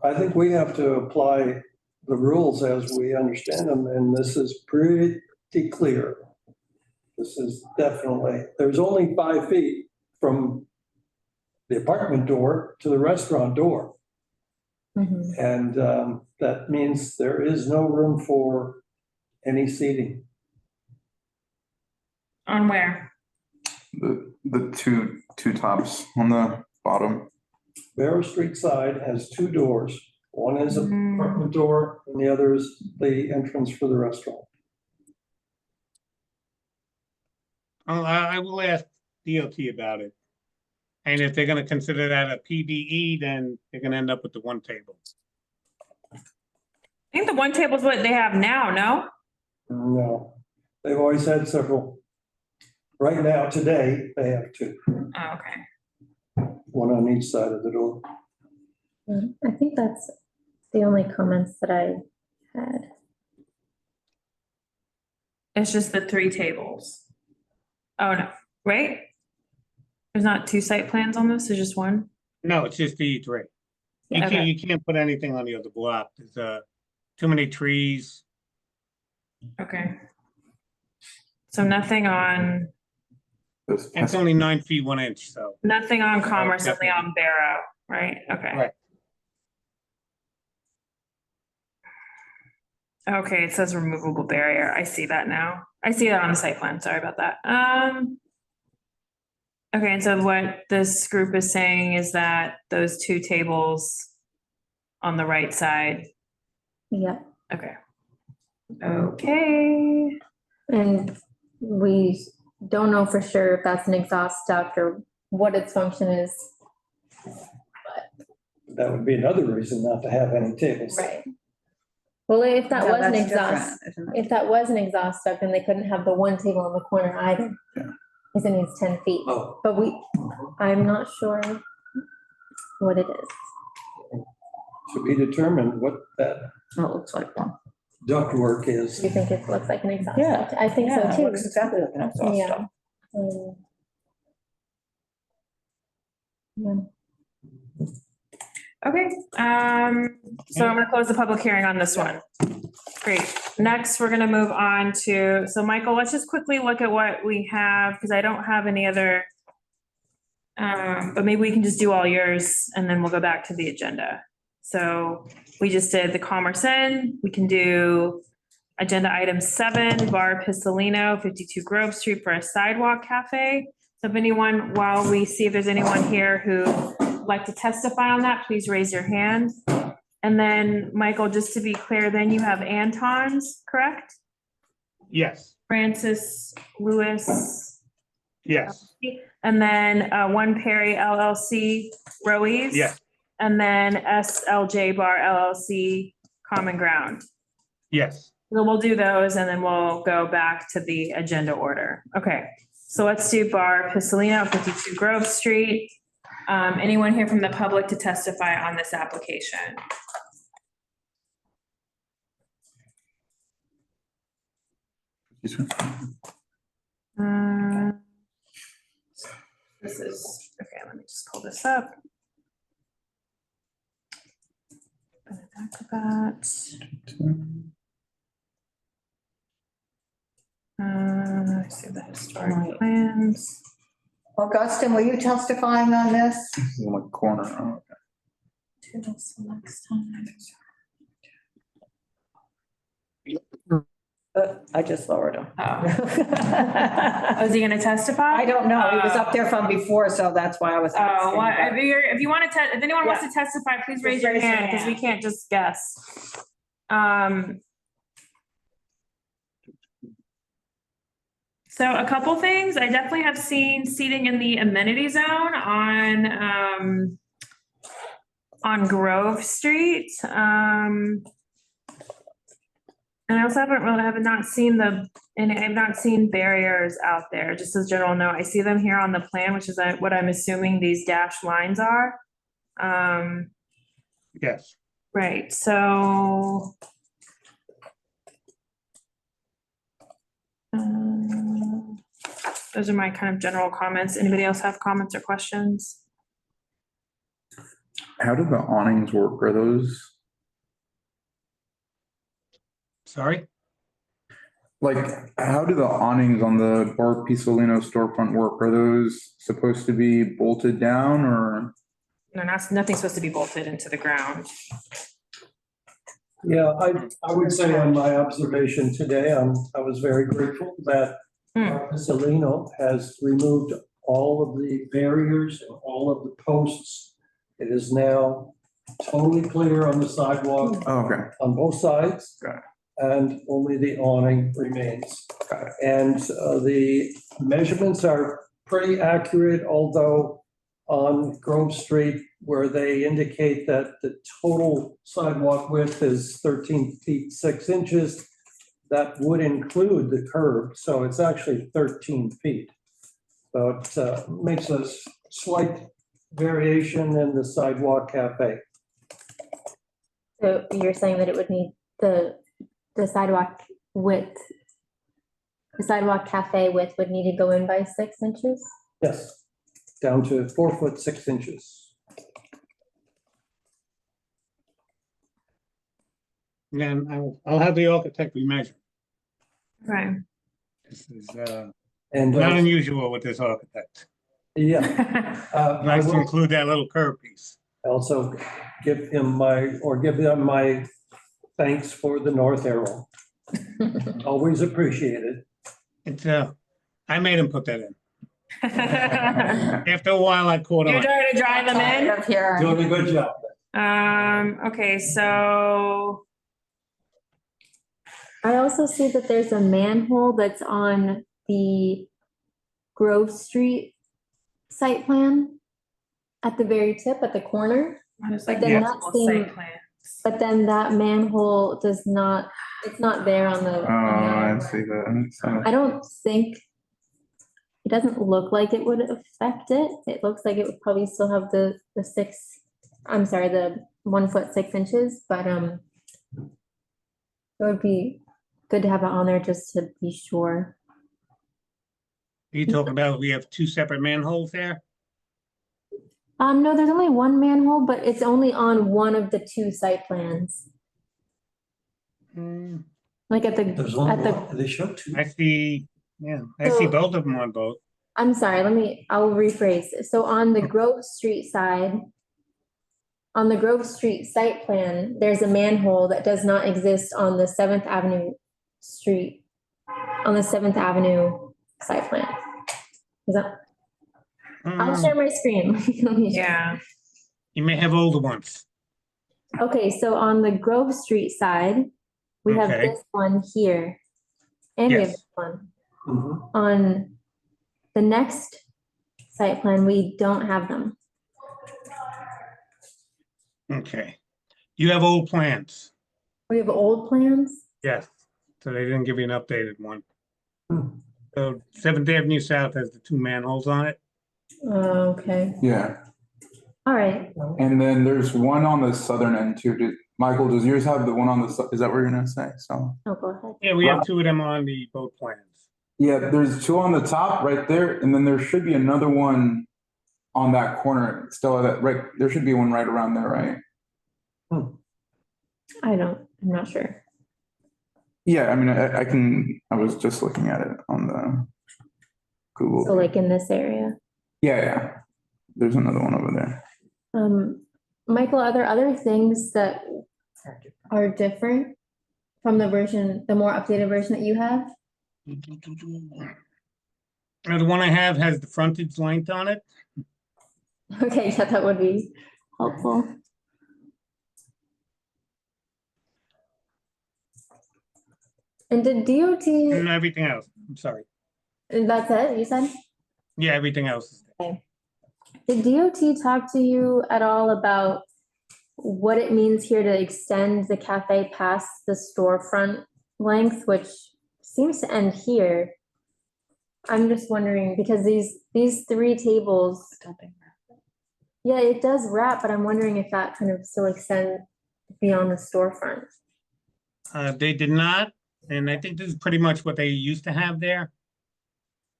I think we have to apply the rules as we understand them, and this is pretty clear. This is definitely, there's only 5 feet from the apartment door to the restaurant door. And that means there is no room for any seating. On where? The two tops on the bottom. Barrow Street side has 2 doors. One is an apartment door and the other is the entrance for the restaurant. I will ask DOT about it. And if they're gonna consider that a PBE, then they're gonna end up with the 1 table. I think the 1 table is what they have now, no? No, they've always had several. Right now, today, they have 2. Oh, okay. One on each side of the door. I think that's the only comments that I had. It's just the 3 tables. Oh, no, right? There's not 2 site plans on this, there's just 1? No, it's just the 3. Okay. You can't put anything on the other block. There's, too many trees. Okay. So nothing on, It's only 9 feet, 1 inch, so. nothing on Commerce, only definitely. on Barrow, right? Okay. Right. Okay, it says removable barrier. I see that now. I see that on the site plan. Sorry about that. Okay, and so what this group is saying is that those two tables on the right side. Yeah, Okay. Okay. and we don't know for sure if that's an exhaust duct or what its function is. That would be another reason not to have any tables. Right. Well, if that No, was an that's exhaust, different, isn't it? if that was an exhaust duct, then they couldn't have the one table in the corner either. Because it needs 10 feet. Oh. But I'm not sure what it is. To be determined what that Oh, it looks like one. ductwork is. Do you think it looks like an exhaust Yeah. duct? I think Yeah, so it too. looks exactly like an exhaust Yeah. duct. Yeah. Okay, so I'm gonna close the public hearing on this one. Great. Next, we're gonna move on to, so Michael, let's just quickly look at what we have, because I don't have any other. But maybe we can just do all yours and then we'll go back to the agenda. So we just did the Commerce Inn. We can do agenda item 7, Bar Pistolino, 52 Grove Street for a sidewalk cafe. So if anyone, while we see if there's anyone here who would like to testify on that, please raise your hand. And then, Michael, just to be clear, then you have Anton's, correct? Yes, Francis Lewis, yes, and then One Perry LLC, Rowies. yes, And then SLJ Bar LLC, Common Ground. yes. So we'll do those and then we'll go back to the agenda order. Okay, so let's do Bar Pistolino, 52 Grove Street. Anyone here from the public to testify on this application? This is, okay, let me just pull this up. Put it back to that. I see the historic plans. Augustine, were you testifying on this? This is in the corner. Oh, okay. Do this next time. I just lowered him. Oh, is he gonna testify? I don't know. He was up there from before, so that's why I was. Oh, well, asking, but- if you want to, if anyone wants Yeah. to testify, please Just raise your raise your hand, because we hand. can't just guess. So a couple things, I definitely have seen seating in the amenity zone on Grove Street. And I also have not seen I've not seen barriers out there, just as general note. I see them here on the plan, which is what I'm assuming these dashed lines are. Yes. Right, so. Those are my kind of general comments. Anybody else have comments or questions? How do the awnings work? Are those Sorry? like, how do the awnings on the Bar Pistolino storefront work? Are those supposed to be bolted down or? No, nothing's supposed to be bolted into the ground. Yeah, I would say on my observation today, I was very grateful that Salino has removed all of the barriers and all of the posts. It is now totally clear on the sidewalk. Oh, okay. On both sides. Got it. And only the awning remains. Got it. And the measurements are pretty accurate, although on Grove Street, where they indicate that the total sidewalk width is 13 feet 6 inches, that would include the curb, so it's actually 13 feet. So it makes a slight variation in the sidewalk cafe. So you're saying that it would need the sidewalk width, the sidewalk cafe width would need to go in by 6 inches? Yes, down to 4 foot 6 inches. Then I'll have the architect remeasure. Okay. This is, And, not unusual with this architect. yeah. I Nice to will include that little curve piece. also give them my thanks for the north arrow. Always appreciated. It's, I made him put that in. After a while, I caught on. You're trying to drive them in? Doing a good job. Okay, so I also see that there's a manhole that's on the Grove Street site plan at the very tip, at the corner. There's But like then that multiple site same, plans. but then that manhole does not, it's not there on the. I see that. I don't think, it doesn't look like it would affect it. It looks like it would probably still have the 1 foot 6 inches, but it would be good to have it on there just to be sure. Are you talking about, we have two separate manholes there? No, there's only one manhole, but it's only on one of the two site plans. Like at the, There's at only the, one, they show two. I see, yeah, I see both of them on both. I'm sorry, I'll rephrase. So on the Grove Street side, on the Grove Street site plan, there's a manhole that does not exist on the 7th Avenue street, on the 7th Avenue site plan. Is that? I'll share my screen. Yeah. You may have older ones. Okay, so on the Grove Street side, we have Okay. this one here. And we have Yes. this one. On the next site plan, we don't have them. Okay. You have old plans? We have old plans. Yes. So they didn't give you an updated one. So 7th Avenue South has the two manholes on it. Okay, Yeah, all right. and then there's one on the southern end too. Michael, does yours have the one on the, is that what you're gonna say? So, Oh, go ahead. Yeah, we have two of them on the both plans. yeah, there's two on the top right there, and then there should be another one on that corner, still that, right, there should be one right around there, right? I'm not sure. Yeah, I mean, I was just looking at it on the Google. So like in this area. Yeah, there's another one over there. Michael, are there other things that are different from the version, the more updated version that you have? The one I have has the frontage length on it. Okay, yeah, that would be helpful. And did DOT, And everything else, I'm sorry. that's it, you said? Yeah, everything else is Okay. Did DOT talk to you at all about what it means here to extend the cafe past the storefront length, which seems to end here? I'm just wondering, because these three tables. Yeah, it does wrap, but I'm wondering if that kind of still extends beyond the storefront. They did not, and I think this is pretty much what they used to have there.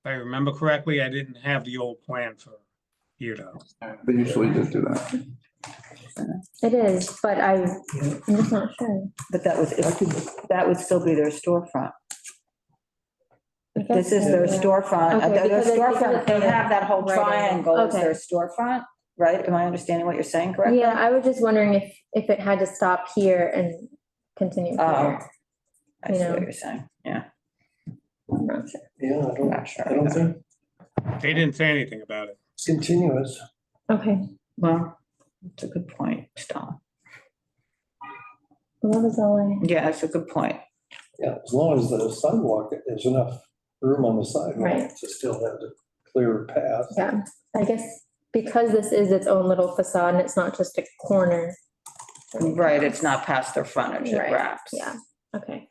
If I remember correctly, I didn't have the old plan for here though. They usually just do that. It is, but I'm just not sure. But that would still be their storefront. I guess This is their so, yeah. storefront. Okay, Their because storefront, they it's have that whole right in. triangle as their Okay. storefront, right? Am I understanding what you're saying correctly? Yeah, I was just wondering if it had to stop here and continue Oh, here. I You see know. what you're saying, yeah. I'm not sure. Yeah, Not sure. I don't think They didn't say anything about it. it's continuous. Okay, Well, it's a good point, still. well, that was all I. Yeah, it's a good point. Yeah, as long as the sidewalk, there's enough room on the sidewalk Right. to still have the clear path. Yeah, I guess because this is its own little facade and it's not just a corner. Right, it's not past their frontage, it Right, wraps. yeah, okay,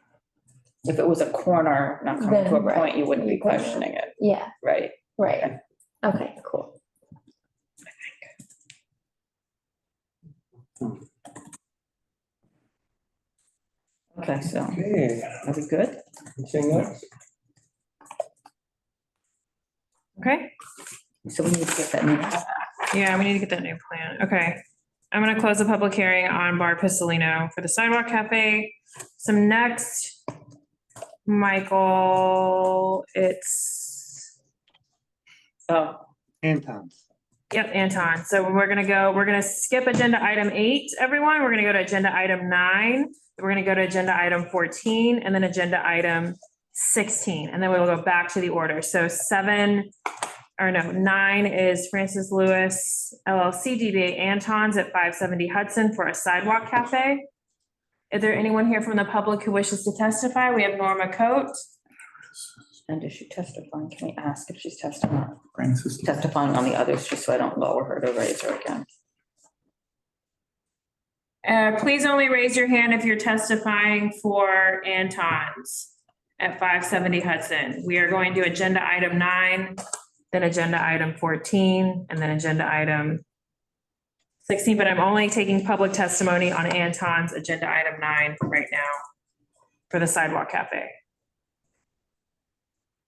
If it was a corner, not coming to a Then, right, point, you wouldn't be you couldn't. questioning it, yeah, right? right, okay, cool. Okay, so, Okay, are we good? anything else? Okay, So we need to get that new. yeah, we need to get that new plan. Okay. I'm gonna close the public hearing on Bar Pistolino for the Sidewalk Cafe. So next, Michael, it's, Anton. yep, Anton. So we're gonna skip agenda item 8, everyone. We're gonna go to agenda item 9. We're gonna go to agenda item 14 and then agenda item 16, and then we'll go back to the order. So 9 is Francis Lewis LLC, DBA Anton's at 570 Hudson for a sidewalk cafe. Is there anyone here from the public who wishes to testify? We have Norma Coate. And is she testifying? Can we ask if she's testifying? Francis. Testifying on the others, just so I don't lower her to raise her again. Please only raise your hand if you're testifying for Anton's at 570 Hudson. We are going to agenda item 9, then agenda item 14, and then agenda item 16, but I'm only taking public testimony on Anton's agenda item 9 right now for the sidewalk cafe.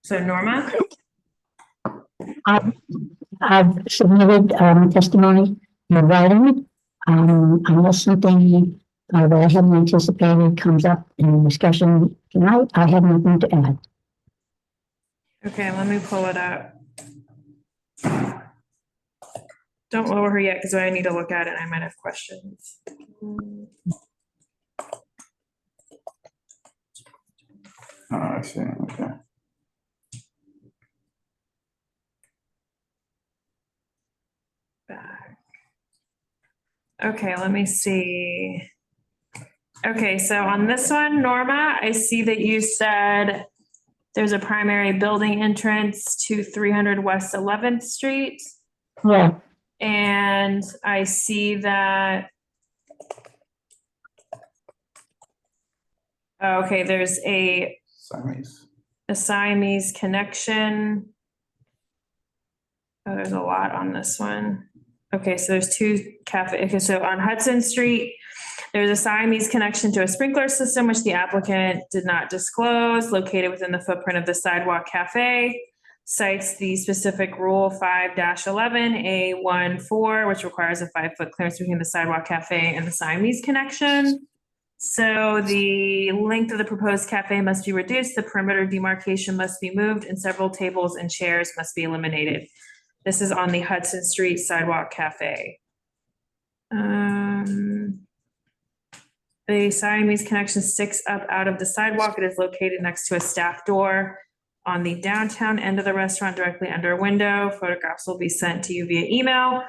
So Norma? I've submitted testimony in writing. Unless something that I hadn't anticipated comes up in discussion tonight, I have nothing to add. Okay, let me pull it up. Don't lower her yet because I need to look at it. I might have questions. Oh, I see, okay. Back. Okay, let me see. Okay, so on this one, Norma, I see that you said there's a primary building entrance to 300 West 11th Street. Yeah. And I see that, okay, there's a Siamese connection. Oh, there's a lot on this one. Okay, so there's 2 cafe. Okay, so on Hudson Street, there's a Siamese connection to a sprinkler system, which the applicant did not disclose, located within the footprint of the sidewalk cafe. Cites the specific rule 5-11A14, which requires a 5-foot clearance between the sidewalk cafe and the Siamese connection. So the length of the proposed cafe must be reduced, the perimeter demarcation must be moved, and several tables and chairs must be eliminated. This is on the Hudson Street Sidewalk Cafe. The Siamese connection sticks up out of the sidewalk. It is located next to a staff door on the downtown end of the restaurant, directly under a window. Photographs will be sent to you via email.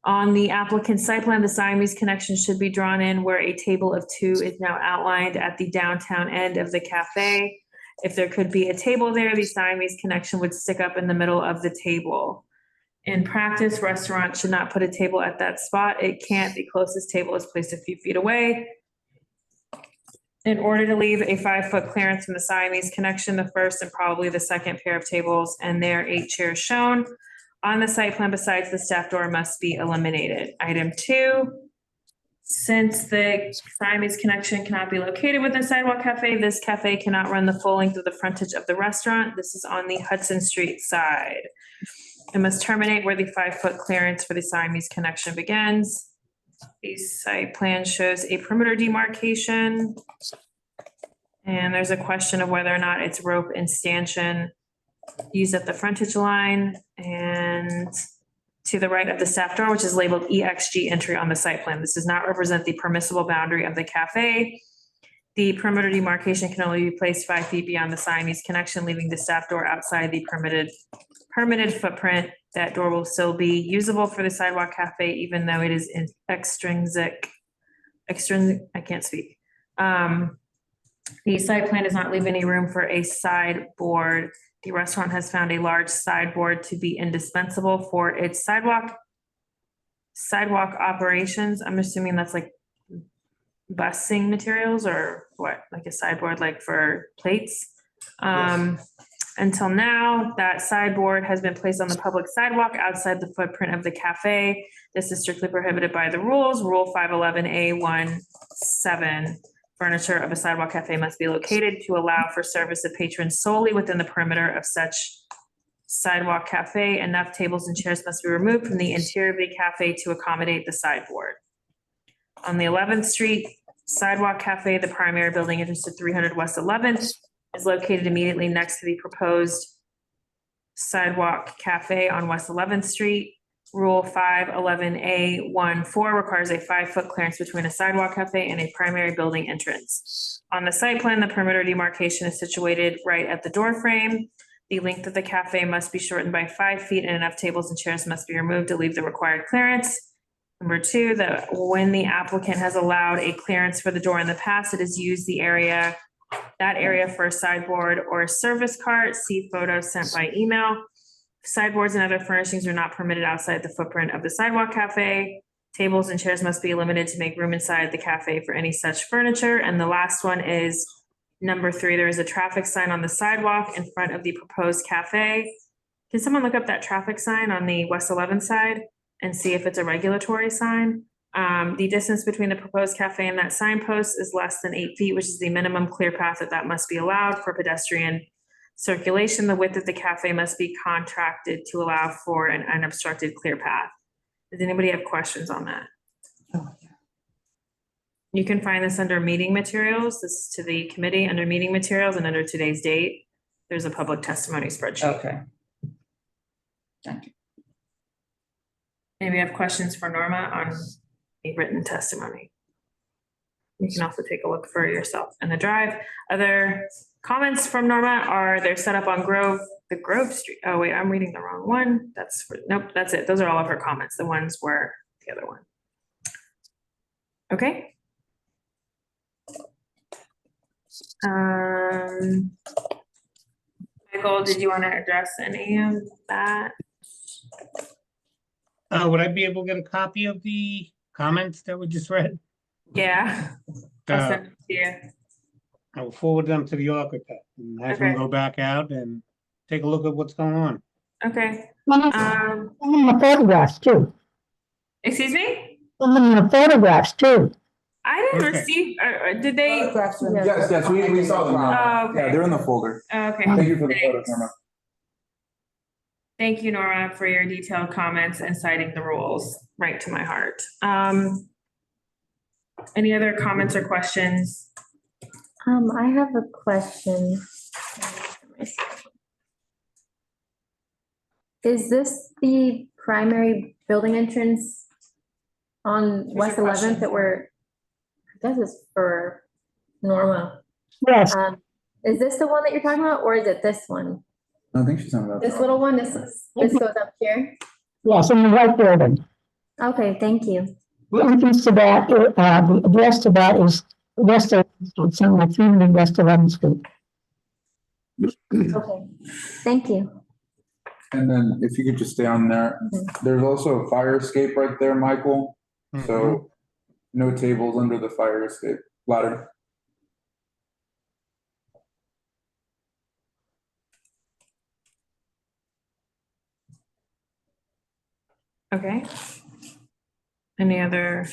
On the applicant's site plan, the Siamese connection should be drawn in where a table of 2 is now outlined at the downtown end of the cafe. If there could be a table there, the Siamese connection would stick up in the middle of the table. In practice, restaurants should not put a table at that spot. It can't. The closest table is placed a few feet away. In order to leave a 5-foot clearance from the Siamese connection, the first and probably the second pair of tables and their 8 chairs shown on the site plan besides the staff door must be eliminated. Item 2, since the Siamese connection cannot be located within Sidewalk Cafe, this cafe cannot run the full length of the frontage of the restaurant. This is on the Hudson Street side. It must terminate where the 5-foot clearance for the Siamese connection begins. The site plan shows a perimeter demarcation. And there's a question of whether or not it's rope and stanchion used at the frontage line and to the right of the staff door, which is labeled EXG entry on the site plan. This does not represent the permissible boundary of the cafe. The perimeter demarcation can only be placed 5 feet beyond the Siamese connection, leaving the staff door outside the permitted footprint. That door will still be usable for the Sidewalk Cafe, even though it is extrinsic, I can't speak. The site plan does not leave any room for a sideboard. The restaurant has found a large sideboard to be indispensable for its sidewalk operations. I'm assuming that's like busing materials or what, like a sideboard like for plates. Yes. Until now, that sideboard has been placed on the public sidewalk outside the footprint of the cafe. This is strictly prohibited by the rules. Rule 511A17. Furniture of a sidewalk cafe must be located to allow for service of patrons solely within the perimeter of such sidewalk cafe. Enough tables and chairs must be removed from the interior of the cafe to accommodate the sideboard. On the 11th Street Sidewalk Cafe, the primary building entrance to 300 West 11th, is located immediately next to the proposed Sidewalk Cafe on West 11th Street. Rule 511A14 requires a 5-foot clearance between a sidewalk cafe and a primary building entrance. On the site plan, the perimeter demarcation is situated right at the door frame. The length of the cafe must be shortened by 5 feet and enough tables and chairs must be removed to leave the required clearance. Number 2, that when the applicant has allowed a clearance for the door in the past, it has used that area for a sideboard or a service cart. See photos sent by email. Sideboards and other furnishings are not permitted outside the footprint of the sidewalk cafe. Tables and chairs must be limited to make room inside the cafe for any such furniture. And the last one is number 3. There is a traffic sign on the sidewalk in front of the proposed cafe. Can someone look up that traffic sign on the West 11th side and see if it's a regulatory sign? The distance between the proposed cafe and that signpost is less than 8 feet, which is the minimum clear path that must be allowed for pedestrian circulation. The width of the cafe must be contracted to allow for an unobstructed clear path. Does anybody have questions on that? You can find this under meeting materials. This is to the committee under meeting materials, and under today's date, there's a public testimony spreadsheet. Okay. Thank you. Anybody have questions for Norma on a written testimony? You can also take a look for yourself in the drive. Other comments from Norma are they're set up on Grove Street. Oh wait, I'm reading the wrong one. Nope, that's it. Those are all of her comments. The ones were the other one. Okay. Michael, did you want to address any of that? Would I be able to get a copy of the comments that we just read? Yeah. I'll send it to you. I will forward them to the architect and have him Okay. go back out and take a look at what's going on. Okay. The photographs too. Excuse me? The photographs too. I didn't Okay. receive, did they? Yes, we saw them. Oh, okay. Yeah, they're in the folder. Okay. Thank you for the photos, Thanks. Norma. Thank you, Nora, for your detailed comments and citing the rules right to my heart. Any other comments or questions? I have a question. Is this the primary building entrance on West your question? 11th that I guess it's for Norma. Yes. Is this the one that you're talking about, or is it this one? I think she's talking about This that. little one, this goes up here? Yes, in the white building. Okay, thank you. The entrance to that, the address to that is West 11th Street, something like 300 West 11th Street. Okay, thank you. And then if you could just stay on there, there's also a fire escape right there, Michael. So no tables under the fire escape ladder. Okay. Any other?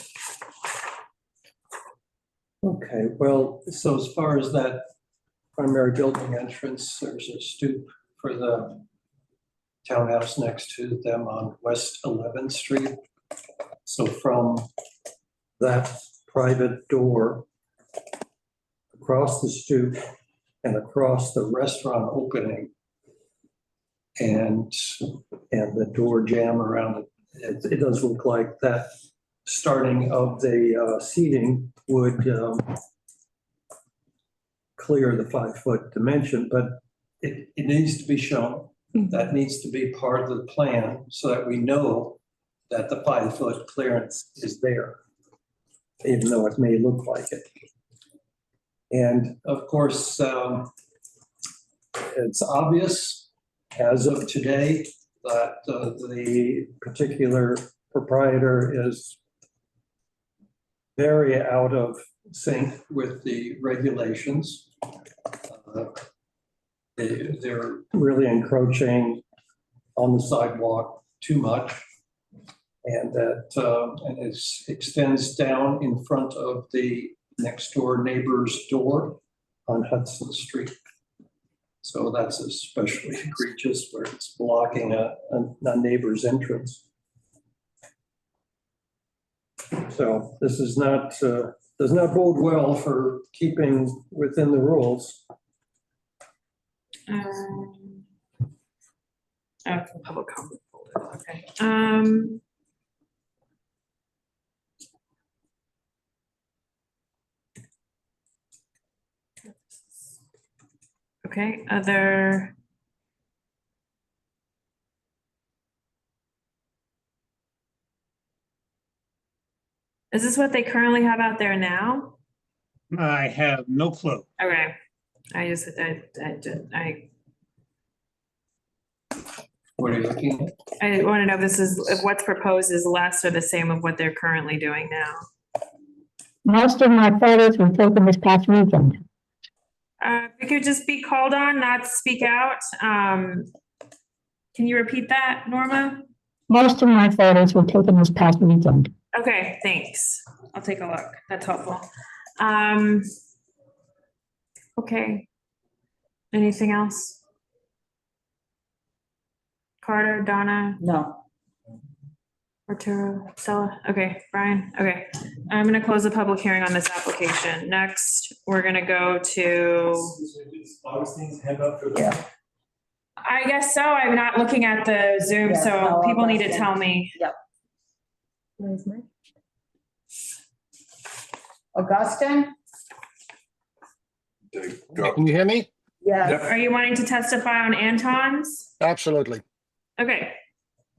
Okay, well, so as far as that primary building entrance, there's a stoop for the townhouse next to them on West 11th Street. So from that private door across the stoop and across the restaurant opening and the door jamb around it, it does look like that starting of the seating would clear the 5-foot dimension, but it needs to be shown. That needs to be part of the plan so that we know that the 5-foot clearance is there, even though it may look like it. And of course, it's obvious as of today that the particular proprietor is very out of sync with the regulations. They're really encroaching on the sidewalk too much. And that and it extends down in front of the next door neighbor's door on Hudson Street. So that's especially egregious where it's blocking a neighbor's entrance. So this is not does not bode well for keeping within the rules. Public comment folder, okay. Okay, other. Is this what they currently have out there now? I have no clue. Okay, I What are you looking at? I want to know if what's proposed is less or the same of what they're currently doing now. Most of my photos were taken this past weekend. If you could just be called on, not speak out. Can you repeat that, Norma? Most of my photos were taken this past weekend. Okay, thanks. I'll take a look. That's helpful. Okay. Anything else? Carter, Donna? No. Arturo, Stella? Okay, Brian? Okay. I'm gonna close the public hearing on this application. Next, we're gonna go to. Augustine's hand up for Yeah. I guess so. I'm not looking at the Zoom, Yeah, so no, people need to Augustine. tell me. Yep. Augustine? Can you hear me? Yes. Are you wanting to testify on Anton's? Absolutely. Okay.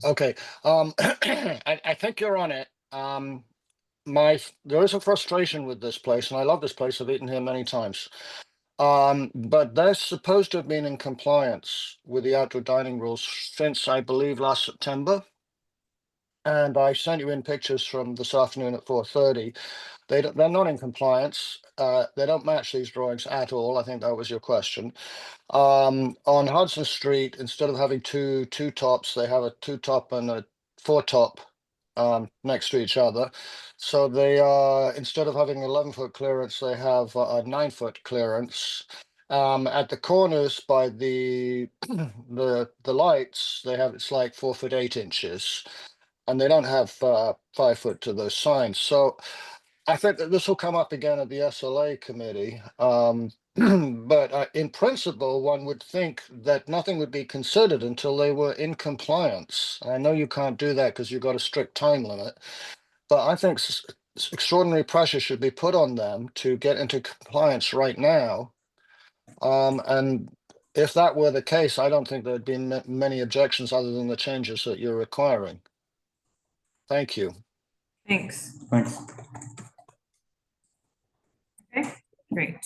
Okay, I think you're on it. There is a frustration with this place, and I love this place. I've eaten here many times. But they're supposed to have been in compliance with the outdoor dining rules since, I believe, last September. And I sent you in pictures from this afternoon at 4:30. They're not in compliance. They don't match these drawings at all. I think that was your question. On Hudson Street, instead of having two tops, they have a 2-top and a 4-top next to each other. So they are, instead of having 11-foot clearance, they have a 9-foot clearance. At the corners by the lights, it's like 4 foot 8 inches, and they don't have 5 foot to those signs. So I think that this will come up again at the SLA committee. But in principle, one would think that nothing would be considered until they were in compliance. I know you can't do that because you've got a strict time limit, but I think extraordinary pressure should be put on them to get into compliance right now. And if that were the case, I don't think there'd be many objections other than the changes that you're requiring. Thank you. Thanks. Thanks. Okay, great.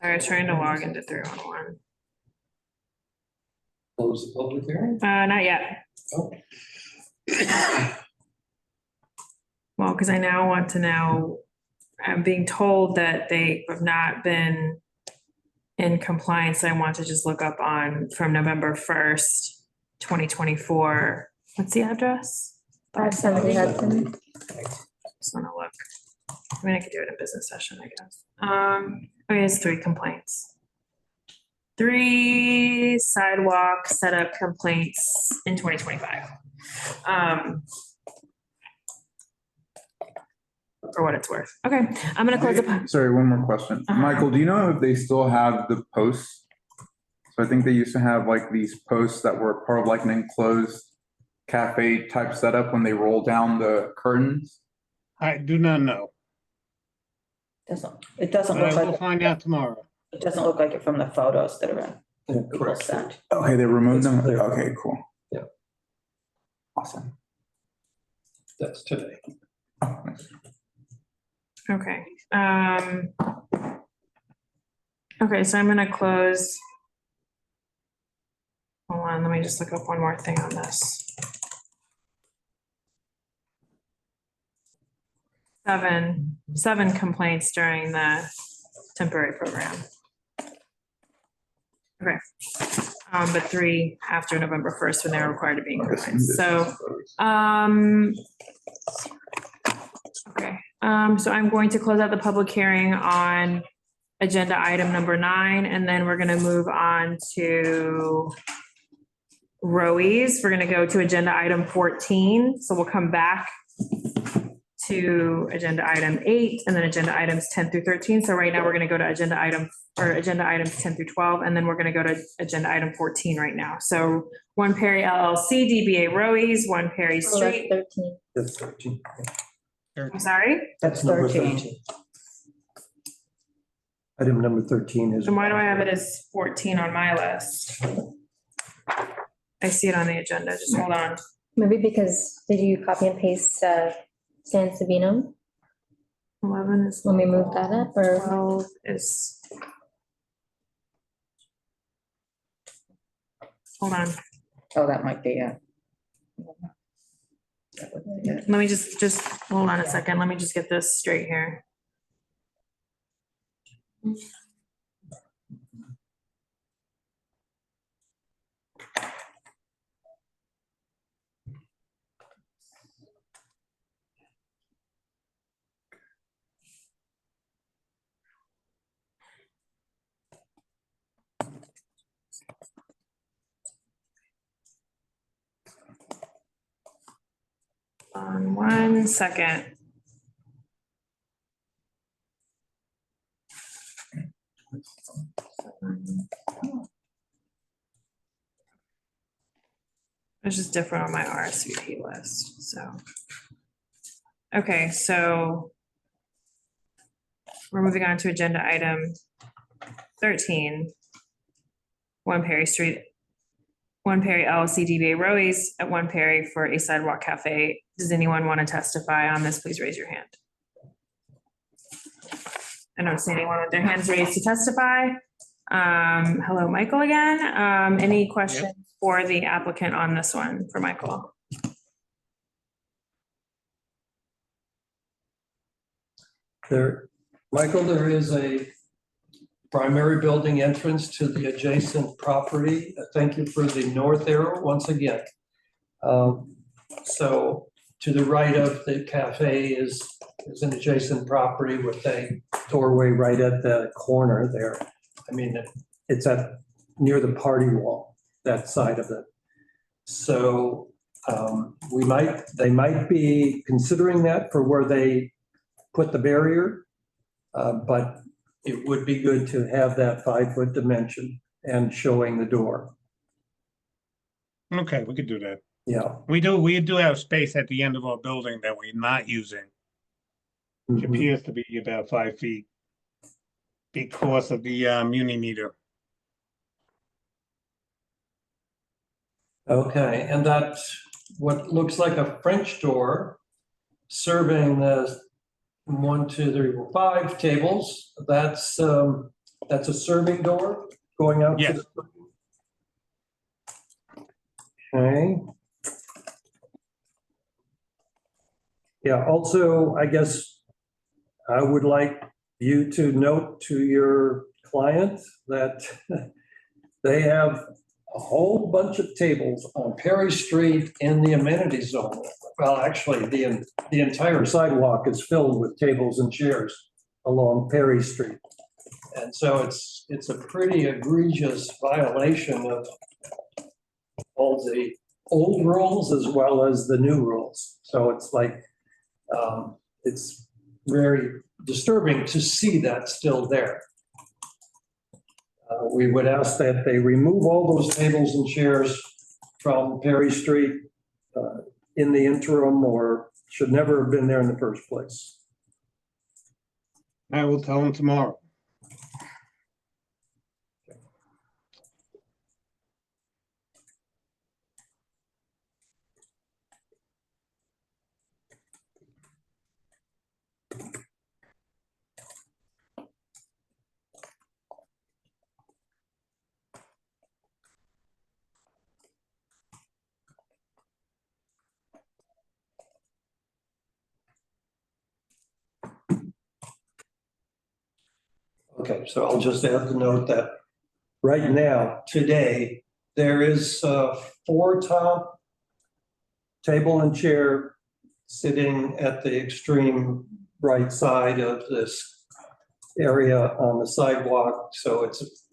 All right, trying to log into 311. Close the public hearing? Not yet. Oh. Well, because I now want to know, I'm being told that they have not been in compliance. I want to just look up from November 1st, 2024. What's the address? 570 Hudson. Just want to look. I mean, I could do it in business session, I guess. Okay, it's 3 complaints. 3 sidewalk setup complaints in 2025. For what it's worth. Okay, I'm gonna close the. Sorry, one more question. Michael, do you know if they still have the posts? So I think they used to have like these posts that were part of like an enclosed cafe type setup when they roll down the curtains. I do not know. It doesn't But look I will like, find out tomorrow. it doesn't look like it from the photos that are in people sent. Okay, they removed them. clear. Okay, cool. Yeah. Awesome. That's today. Oh, nice. Okay. Okay, so I'm gonna close. Hold on, let me just look up one more thing on this. 7 complaints during the temporary program. Okay. But 3 after November 1st when they were required to be in compliance. So, okay. So I'm going to close out the public hearing on agenda item number 9, and then we're gonna move on to Rowies. We're gonna go to agenda item 14, so we'll come back to agenda item 8 and then agenda items 10 through 13. So right now we're gonna go to agenda items 10 through 12, and then we're gonna go to agenda item 14 right now. So 1 Perry LLC, DBA Rowies, 1 Perry Oh, that's Street. 13. That's 13. I'm sorry? That's number 13. 13. Item number 13 is. Then why do I have it as 14 on my list? I see it on the agenda, just hold on. Maybe because, did you copy and paste San Sabino? 11 is. Let me move that up, or 12 is. Hold on, Oh, that might be it. let me just hold on a second, let me just get this straight here. On 1 second. It's just different on my RSVP list, so. Okay, so we're moving on to agenda item 13. 1 Perry Street, 1 Perry LLC DBA Rowies at 1 Perry for a sidewalk cafe. Does anyone want to testify on this? Please raise your hand. I don't see anyone with their hands raised to testify. Hello, Michael again. Any questions for the applicant on this one for Michael? Michael, there is a primary building entrance to the adjacent property. Thank you for the north arrow once again. So to the right of the cafe is an adjacent property with a doorway right at the corner there. I mean, it's near the party wall, that side of it. So they might be considering that for where they put the barrier, but it would be good to have that 5-foot dimension and showing the door. Okay, we could do that. Yeah. We do have space at the end of our building that we're not using. Which appears to be about 5 feet because of the muni meter. Okay, and that's what looks like a French door serving the 1, 2, 3, 4, 5 tables. That's a serving door going out to the. Okay. Yeah, also, I guess I would like you to note to your client that they have a whole bunch of tables on Perry Street in the amenity zone. Well, actually, the entire sidewalk is filled with tables and chairs along Perry Street. And so it's a pretty egregious violation of all the old rules as well as the new rules. So it's like, it's very disturbing to see that still there. We would ask that they remove all those tables and chairs from Perry Street in the interim, or should never have been there in the first place. I will tell them tomorrow. Okay, so I'll just add the note that right now, today, there is 4 top table and chair sitting at the extreme right side of this area on the sidewalk. So it's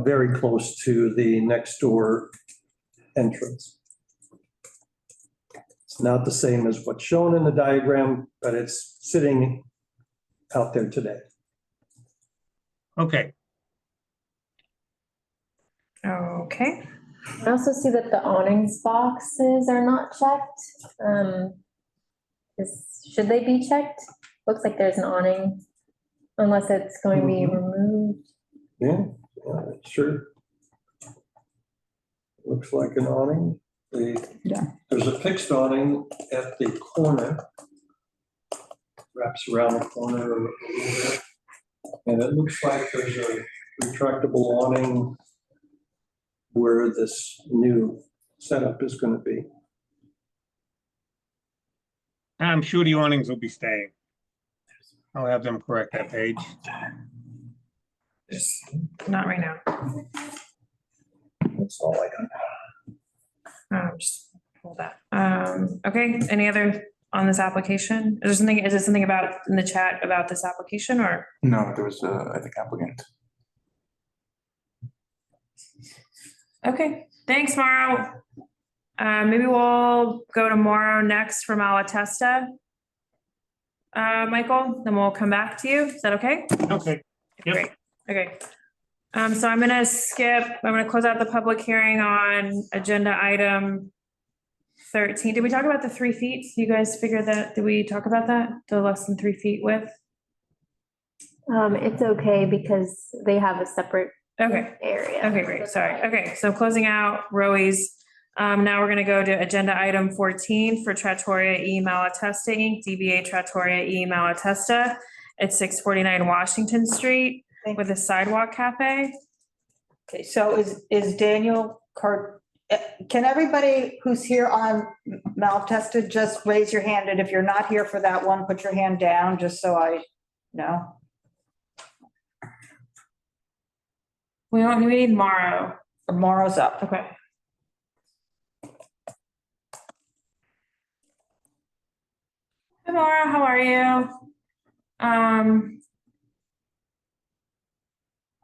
very close to the next door entrance. It's not the same as what's shown in the diagram, but it's sitting out there today. Okay, Okay. I also see that the awnings boxes are not checked. Should they be checked? Looks like there's an awning, unless it's going to be removed. Yeah, sure. Looks like an awning. There's a fixed awning at the corner. Wraps around the corner a little bit. And it looks like there's a retractable awning where this new setup is going to be. I'm sure the awnings will be staying. I'll have them correct that page. Not right now. That's all I got. Just hold that. Okay, any other on this application? Is there something about in the chat about this application or? No, there was, I think applicant. Okay, thanks, Mauro. Maybe we'll go to Mauro next for Malatesta. Michael, then we'll come back to you. Is that okay? Okay. Yep. Great, okay. So I'm gonna close out the public hearing on agenda item 13. Did we talk about the 3 feet? You guys figured that, did we talk about that? The less than 3 feet width? It's okay because they have a separate Okay. area. Okay, great, sorry. Okay, so closing out Rowi's. Now we're gonna go to agenda item 14 for Trattoria E Malatesta Inc., DBA Trattoria E Malatesta at 649 Washington Street with a sidewalk cafe. Okay, so is Daniel can everybody who's here on Malatesta just raise your hand? And if you're not here for that one, put your hand down, just so I know. We need Mauro. Mauro's up. Okay. Hi, Mauro, how are you?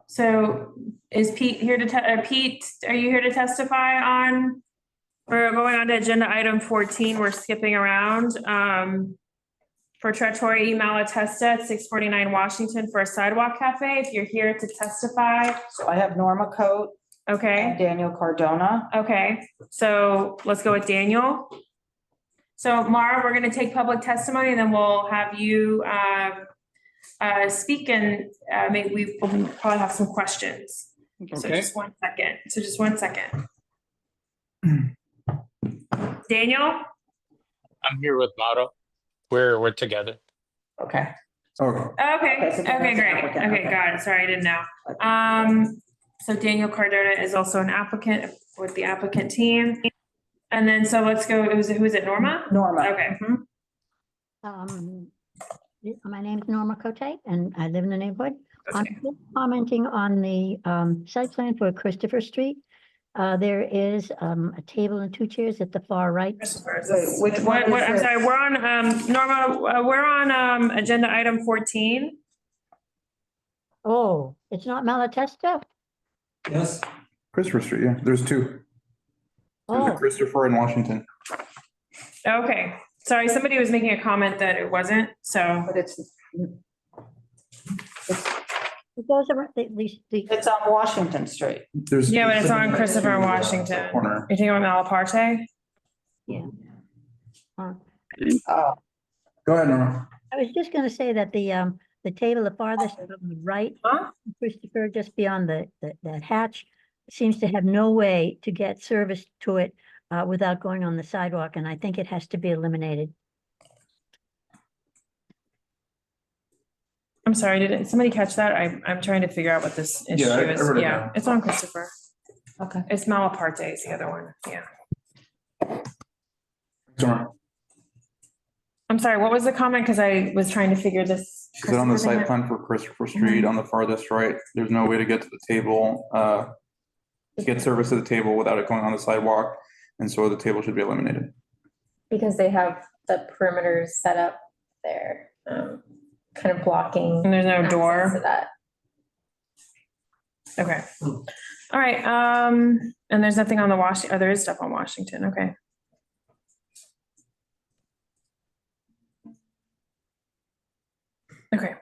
So is Pete here to, Pete, are you here to testify on? We're going on to agenda item 14. We're skipping around. For Trattoria E Malatesta at 649 Washington for a sidewalk cafe. If you're here to testify. So I have Norma Coate. Okay. And Daniel Cardona. Okay, so let's go with Daniel. So Mara, we're gonna take public testimony and then we'll have you speak and maybe we'll probably have some questions. So Okay. just 1 second. So just 1 second. Daniel? I'm here with Mauro. We're together. Okay. Okay, so okay, great. applicant, Okay, okay. got it. Sorry, I didn't know. So Daniel Cardona is also an applicant with the applicant team. And then, so let's go, who is it, Norma? Norma. Okay. My name's Norma Cote and I live in the neighborhood. I'm just commenting on the site plan for Christopher Street. There is a table and 2 chairs at the far right. Which one is I'm this? sorry, we're on, Norma, we're on agenda item 14. Oh, it's not Malatesta? Yes. Christopher Street, yeah, there's 2. There's a Oh, Christopher in Washington. Okay, sorry, somebody was making a comment that it wasn't, so. But it's those are the. It's on Washington Street. There's. Yeah, but it's on Christopher and Washington. Corner. You're talking about Malaparte? Yeah. Oh, Go ahead, Norma. I was just gonna say that the table, the farthest on the right, Christopher, just beyond that hatch, seems to have no way to get service to it without going on the sidewalk, and I think it has to be eliminated. I'm sorry, did somebody catch that? I'm trying to figure out what this issue Yeah, I is. wrote it Yeah, down. it's on Christopher. okay. It's Malaparte is the other one, yeah. Norma. I'm sorry, what was the comment? Because I was trying to figure this. Is it on the Christopher thing site out. plan for Christopher Street on the farthest right? There's no way to get to the table, get service to the table without it going on the sidewalk. And so the table should be eliminated. Because they have the perimeters set up there, kind of blocking. And there's no access door? to that. Okay. All right, and there's nothing on the oh, there is stuff on Washington, okay. Okay,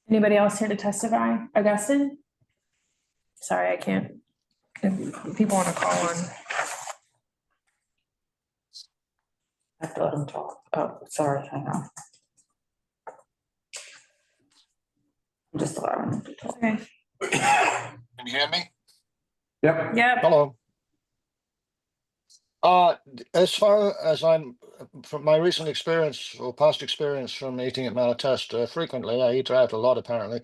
anybody else here to testify? Augustine? Sorry, I can't. If people want to call on. I have to let him talk. Oh, sorry, hang on. I'm just allowing him to talk. Okay. Can you hear me? Yep. Yep. Hello. As far as I'm, from my recent experience or past experience from eating at Malatest frequently, I eat out a lot apparently,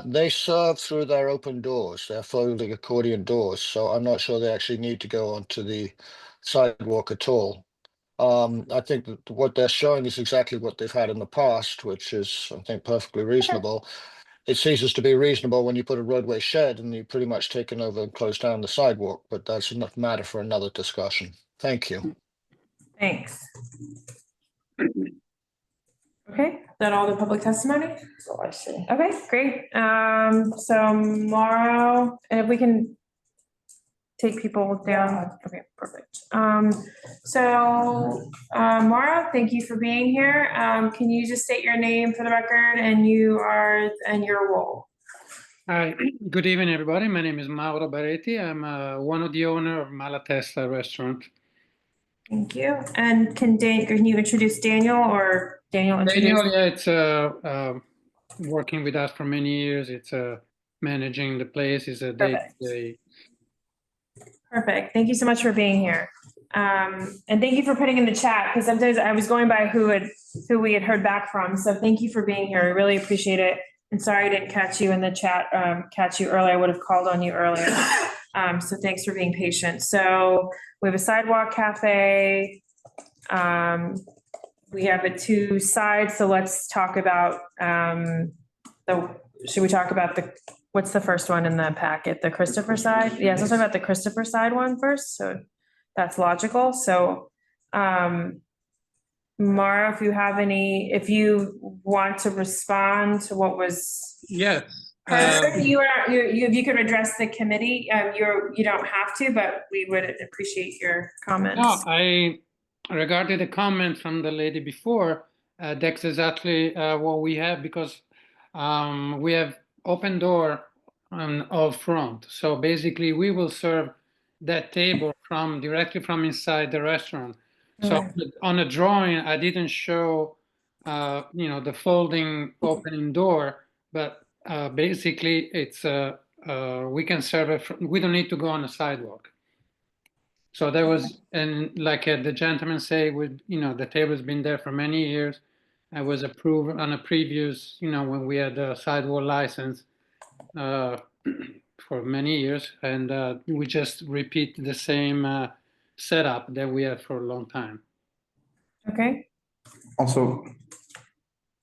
they serve through their open doors, their folding accordion doors. So I'm not sure they actually need to go onto the sidewalk at all. I think that what they're showing is exactly what they've had in the past, which is, I think, perfectly reasonable. It ceases to be reasonable when you put a roadway shed and you've pretty much taken over and closed down the sidewalk, but that's a matter for another discussion. Thank you. Thanks. Okay, is that all the public testimony? So I see. Okay, great. So Mauro, and if we can take people down. Okay, perfect. Mauro, thank you for being here. Can you just state your name for the record and your role? Hi, good evening, everybody. My name is Mauro Baretti. I'm one of the owner of Malatesta restaurant. Thank you. And can you introduce Daniel or Daniel introduce? Daniel, yeah, it's working with us for many years. It's managing the place. It's a day-to-day. Perfect. Thank you so much for being here. And thank you for putting in the chat, because sometimes I was going by who we had heard back from. So thank you for being here. I really appreciate it. And sorry I didn't catch you in the chat, catch you earlier. I would have called on you earlier. So thanks for being patient. So we have a sidewalk cafe. We have it 2 sides. So let's talk about should we talk about what's the first one in the packet? The Christopher side? Yes, let's talk about the Christopher side one first. So that's logical. So Mara, if you want to respond to what was. Yes. If you could address the committee, you don't have to, but we would appreciate your comments. No, regarding the comment from the lady before, that's exactly what we have, because we have open door on all front. So basically we will serve that table directly from inside the restaurant. So on the drawing, I didn't show, the folding opening door, but basically it's we can serve it. We don't need to go on the sidewalk. So there was, and like the gentleman say, the table has been there for many years. I was approved on a previous, when we had a sidewalk license for many years, and we just repeat the same setup that we had for a long time. Okay. Also,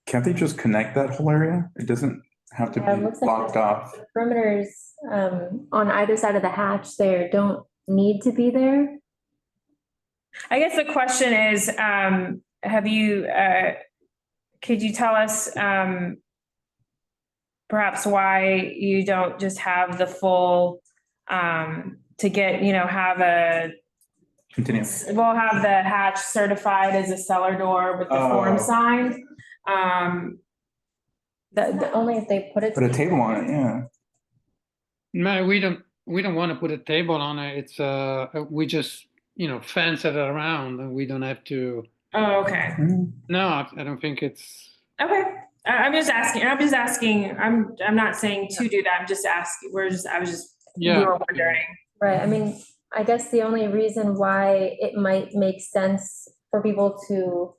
can't they just connect that whole area? It doesn't have to be blocked off. Perimeters on either side of the hatch there don't need to be there. I guess the question is, could you tell us perhaps why you don't just have the full to get, have a continue. We'll have the hatch certified as a cellar door with the form signed. Only if they put a table on it, yeah. No, we don't want to put a table on it. It's we just fence it around, and we don't have to. Oh, okay. No, I don't think it's. Okay. I'm just asking. I'm not saying to do that. I'm just asking. We were wondering. Right. I mean, I guess the only reason why it might make sense for people to.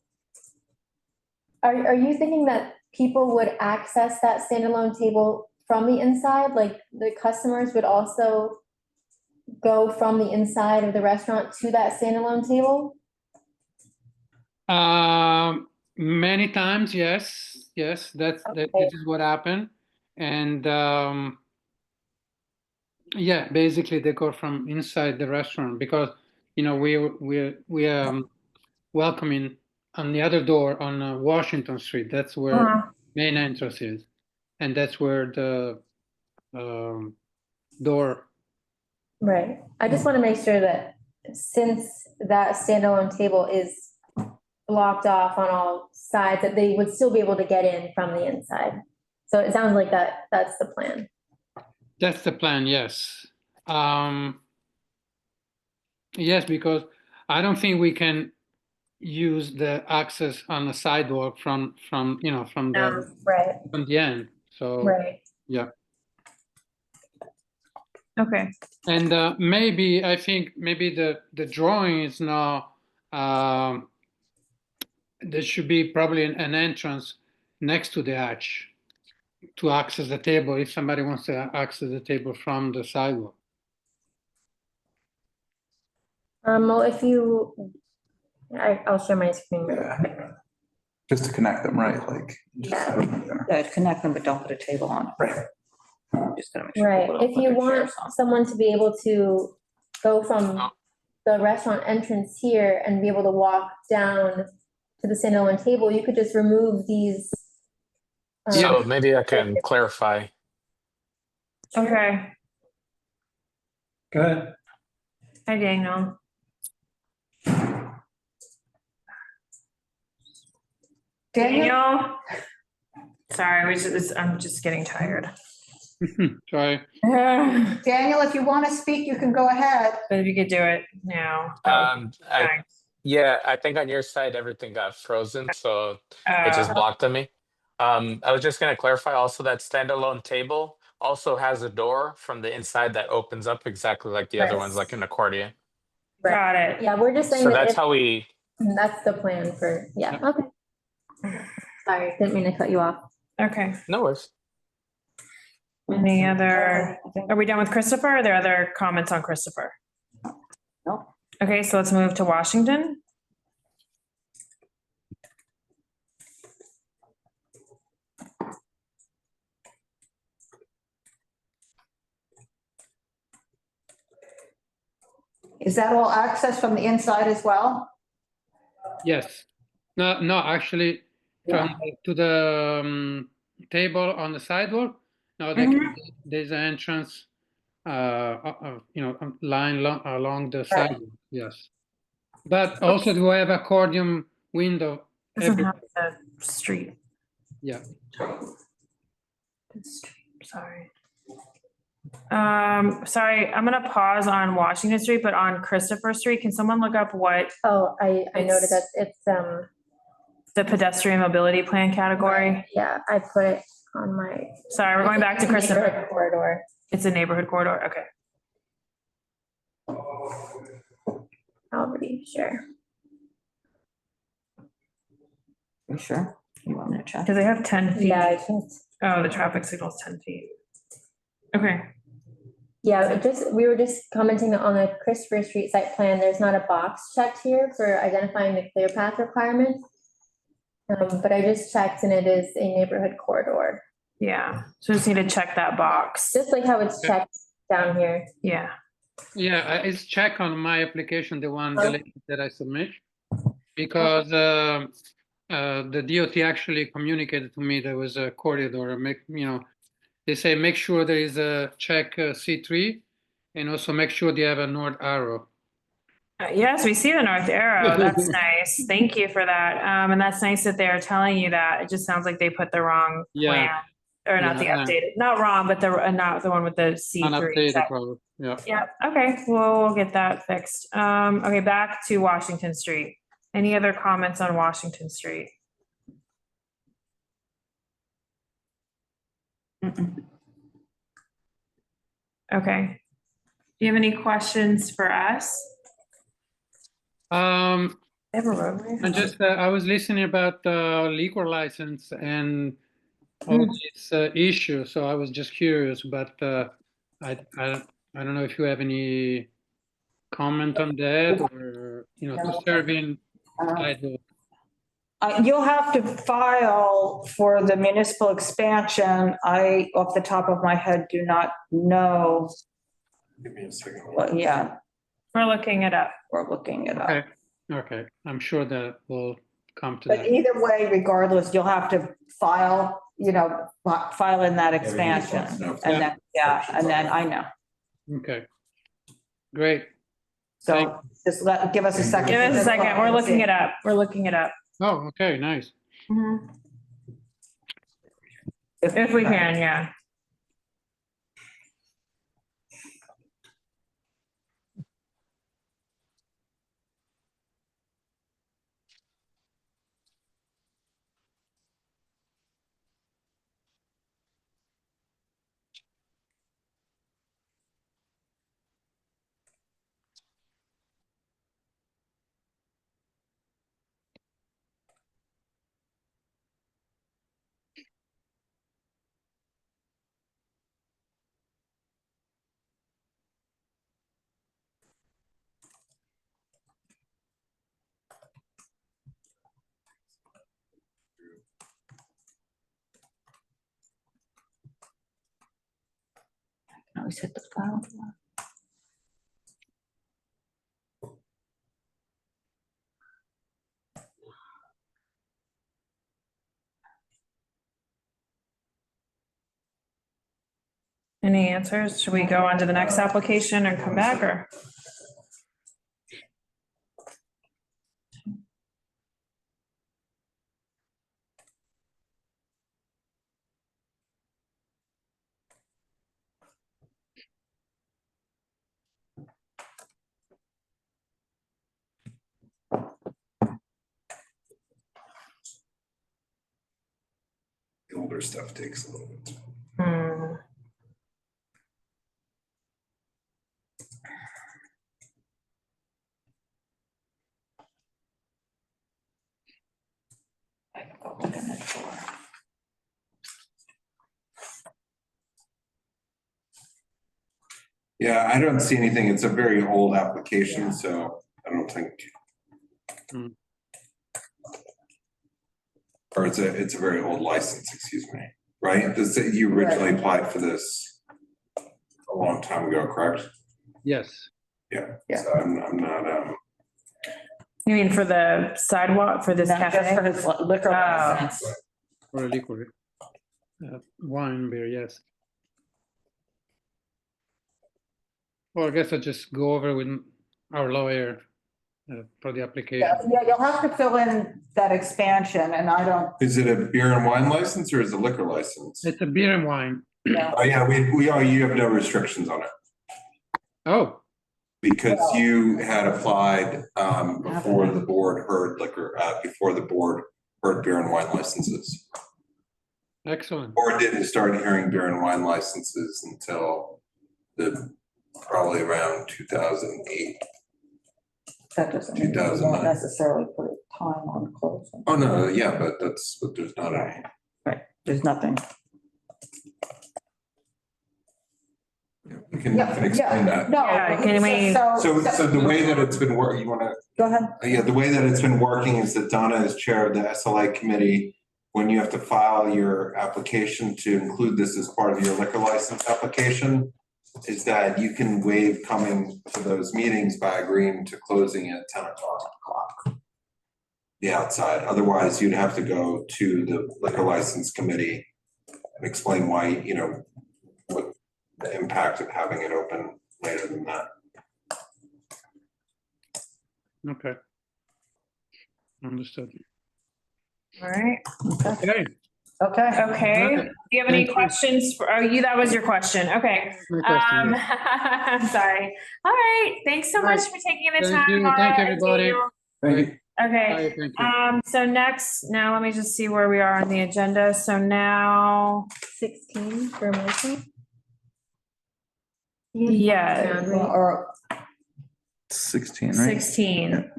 Are you thinking that people would access that standalone table from the inside? Like the customers would also go from the inside of the restaurant to that standalone table? Many times, yes. That is what happened. And yeah, basically they go from inside the restaurant because we welcoming on the other door on Washington Street. That's where Uh-huh. main entrance is. And that's where the door. Right. I just want to make sure that since that standalone table is blocked off on all sides, that they would still be able to get in from the inside. So it sounds like that's the plan. That's the plan, yes. Yes, because I don't think we can use the access on the sidewalk from the Right. from the end. So Right. yeah. Okay. And maybe I think maybe the drawing is now there should be probably an entrance next to the arch to access the table if somebody wants to access the table from the sidewalk. Well, if I'll share my screen. Yeah. Just to connect them, right? Like, just Yeah. put them there. Yeah, connect them, but don't put a table on it. Right. Just gotta make sure Right, people don't if put you their want chairs on. someone to be able to go from the restaurant entrance here and be able to walk down to the standalone table, you could just remove these. So maybe I can clarify. Okay. Go ahead. Hi, Daniel. Daniel? Sorry, I'm just getting tired. Sorry. Daniel, if you want to speak, you can go ahead. But if you could do it now. Yeah, I think on your side everything got frozen, so it just blocked on me. I was just gonna clarify also that standalone table also has a door from the inside that opens up exactly like the other ones, like an accordion. Got it. Yeah, we're just saying So that that's how we. that's the plan for, yeah, okay. Sorry, didn't mean to cut you off. Okay. No worries. Any other, are we done with Christopher? Are there other comments on Christopher? No. Okay, so let's move to Washington. Is that all access from the inside as well? Yes. No, actually, to the table on the sidewalk. No, there's an entrance, line along the sidewalk. Yes, but also do have accordion window. Doesn't have the street. Yeah. The street, sorry. Sorry, I'm gonna pause on Washington Street, but on Christopher Street, can someone look up what? Oh, I noted that it's, the pedestrian mobility plan category. yeah, I put it on my. Sorry, we're going back to Christopher. Neighborhood corridor. It's a neighborhood corridor, okay. I'll be sure. You sure? You want me to check? Do they have 10 feet? Yeah, I checked. Oh, the traffic signal is 10 feet. Okay. Yeah, we were just commenting on the Christopher Street site plan, there's not a box checked here for identifying the clear path requirements. But I just checked and it is a neighborhood corridor. Yeah, so just need to check that box. Just like how it's checked down here. Yeah. Yeah, it's check on my application, the one that I submit, because the DOT actually communicated to me there was a corridor. They say make sure there is a check C3, and also make sure they have a north arrow. Yes, we see the north arrow. That's nice. Thank you for that. And that's nice that they're telling you that. It just sounds like they put the wrong plan, or not the updated, not wrong, but not the one with the C3. Unupdated, probably. Yeah. Yeah. Okay. We'll get that fixed. Okay. Back to Washington Street. Any other comments on Washington Street? Okay. Do you have any questions for us? And just I was listening about liquor license and all these issues, so I was just curious. But I don't know if you have any comment on that, or to serving. You'll have to file for the municipal expansion. I, off the top of my head, do not know. Give me a second. Well, yeah. We're looking it up. We're looking it up. Okay, I'm sure that will come to But that. either way, regardless, you'll have to file, file in that expansion. wants to know if And then, yeah, and then I know. Okay. Great. So just give us a second. Give us a second. We're looking it up. We're looking it up. Oh, okay, nice. If we can, yeah. I always hit the file. Any answers? Should we go on to the next application and come back or? The older stuff takes a little bit. Yeah, I don't see anything. It's a very old application, so I don't think. Or it's a very old license, excuse me, right? You originally applied for this a long time ago, correct? Yes. Yeah, so I'm not, You mean for the sidewalk, for this Not cafe? just for his liquor license. For a liquor. Wine, beer, yes. Well, I guess I'll just go over with our lawyer for the application. Yeah, you'll have to fill in that expansion and I don't. is it a beer and wine license or is it a liquor license? It's a beer and wine. Yeah. Oh, yeah, you have no restrictions on it. Oh. Because you had applied before the board heard beer and wine licenses. Excellent. Or didn't start hearing beer and wine licenses until probably around 2008. That doesn't mean you won't necessarily put a time on closing. Oh, no, yeah, but there's not a. Right, there's nothing. We can explain that. No. Can we? So the way that it's been working, you wanna? Go ahead. Yeah, the way that it's been working is that Donna is chair of the SLA committee. When you have to file your application to include this as part of your liquor license application, is that you can waive coming to those meetings by agreeing to closing at 10 o'clock. The outside, otherwise you'd have to go to the liquor license committee and explain why, what the impact of having it open later than that. Okay. Understood. All right. Okay. Okay. Do you have any questions for, that was your question. Okay. My question, I'm sorry. All right. Thanks so much for taking the Thank time. you. Laura Thank you, and everybody. Daniel. Thank you. Okay. Bye, thank you. So next, now let me just see where we are on the agenda. So now 16 for a motion? Yeah. Or 16, right? 16.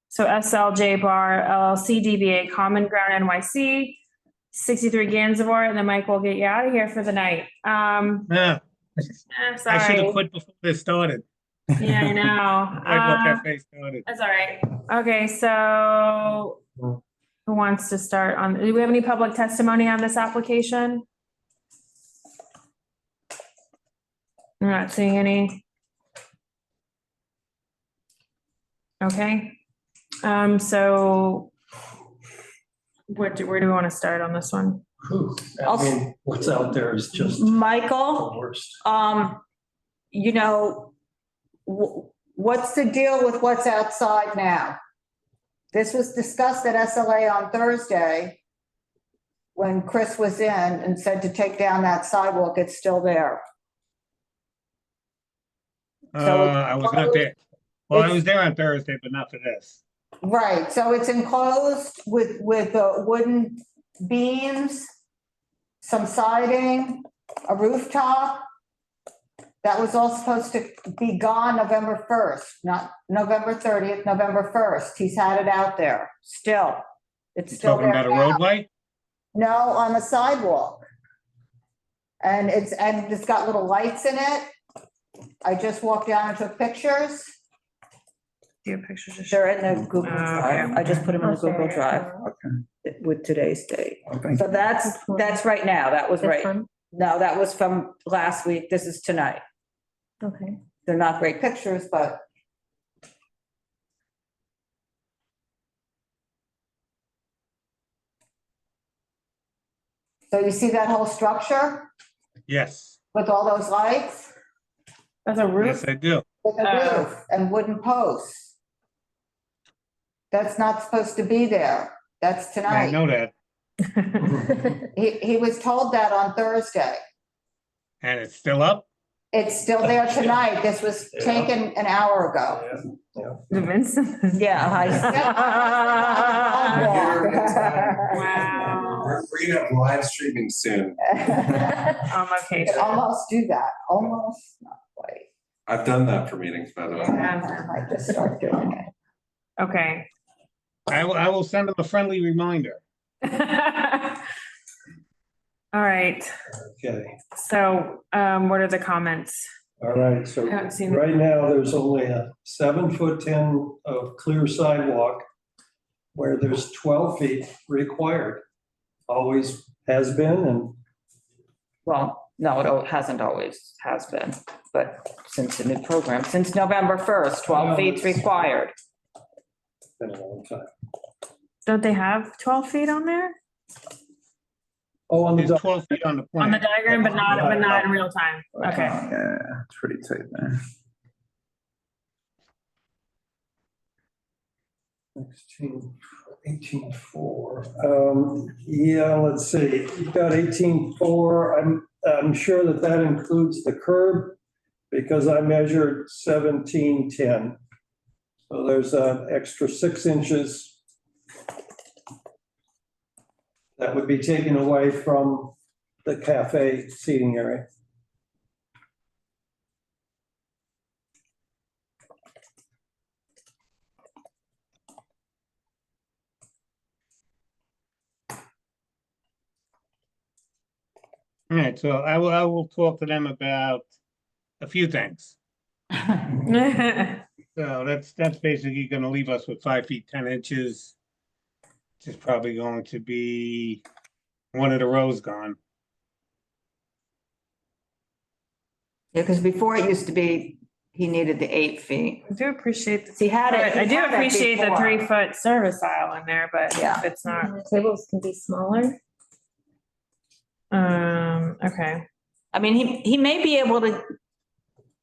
So SLJ Bar LLC DBA Common Ground NYC, 63 Gansevoort, and then Mike will get you out of here for the night. Yeah. I should Sorry. have quit before this started. Yeah, I know. Sidewalk Cafe started. That's all right. Okay, so who wants to start on, do we have any public testimony on this application? I'm not seeing any. Okay. So where do we want to start on this one? I mean, what's out there is just the Michael, worst. you know, what's the deal with what's outside now? This was discussed at SLA on Thursday when Chris was in and said to take down that sidewalk. It's still there. I was not there. Well, I was there on Thursday, but not for this. Right, so it's enclosed with wooden beams, some siding, a rooftop. That was all supposed to be gone November 1st, not November 30th, November 1st. He's had it out there still. It's still Talking there about a now. roadway? No, on the sidewalk. And it's got little lights in it. I just walked down and took pictures. Do you have pictures to They're in the Google Drive. okay. I just put them in the Google Drive with today's date. So that's right now. That was This right. one? No, that was from last week. This is tonight. Okay. They're not great pictures, but. So you see that whole structure Yes, with all those lights? That's a roof? yes, I do. With a roof and wooden posts. That's not supposed to be there. That's I tonight. know that. He was told that on Thursday. And it's still up? It's still there tonight. This was taken an hour ago. Yeah. Wow. We're gonna have live streaming soon. On location. Almost do that, almost, not quite. I've done that for meetings, by the way. I just started doing it. Okay. I will send them a friendly reminder. All right, Okay, so what are the comments? all right, so I haven't seen- right now, there's only a 7'10" of clear sidewalk where there's 12 feet required. Always has been, and Well, no, it hasn't always has been, but since the new program, since November 1st, 12 feet's required. it's been a long time. Don't they have 12 feet on there? Oh, on the. There's 12 feet on the On the plan. diagram, but not in real time. Okay. Yeah, it's pretty tight there. 18.4. Yeah, let's see. You've got 18.4. I'm sure that includes the curb because I measured 17.10. So there's an extra 6 inches that would be taken away from the cafe seating area. All right, so I will talk to them about a few things. So that's basically gonna leave us with 5 feet, 10 inches. Which is probably going to be one of the rows gone. Yeah, because before it used to be, he needed the 8 feet. I do appreciate this. He had it. I do had it appreciate the before. 3-foot service aisle in there, but Yeah. it's not. And the tables can be smaller. Okay. I mean, he may be able to,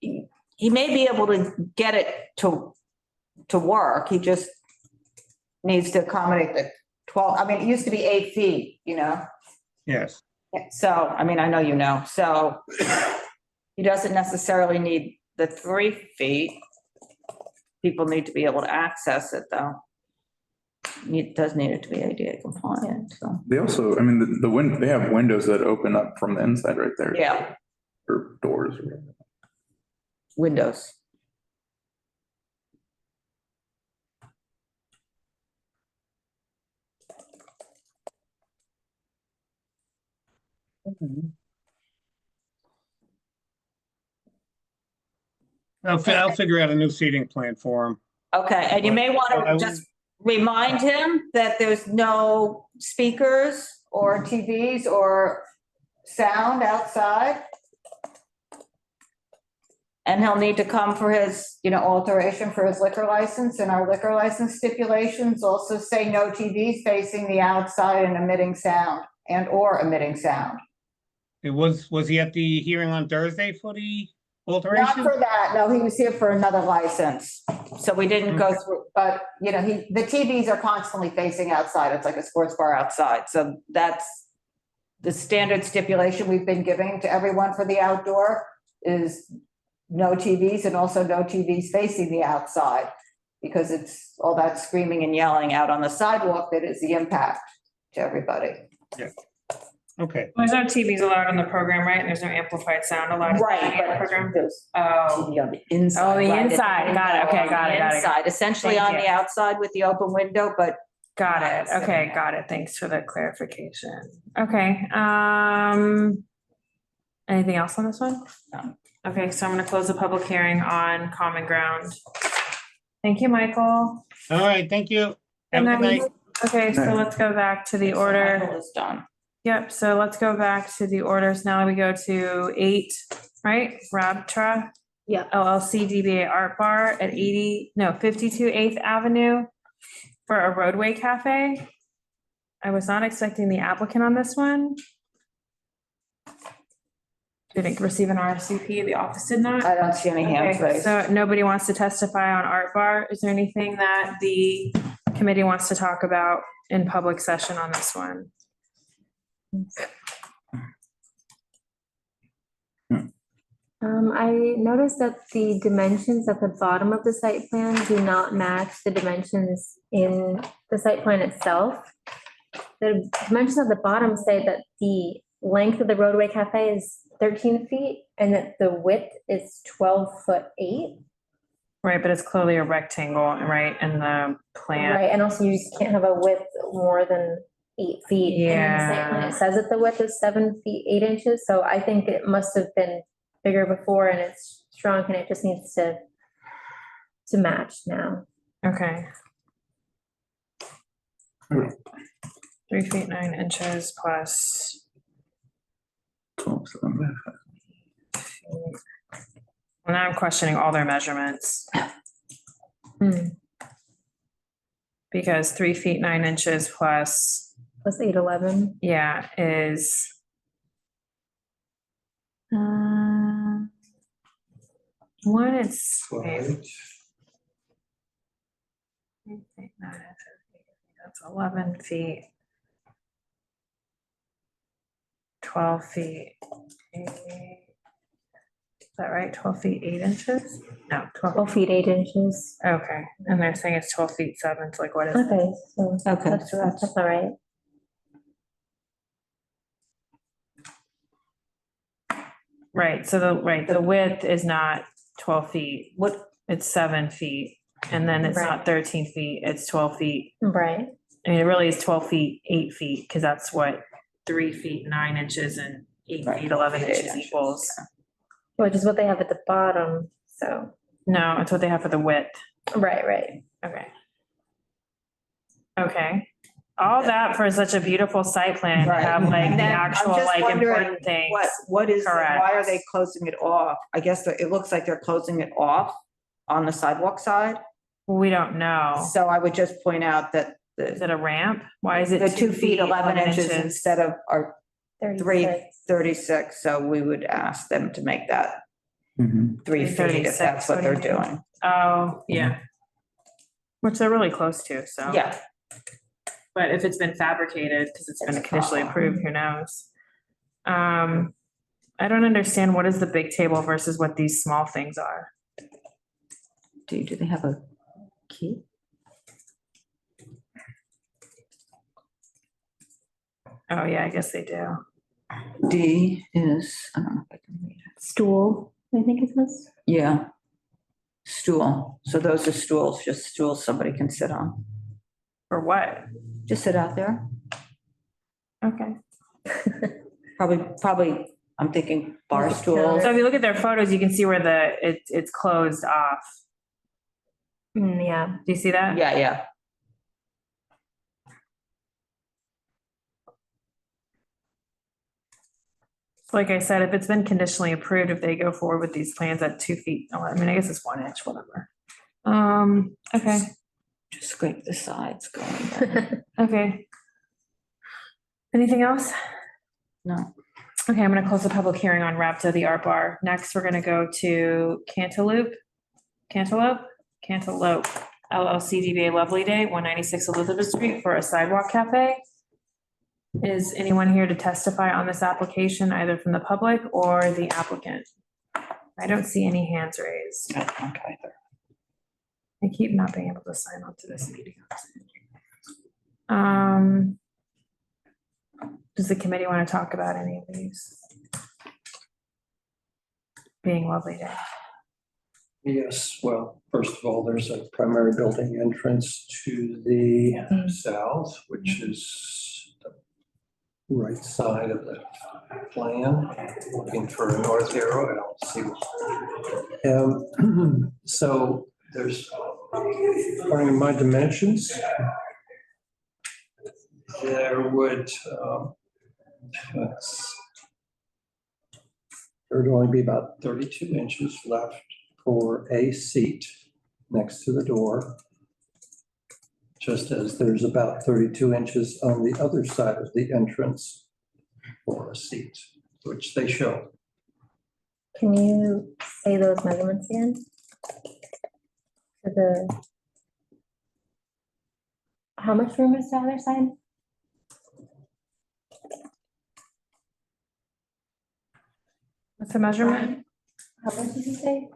he may be able to get it to work. He just needs to accommodate the 12, I mean, it used to be 8 feet, you know? Yes. So, I mean, I know you know, so he doesn't necessarily need the 3 feet. People need to be able to access it, though. It does need it to be ADA compliant, so. They also, I mean, they have windows that open up from the inside right there. Yeah, Or doors or whatever. windows. I'll figure out a new seating plan for them. Okay, and you may want to just remind him that there's no speakers or TVs or sound outside. And he'll need to come for his, alteration for his liquor license, and our liquor license stipulations also say no TVs facing the outside and emitting sound, or emitting sound. Was he at the hearing on Thursday for the Not alteration? for that, no, he was here for another license, so we didn't go through, but, the TVs are constantly facing outside, it's like a sports bar outside, so that's the standard stipulation we've been giving to everyone for the outdoor is no TVs and also no TVs facing the outside, because it's all that screaming and yelling out on the sidewalk that is the impact to everybody. Yeah. Okay. There's no TVs allowed on the program, right? And there's no amplified sound allowed. in the Right, program. but Oh, TV on the inside. Oh, the right, inside. Got it. Okay, got it, got it. Inside, essentially Thank on you. the outside with the open window, but. got it. Okay, got it. Thanks for the clarification. Okay, anything else on this one? No. Okay, so I'm gonna close the public hearing on common ground. Thank you, Michael. All right, thank you. Have a good night. Okay, so let's go back to the order. Michael is done. Yep, so let's go back to the orders. Now we go to 8, right? Rabtra. Yeah. LLC DBA Art Bar at 52 8th Avenue for a roadway cafe. I was not expecting the applicant on this one. Didn't receive an RSVP, the office did not. I don't see any hands Okay, raised. so nobody wants to testify on Art Bar. Is there anything that the committee wants to talk about in public session on this one? I noticed that the dimensions at the bottom of the site plan do not match the dimensions in the site plan itself. The dimensions at the bottom say that the length of the roadway cafe is 13 feet and that the width is 12'8". Right, but it's clearly a rectangle, right, in the plan. Right, and also you can't have a width more than 8 feet. In the site plan, Yeah. it says that the width is 7 feet, 8 inches, so I think it must have been bigger before and it's shrunk and it just needs to match now. Okay. 3 feet, 9 inches plus. 12, 7. Well, now I'm questioning all their measurements. Because 3 feet, 9 inches plus, Plus 8'11". yeah, is. One, it's. wait. That's 11 feet. 12 feet. Is that right? 12 feet, 8 inches? No, 12 feet, 8 inches. Okay, and they're saying it's 12 feet, 7, so like what is it? Okay, so Okay. that's all right. Right, so the width is not 12 feet. What? It's 7 feet, and then it's not 13 feet, it's 12 feet. Right. I mean, it really is 12 feet, 8 feet, because that's what 3 feet, 9 inches and 8 Right, feet, 11 8 inches inches. equals. Which is what they have at the bottom, so. No, it's what they have for the width. Right. Okay. Okay. All that for such a beautiful site plan, to Right. have like And the then I'm actual just like wondering important things. What is, why are they Correct. closing it off? I guess it looks like they're closing it off on the sidewalk side. We don't know. So I would just point out that Is it a ramp? Why is it the 2 feet, 11 inches instead of our 336. So we would ask them to make that 3 feet if that's what they're doing. Oh, yeah. Which they're really close to, so. Yeah. But if it's been fabricated, because it's been It's a conditionally problem. approved, who knows? I don't understand what is the big table versus what these small things are. Do they have a key? Oh, yeah, I guess they do. D is, I don't know if I can read it. Stool, I think it says. Yeah. Stool. So those are stools, just stools somebody can sit on. For what? Just sit out there. Okay. Probably, I'm thinking bar stools. So if you look at their photos, you can see where it's closed off. Yeah. Do you see that? Yeah. Like I said, if it's been conditionally approved, if they go forward with these plans at 2 feet, I mean, I guess it's 1 inch, whatever. Okay, Just scrape the sides going down. okay. Anything else? No. Okay, I'm gonna close the public hearing on Raptor, the art bar. Next, we're gonna go to Cantaloupe LLC DBA Lovely Day, 196 Elizabeth Street for a sidewalk cafe. Is anyone here to testify on this application, either from the public or the applicant? I don't see any hands raised. Okay. I keep not being able to sign on to this meeting. Does the committee want to talk about any of these? Being Lovely Day. Yes, well, first of all, there's a primary building entrance to the south, which is the right side of the plan, looking for a north arrow, and I'll see. So there's, according to my dimensions, there would, there'd only be about 32 inches left for a seat next to the door, just as there's about 32 inches on the other side of the entrance for a seat, which they show. Can you say those measurements again? For how much room is the other side? What's the measurement? How much did you say?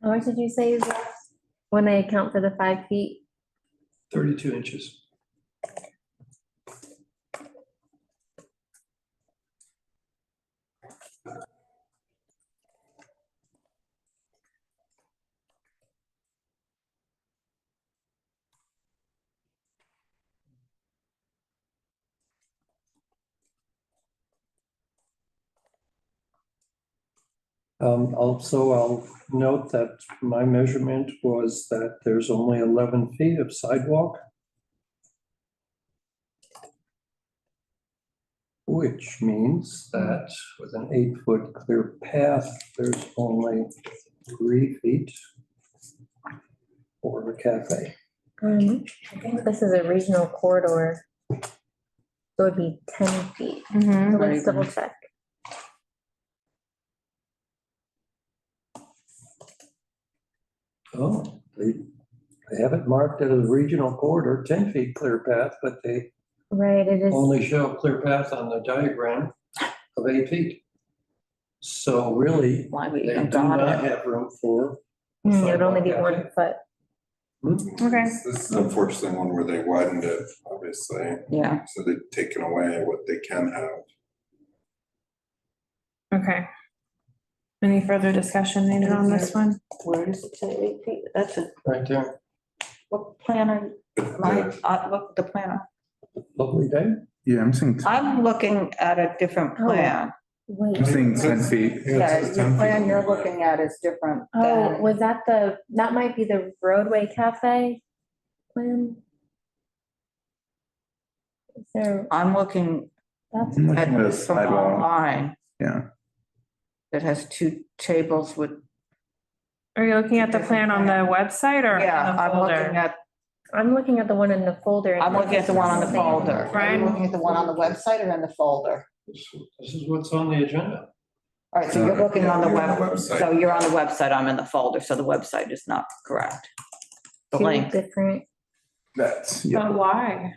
How much did you say is left when they account for the 5 feet? 32 inches. Also, I'll note that my measurement was that there's only 11 feet of sidewalk, which means that with an 8-foot clear path, there's only 3 feet for the cafe. I think this is a regional corridor. So it'd be 10 feet. Mhm. So let's double check. Oh, they have it marked as a regional corridor, 10 feet clear path, but they Right, it is. only show a clear path on the diagram of 8 feet. So really, Why we they even do got not it? have room for. It would only be 1 foot. Okay. This is unfortunately one where they widened it, obviously. Yeah. So they've taken away what they can have. Okay. Any further discussion needed on this one? Where does it say 8 feet? That's it. Right there. What plan are, look, the plan. Lovely day. Yeah, I'm seeing, I'm looking at a different plan. I'm seeing 10 feet. Yeah, the plan you're looking at is different Oh, than. was that that might be the Roadway Cafe plan? Is there, I'm looking that's, I'm at looking at a this from sidewalk. online Yeah. that has 2 tables with. Are you looking at the plan on the website or in Yeah, the I'm folder? I'm looking at the one in the folder. I'm looking at the one on the folder. Are you Brian? looking at the one on the website or in the folder? This is what's on the agenda. All right, so you're looking on the You're on the web, website. so you're on the website, I'm in the folder, so the website is not correct. The Two link. different. That's, But yeah. why?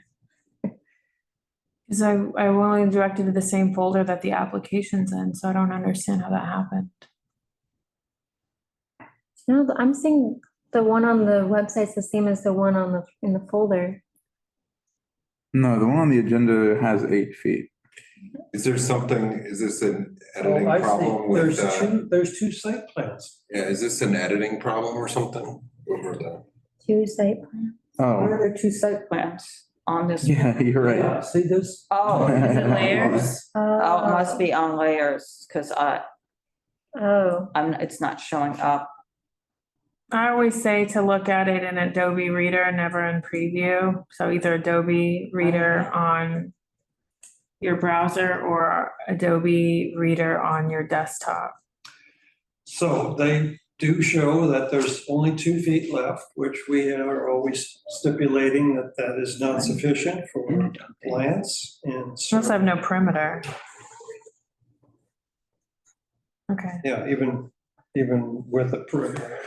Because I only directed to the same folder that the application's in, so I don't understand how that happened. No, I'm seeing the one on the website's the same as the one on in the folder. No, the one on the agenda has 8 feet. Is there something, is this an Oh, editing I problem see. with, There's two site plans. yeah, is this an editing problem or something over the? 2 site plans. Oh, Where are there 2 site plans on this? yeah, you're Yeah, right. see this? Oh, Is it layers? oh, it must be on layers, because Oh, it's not showing up. I always say to look at it in Adobe Reader, never in preview. So either Adobe Reader on your browser or Adobe Reader on your desktop. So they do show that there's only 2 feet left, which we are always stipulating that that is not sufficient for plants and. Must have no perimeter. Okay. Yeah, even with a perimeter.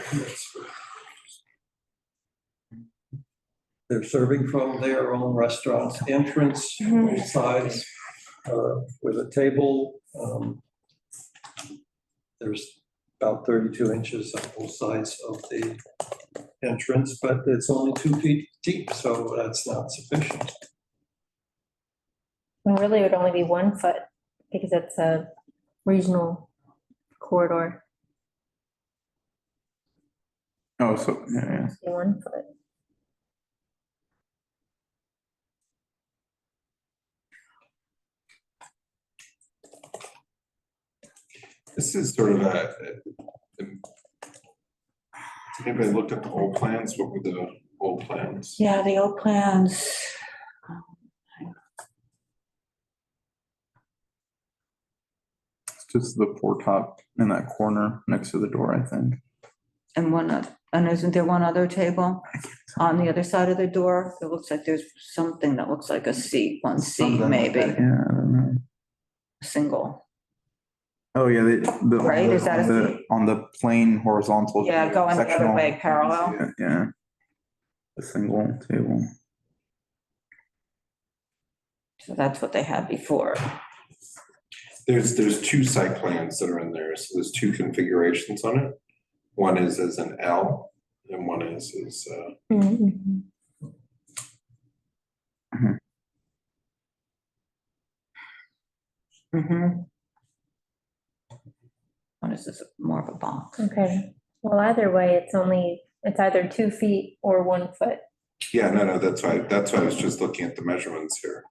They're serving from their own restaurant's entrance, both sides, with a table. There's about 32 inches on both sides of the entrance, but it's only 2 feet deep, so that's not sufficient. Well, really, it would only be 1 foot because it's a regional corridor. Oh, so, yeah. 1 foot. This is sort of anybody looked at the old plans? What were the old plans? Yeah, the old plans. It's just the pour top in that corner next to the door, I think. And isn't there one other table on the other side of the door? It looks like there's something that looks like a seat, one seat Something like maybe, that, yeah, I don't know. single. Oh, yeah, Right, is that on the plain horizontal. Yeah, going the other sectional. way, parallel. Yeah, a single table. So that's what they had before. There's 2 site plans that are in there, so there's 2 configurations on it. One is as an L and one is Mm-hmm. Mm-hmm. What is this, more of a box? Okay, well, either way, it's either 2 feet or 1 foot. yeah, no, that's why I was just looking at the measurements here.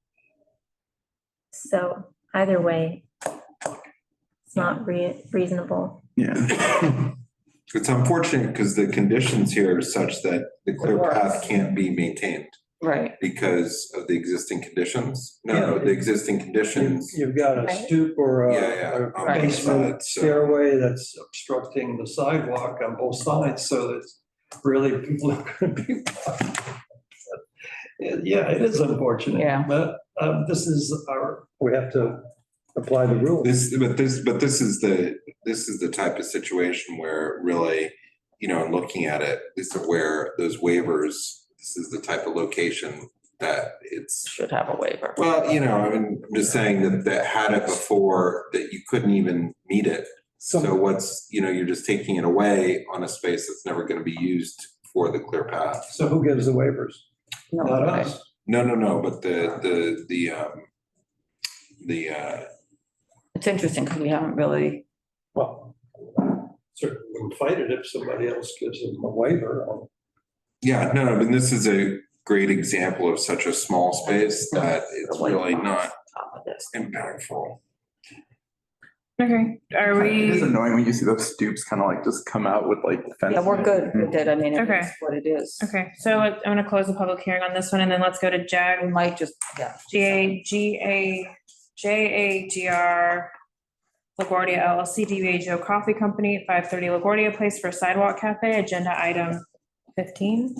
So either way, it's not reasonable. Yeah. It's unfortunate because the conditions here are such that the clear path can't be maintained. Right. Because of the existing conditions. No, the existing conditions. You've got a stoop or Yeah, a on both basement sides, so. stairway that's obstructing the sidewalk on both sides, so that really people are gonna be. Yeah, it is unfortunate. Yeah. But this is we have to apply the rules. This is the type of situation where really, in looking at it, this is where those waivers, this is the type of location that it's. Should have a waiver. Well, I'm just saying that had it before, that you couldn't even meet it. So what's, you're just taking it away on a space that's never going to be used for the clear path. So who gives the waivers? No, Not okay. us. No, but the It's interesting because we haven't really. Well, certainly wouldn't fight it if somebody else gives them a waiver. Yeah, no, I mean, this is a great example of such a small space that it's really not impactful. Okay, are It is we, annoying when you see those stoops kind of like just come out with like the fence. Yeah, we're good with it. I mean, it Okay. is what it is. okay, so I'm gonna close the public hearing on this one and then let's go to We might just, yeah. JAGR LaGuardia LLC DBA Joe Coffee Company at 530 LaGuardia Place for a sidewalk cafe, agenda item 15.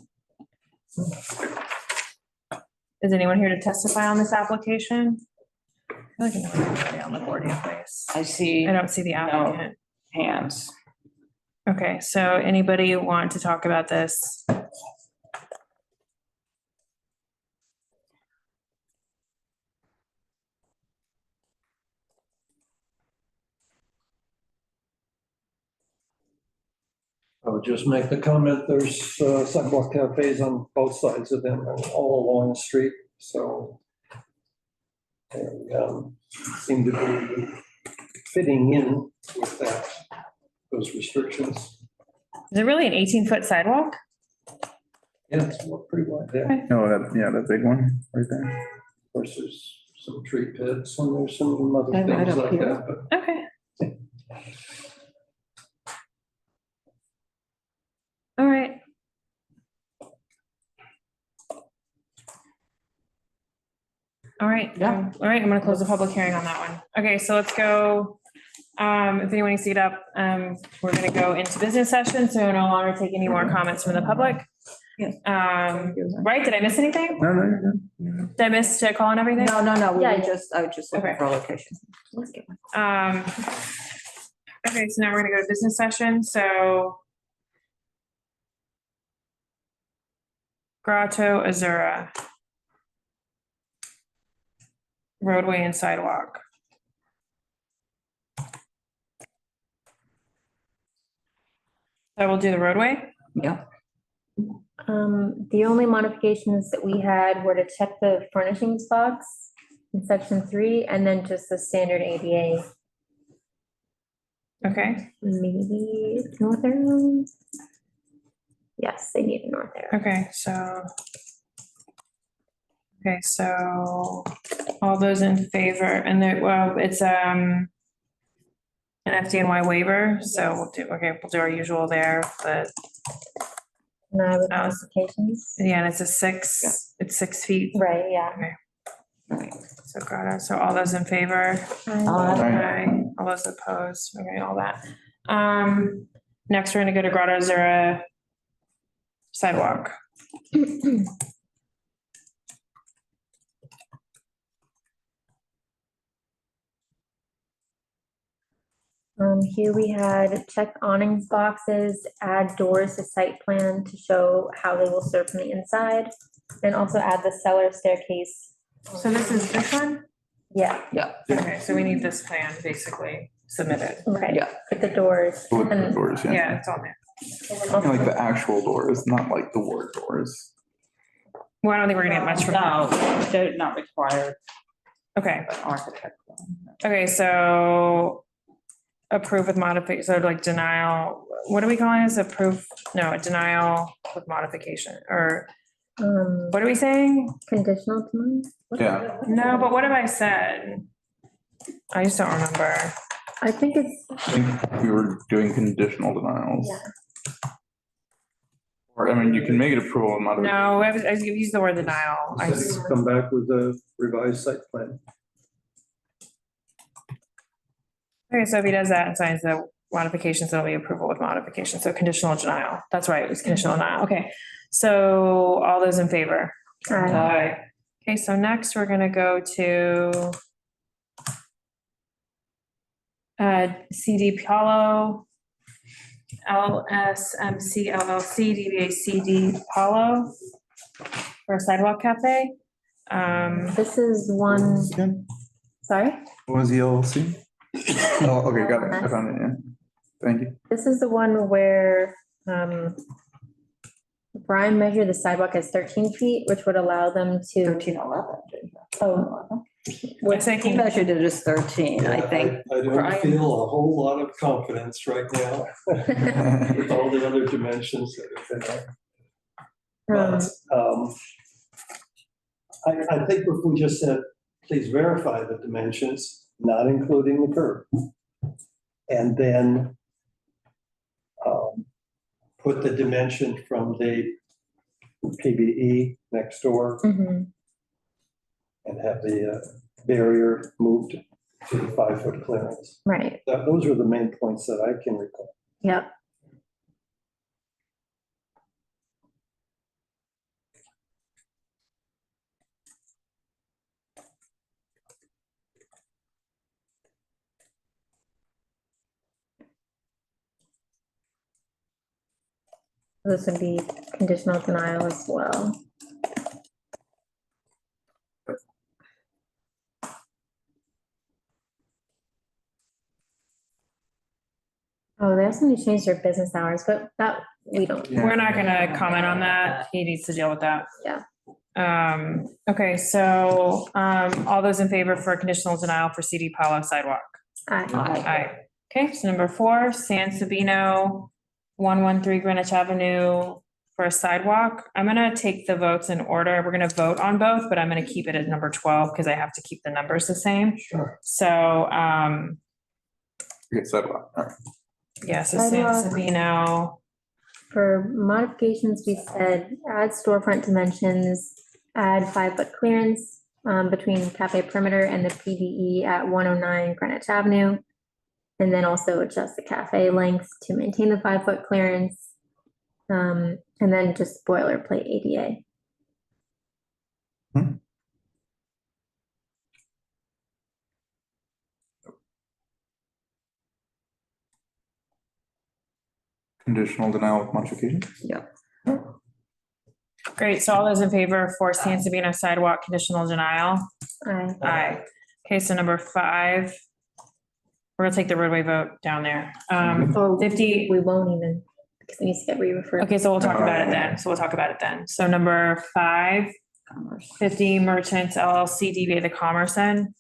Is anyone here to testify on this application? I feel like I know everybody on LaGuardia Place. I see. I don't see the applicant. Hands. Okay, so anybody want to talk about this? I would just make the comment, there's sidewalk cafes on both sides of them, all along the street, so. They seem to be fitting in with those restrictions. Is it really an 18-foot sidewalk? Yeah, it's pretty wide there. Oh, that big one right there. Of course, there's some tree pits and there's some other And right things up like here. that, but Okay. All right. All right, all right, I'm gonna close the public hearing on that one. Okay, so let's go. If anyone needs to get up, we're gonna go into business session, so no longer take any more comments from the public. Right, did I miss anything? No, you're good. Did I miss to call on everything? No, we Yeah, were just, I was just looking Okay. for a location. Okay, so now we're gonna go to business session, so. Grotta Azzurra. Roadway and sidewalk. So we'll do the roadway? Yeah. The only modifications that we had were to check the furnishings box in section 3, and then just the standard ADA. Okay. Maybe north arrow. Yes, they need a north arrow. Okay, so all those in favor, and then, well, it's an FDNY waiver, so we'll do our usual there, but. No, with modifications. Yeah, and it's 6 feet. Right, yeah. Okay. So Grotta, so all those in favor? Aye. All those opposed, okay, all that. Next, we're gonna go to Grotta Azzurra sidewalk. Here we had check awnings boxes, add doors to site plan to show how they will serve from the inside, and also add the cellar staircase. So this is this one? Yeah. Yeah. Okay, so we need this plan basically submitted. Right. Yeah. With the doors. Look at the And doors, yeah. Yeah, it's on there. Like the actual doors, not like the word doors. Well, I don't think we're gonna get much from that. No, they're not required, Okay, but architect. okay, so approve with modification, so like denial, what are we calling this? Approve, no, a denial with modification, or what are we saying? Conditional tonight? Yeah. No, but what have I said? I just don't remember. I think it's, I think we were doing conditional denials. yeah. Or, I mean, you can make it approval and modification. No, I used the word denial. I just, Come back with a revised site plan. okay, so if he does that and signs the modifications, it'll be approval with modification, so conditional denial. That's right, it was conditional denial, okay. So all those in favor? Aye. Okay, so next we're gonna go to CD Palo, LSMC LLC, DBA CD Palo for a sidewalk cafe. This is one, sorry? What was the LLC? Oh, okay, got it. I found it, yeah. Thank you. This is the one where Brian measured the sidewalk as 13 feet, which would allow them to. 1311. Oh, What's that? He measured it as 13, I think. I don't Brian- feel a whole lot of confidence right now with all the other dimensions that have been there. But I think if we just said, please verify the dimensions, not including the curve. And then put the dimension from the PBE next door mhm. and have the barrier moved to the 5-foot clearance. Right, Those are the main points that I can recall. yep. This would be conditional denial as well. Oh, they also need to change their business hours, but that, we don't. We're not gonna comment on that. He needs to deal with that. Yeah. Okay, so, all those in favor for conditional denial for CD Palo sidewalk? Aye. Aye. Okay, so number 4, San Sabino, 113 Greenwich Avenue for a sidewalk. I'm gonna take the votes in order. We're gonna vote on both, but I'm gonna keep it at number 12 because I have to keep the numbers the same. Sure. So, Okay, sidewalk, all right. yeah, so San Sidewalk. Sabino, For modifications, we said add storefront dimensions, add 5-foot clearance, between Cafe Perimeter and the PBE at 109 Greenwich Avenue. And then also adjust the cafe length to maintain the 5-foot clearance. And then just boilerplate ADA. Conditional denial of modification? Yeah. Great, so all those in favor for San Sabino sidewalk conditional denial? Aye. Aye. Okay, so number 5, we're gonna take the roadway vote down there. 50. We won't even, because it needs to get re-referred. Okay, so we'll talk about it then. So number 5, 50 Merchants LLC DBA the Commerce End.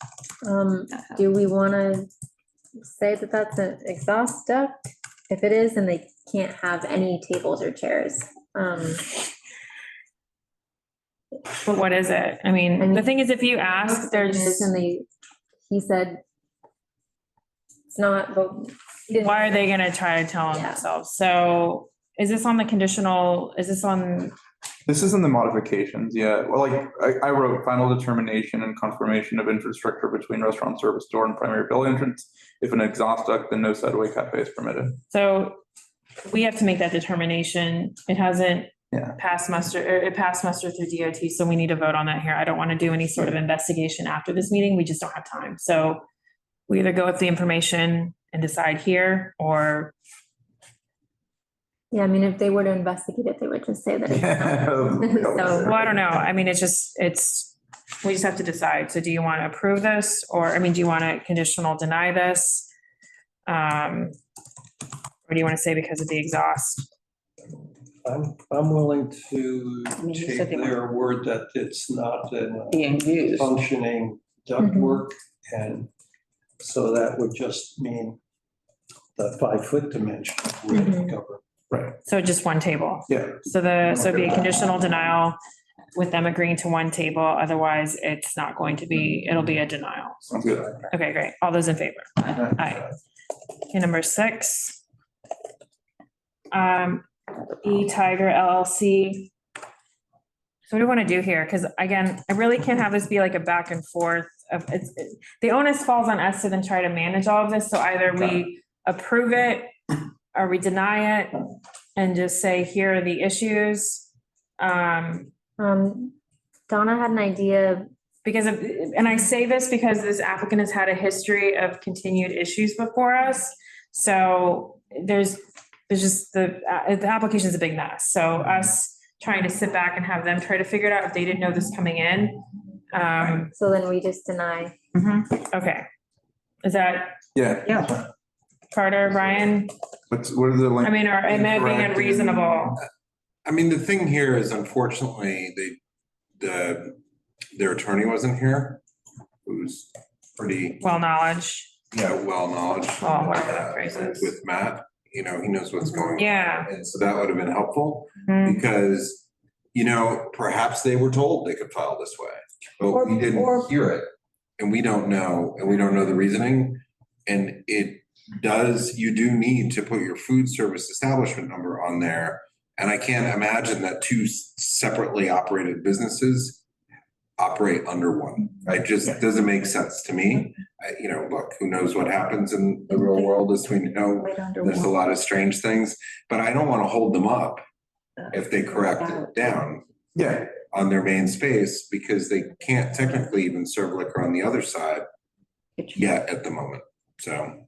Do we want to say that that's an exhaust duct? If it is, then they can't have any tables or chairs. But what is it? I mean, the thing is, if you ask, there's. And he said it's not, but. Why are they gonna try to tell them themselves? So is this on the conditional, is this on? This is in the modifications, yeah. Well, like, I wrote final determination and confirmation of infrastructure between restaurant service door and primary building entrance. If an exhaust duct, then no sideway cafe is permitted. So we have to make that determination. It hasn't passed muster, it passed muster through DOT, so we need to vote on that here. I don't want to do any sort of investigation after this meeting. We just don't have time. So we either go with the information and decide here, or. Yeah, I mean, if they were to investigate it, they would just say that. It's not. Well, I don't know. I mean, we just have to decide. So do you want to approve this, or, I mean, do you want to conditional deny this? Or do you want to say because of the exhaust? I'm willing to take their word that it's not being used. Functioning ductwork, and so that would just mean the 5-foot dimension would cover. Right. So just one table? Yeah. So it'd be a conditional denial with them agreeing to one table, otherwise it's not going to be, it'll be a denial. Sounds good. Okay, great. All those in favor? Aye. Okay, number 6. Tyger LLC. So what do we want to do here? Because again, I really can't have this be like a back and forth of, the onus falls on us to then try to manage all of this. So either we approve it or we deny it and just say, here are the issues. Donna had an idea. Because of, and I say this because this applicant has had a history of continued issues before us. So there's just the application is a big mess. So us trying to sit back and have them try to figure it out if they didn't know this coming in. So then we just deny. Okay. Is that? Yeah. Carter, Brian? What are the? I mean, am I being unreasonable? I mean, the thing here is unfortunately, their attorney wasn't here, who's pretty. Well knowledge. Yeah, well knowledge. Well, whatever that phrase is. With Matt, he knows what's going on. Yeah. And so that would have been helpful because, perhaps they were told they could file this way, but we didn't hear it. And we don't know the reasoning. And you do need to put your food service establishment number on there. And I can't imagine that 2 separately operated businesses operate under one. It just doesn't make sense to me. Look, who knows what happens in the real world, as we know, there's a lot of strange things, but I don't want to hold them up if they correct it down on their main space, because they can't technically even serve liquor on the other side yet at the moment, so.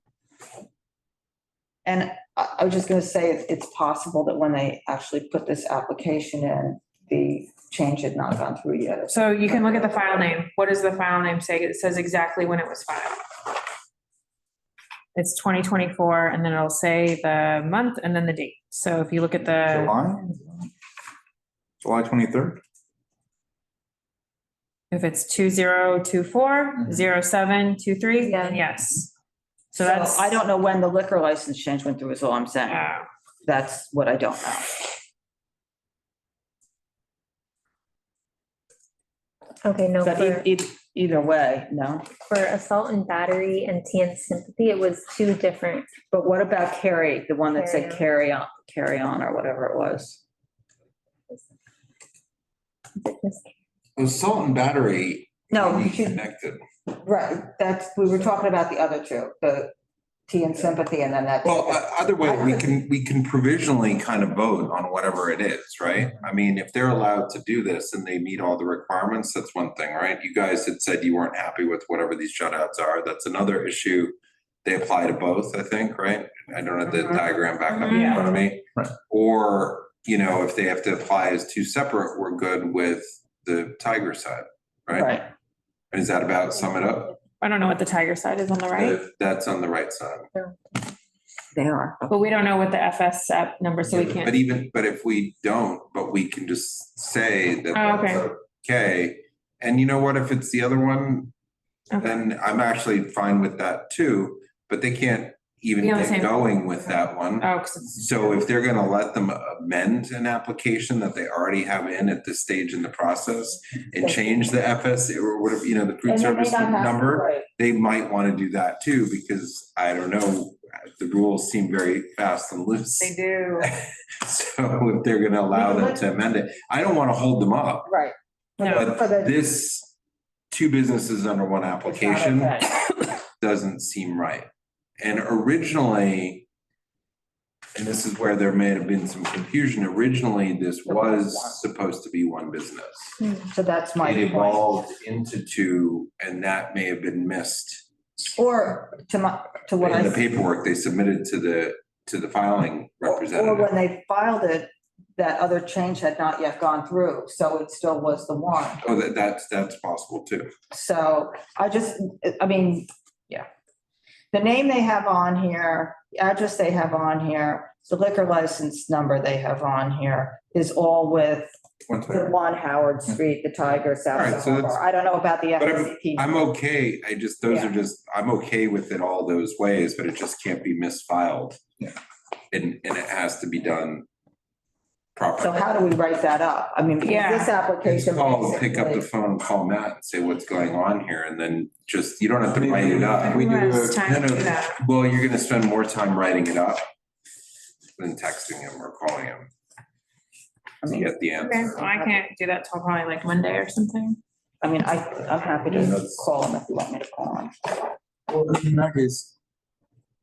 And I was just gonna say, it's possible that when they actually put this application in, the change had not gone through yet. So you can look at the file name. What does the file name say? It says exactly when it was filed. It's 2024, and then it'll say the month and then the date. So if you look at the. July 23rd. If it's 2024-07-23, then yes. So that's. I don't know when the liquor license change went through is all I'm saying. That's what I don't know. Okay, no. But either way, no. For assault and battery and TN sympathy, it was 2 different. But what about carry, the one that said carry on or whatever it was? Assault and battery No, be you should, connected. right, we were talking about the other two, the T and sympathy, and then that's. Well, either way, we can provisionally kind of vote on whatever it is, right? I mean, if they're allowed to do this and they meet all the requirements, that's one thing, right? You guys had said you weren't happy with whatever these shutouts are. That's another issue. They apply to both, I think, right? I don't have the diagram back up in front of me. Right. Or, you know, if they have to apply as two separate, we're good with the Tyger side, right? Right. And is that about sum it up? I don't know what the Tyger side is on the right, That's on the right side. They are. but we don't know what the FS app number, so we can't. But if we don't, but we can just say that Oh, that's okay. And you know what, if it's the other one, Okay. then I'm actually fine with that too, but they can't even Be on the get same- going with that one. Oh, 'cause it's- So if they're gonna let them amend an application that they already have in at this stage in the process and change the FS or whatever, you know, the food And then they service don't have to, number, right. they might wanna do that too, because I don't know, the rules seem very fast and loose. They do. So if they're gonna allow them to amend it, I don't wanna hold them up, Right. but For the- this two businesses under one application okay. doesn't seem right. And originally, and this is where there may have been some confusion, originally this was supposed to be one business. So that's my It point. evolved into two, and that may have been missed Or to what I. in the paperwork they submitted to the filing Or representative. when they filed it, that other change had not yet gone through, so it still was the one. Oh, that's possible too. So I mean, yeah. The name they have on here, the address they have on here, the liquor license number they have on here is all with the 1 Howard Street, the Tyger, All South right, so Soho that's- Bar. I don't know about the But FCP. I'm okay, those Yeah. are just, I'm okay with it all those ways, but it just can't be misfiled. Yeah. And it has to be done So properly. how do we write that up? I mean, because Yeah. this application. Pick up the basically- phone, and call Matt and say what's going on here, and then just, you don't have to write it up. We do Less time No, to no, do that. well, you're gonna spend more time writing it up than texting him or calling him to get the Okay, answer. well, I can't do that till probably like Monday or something. I mean, I'm happy to call them if you want me to call them. Well, in that case,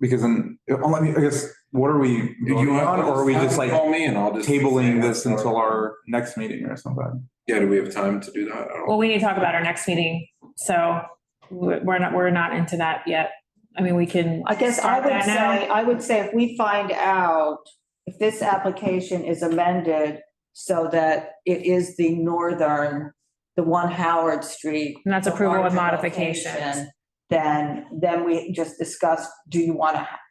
because then, I guess, what are we voting on, or are we just like Call me and I'll just. tabling this until our next meeting or something? Yeah, do we have time to do that? I don't know. Well, we need to talk about our next meeting, so we're not into that yet. I mean, we can. I guess start that now. I would say if we find out if this application is amended so that it is the 1 Howard Street. And that's the approval with larger modifications. location, Then we just discuss,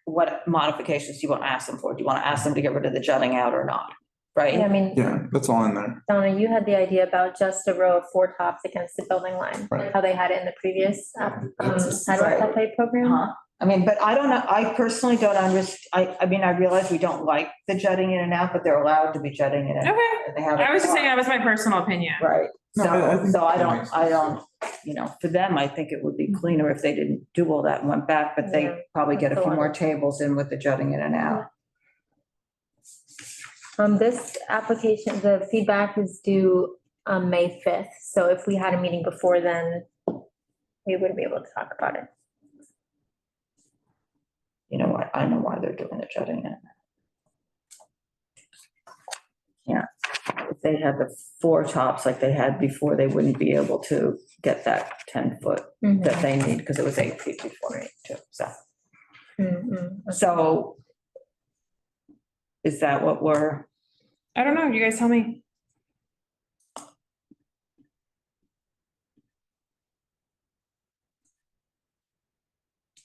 what modifications do you want to ask them for? Do you want to ask them to get rid of the jutting out or not? Right? Yeah, I mean, Yeah, that's all in there. Donna, you had the idea about just a row of 4 tops against the building line, Right. how they had it in the previous sidewalk Right. cafe program. Huh? I mean, but I don't know, I personally don't I mean, I realize we don't like the jutting in and out, but they're allowed to be jutting in and out. Okay, They have it I was just saying blocked. that was my personal opinion. Right, No, I think so I that makes don't, for them, I think it would be cleaner if they didn't do all that and went back, but Yeah, they probably get a that's a few lot. more tables in with the jutting in and out. This application, the feedback is due on May 5th. So if we had a meeting before then, we would be able to talk about it. You know what, I know why they're doing the jutting in. Yeah, if they had the 4 tops like they had before, they wouldn't be able to get that 10-foot that they need, because it was 8 feet before 8 too, so. So is that what we're, I don't know, you guys tell me.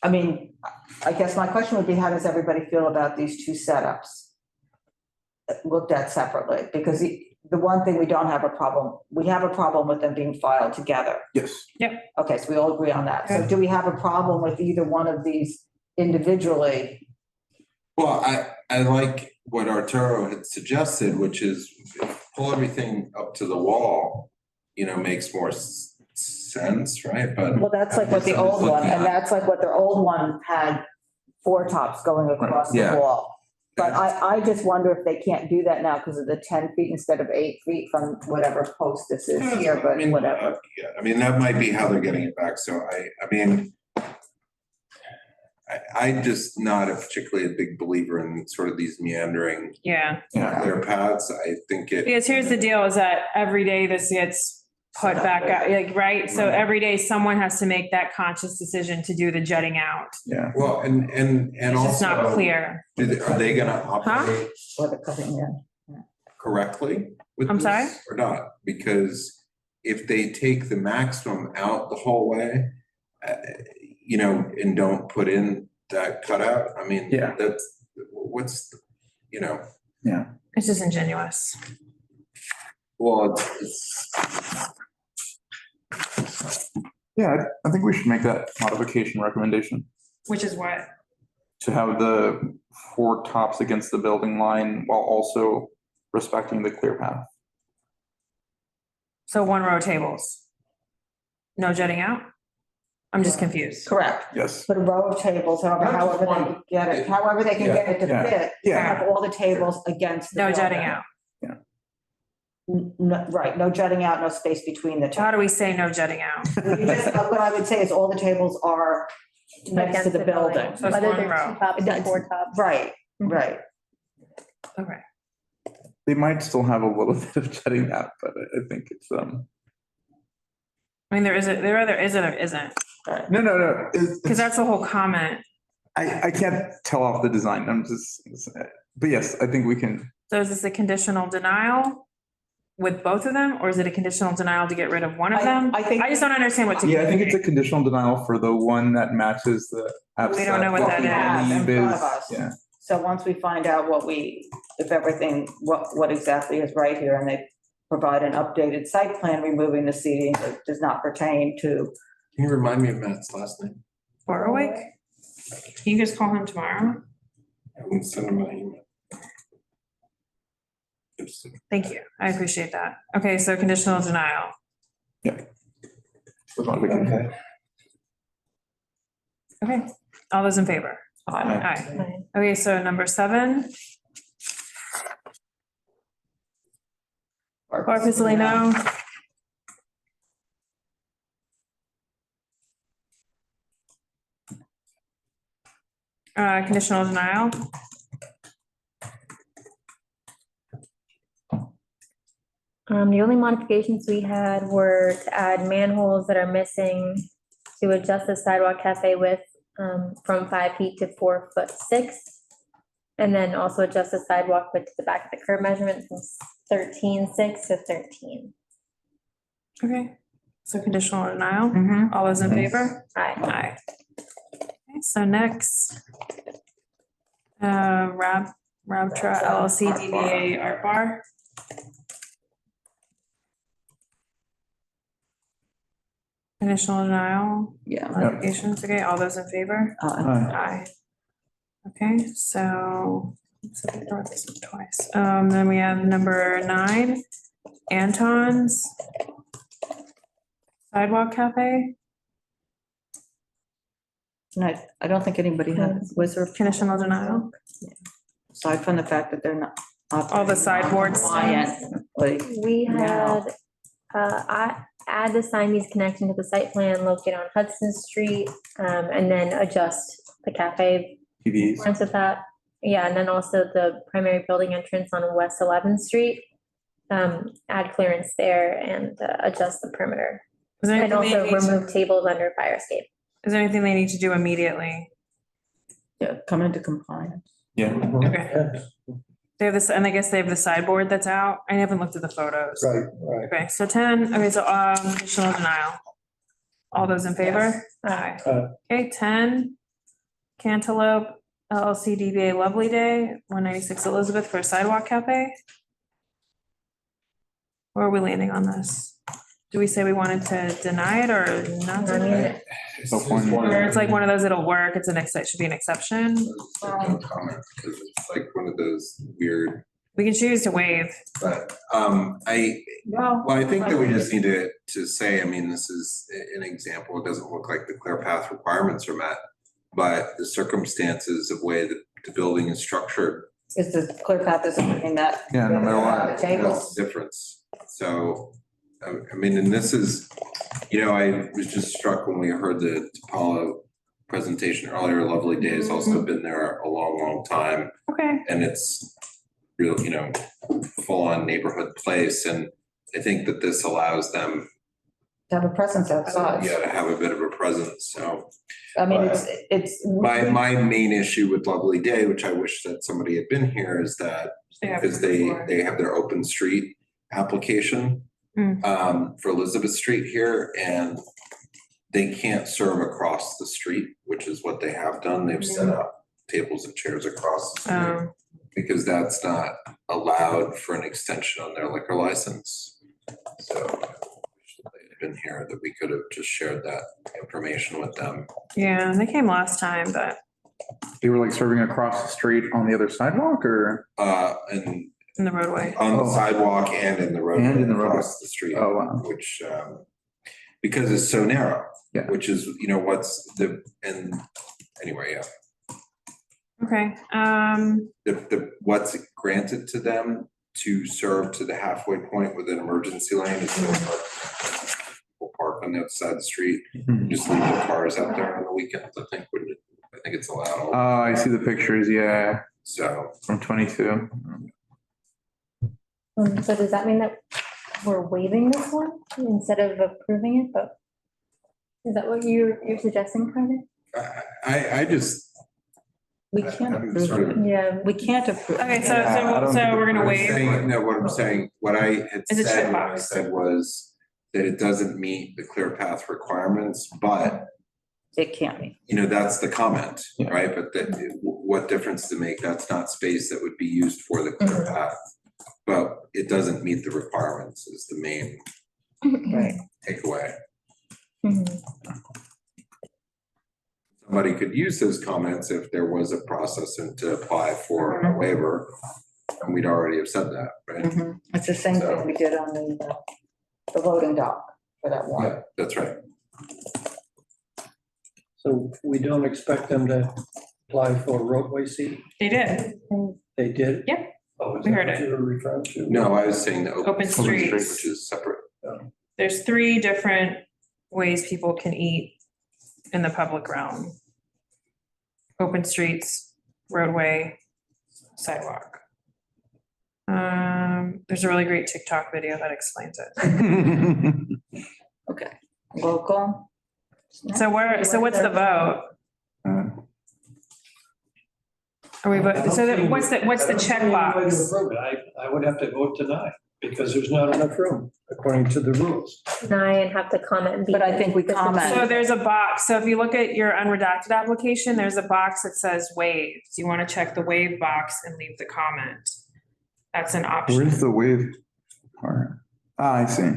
I mean, I guess my question would be, how does everybody feel about these 2 setups? Looked at separately, because the one thing we don't have a problem, we have a problem with them being filed together. Yes. Okay, so we all agree on that. So do we have a problem with either one of these individually? Well, I like what Arturo had suggested, which is pull everything up to the wall, makes more sense, right? But. Well, that's like what the old one, and that's like what their old one had 4 tops going across the Yeah. wall. But I just wonder if they can't do that now because of the 10 feet instead of 8 feet from whatever post this is here, but whatever. Yeah, I mean, that might be how they're getting it back. So I mean, I'm just not particularly a big believer in sort of these meandering Yeah. clear paths. I think it. Because here's the deal is that every day this gets put back out, like, right? So every day someone has to make that conscious decision to do the jutting out. Yeah. Well, and It's also. just not clear. Are they gonna operate Or the cutting, yeah. correctly with I'm this sorry? or not? Because if they take the maximum out the whole way, you know, and don't put in that cutout, I mean, that's, what's, you know. Yeah. It's disingenuous. Well, Yeah, I think we should make that modification recommendation Which is what? to have the 4 tops against the building line while also respecting the clear path. So 1 row tables. No jutting out? I'm just confused. Correct. Yes. Put a row of tables, however they can get it, however they can get it to Yeah. fit. Yeah. Have all the tables against. the No jutting building. out. Right, no jutting out, no space between the two. How do we say no jutting out? What I would say is all the tables are next to Against the building. So it's Whether 1 they're row. 2 tops or 4 tops. Right, right. Okay. They might still have a little bit of jetting out, but I think it's I mean, there either is or isn't. no. Because that's the whole comment. I can't tell off the design. I'm just, but yes, I think we can. So is this a conditional denial with both of them, or is it a conditional denial to get rid of one of them? I think. I just don't understand what to. Yeah, I think it's a conditional denial for the one that matches the. We don't know what What that we have in believe front is- of us. Yeah. So once we find out if everything, what exactly is right here, and they provide an updated site plan removing the seating that does not pertain to. can you remind me of Matt's last name? Warwick? Can you just call him tomorrow? I will send him an email. Thank you. I appreciate that. Okay, so conditional denial. Okay. Okay, all those in favor? Aye. Okay, so number 7. Bar Pizzolino. Conditional denial. The only modifications we had were to add manholes that are missing, to adjust the sidewalk cafe width from 5 feet to 4'6". And then also adjust the sidewalk width to the back of the curb measurement from 13.6 to 13. Okay, so conditional denial. All those in favor? Aye. Aye. Okay, so next, Rabtra LLC DBA Art Bar. Conditional denial. Yeah. Modifications, okay, all those in favor? Aye. Okay, so, so we wrote this one twice. Then we have number 9, Anton's Sidewalk Cafe. And I don't think anybody was there. Conditional denial. Aside from the fact that they're not. All the sideboards. We had, add the Siamese connection to the site plan located on Hudson Street, and then adjust the cafe. TVs. Once of that, yeah, and then also the primary building entrance on West 11th Street. Add clearance there and adjust the perimeter. Is there And anything they also need to- remove tables under fire escape. Is there anything they need to do immediately? Yeah, come into compliance. Yeah. Okay. They have this, and I guess they have the sideboard that's out. I haven't looked at the photos. Right. Okay, so 10, okay, so conditional denial. All those in favor? Aye. Okay, 10, Cantaloupe LLC DBA Lovely Day, 196 Elizabeth for a sidewalk cafe. Where are we landing on this? Do we say we wanted to deny it or not deny it? Or it's like one of those, it'll work, it's it should be an exception. No comment, because it's like one of those weird, We can choose to waive. but, well, I think that we just need to say, I mean, this is an example. It doesn't look like the clear path requirements are met, but the circumstances of way that the building is structured Is the clear path is something that. Yeah, no matter what. Table. That's the difference. So, I mean, and this is, I was just struck when we heard the Palo presentation earlier. Lovely Days also been there a long, long time. Okay. And it's real, full on neighborhood place. And I think that this allows them To have a presence outside. to have a bit of a presence. So I mean, but it's. my main issue with Lovely Day, which I wish that somebody had been here, is that because they have their open street application for Elizabeth Street here, and they can't serve across the street, which is what they have done. They've set up tables and chairs across the street because that's not allowed for an extension on their liquor license. So I wish that they had been here, that we could have just shared that information with them. Yeah, they came last time, but. They were like serving across the street on the other sidewalk or? And in the roadway. on the sidewalk and in the road. And in the roadway. Across the street. Oh, wow. Which, because it's so narrow. Yeah. Which is, anyway, yeah. Okay, What's granted to them to serve to the halfway point with an emergency lane is people park on the other side of the street, just leave their cars out there on the weekends, I think it's allowed. Oh, I see the pictures, yeah. So. From 22. So does that mean that we're waiving this one instead of approving it, but is that what you're suggesting, Carmen? I just. We can't I'm approve sort it. of- Yeah, we can't approve. okay, so we're gonna waive. No, what I'm saying, what I had Is it said, what I checkbox? said was that it doesn't meet the clear path requirements, but It can't be. that's the comment, right? But what difference to make? That's not space that would be used for the clear path. But it doesn't meet the requirements is the main Right. takeaway. Somebody could use those comments if there was a process and to apply for a waiver. And we'd already have said that, right? It's the same thing we did on the loading dock for that one. Yeah, that's right. So we don't expect them to apply for roadway seat? They did. They did? Yep. Oh, is We that heard what it. you were referring to? No, I was saying the Open streets. Which is separate. There's 3 different ways people can eat in the public realm. Open streets, roadway, sidewalk. There's a really great TikTok video that explains it. Okay, local. So what's the vote? Are we voting, what's the checkbox? I would have to vote tonight because there's not enough room according to the rules. Deny and have to comment. But I think we comment. So there's a box, so if you look at your unredacted application, there's a box that says waive. Do you want to check the waive box and leave the comment? That's an option. Where's the wave part? Ah, I see.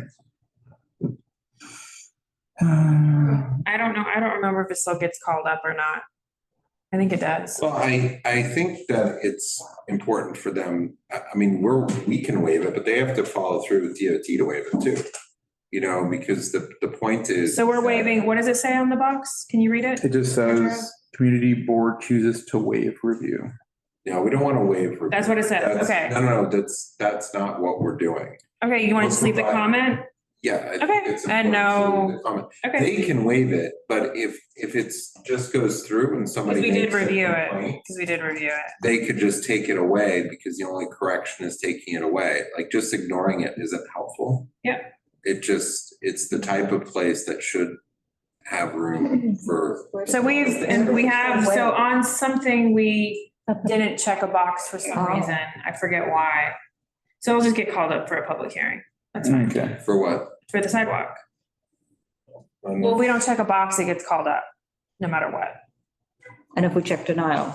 I don't know, I don't remember if it still gets called up or not. I think it does. Well, I think that it's important for them, I mean, we can waive it, but they have to follow through with DOT to waive it too. Because the point is. So we're waiving, what does it say on the box? Can you read it? It just says, community board chooses to waive review. No, we don't want to waive. review. That's what it says, That's- okay. No, that's not what we're doing. Okay, you want to just leave the comment? Yeah. I think Okay, it's and important to leave no, the comment. okay. They can waive it, but if it's just goes through and somebody. Because we did makes a review it, complaint, because we did review it. they could just take it away because the only correction is taking it away. Like just ignoring it isn't helpful. Yeah. It's the type of place that should have room for. So we have, so on something, we didn't check a box for some reason. I forget why. So it'll just get called up for a public hearing. That's fine. Okay. For what? For the sidewalk. Well, if we don't check a box, it gets called up, no matter what. And if we check denial.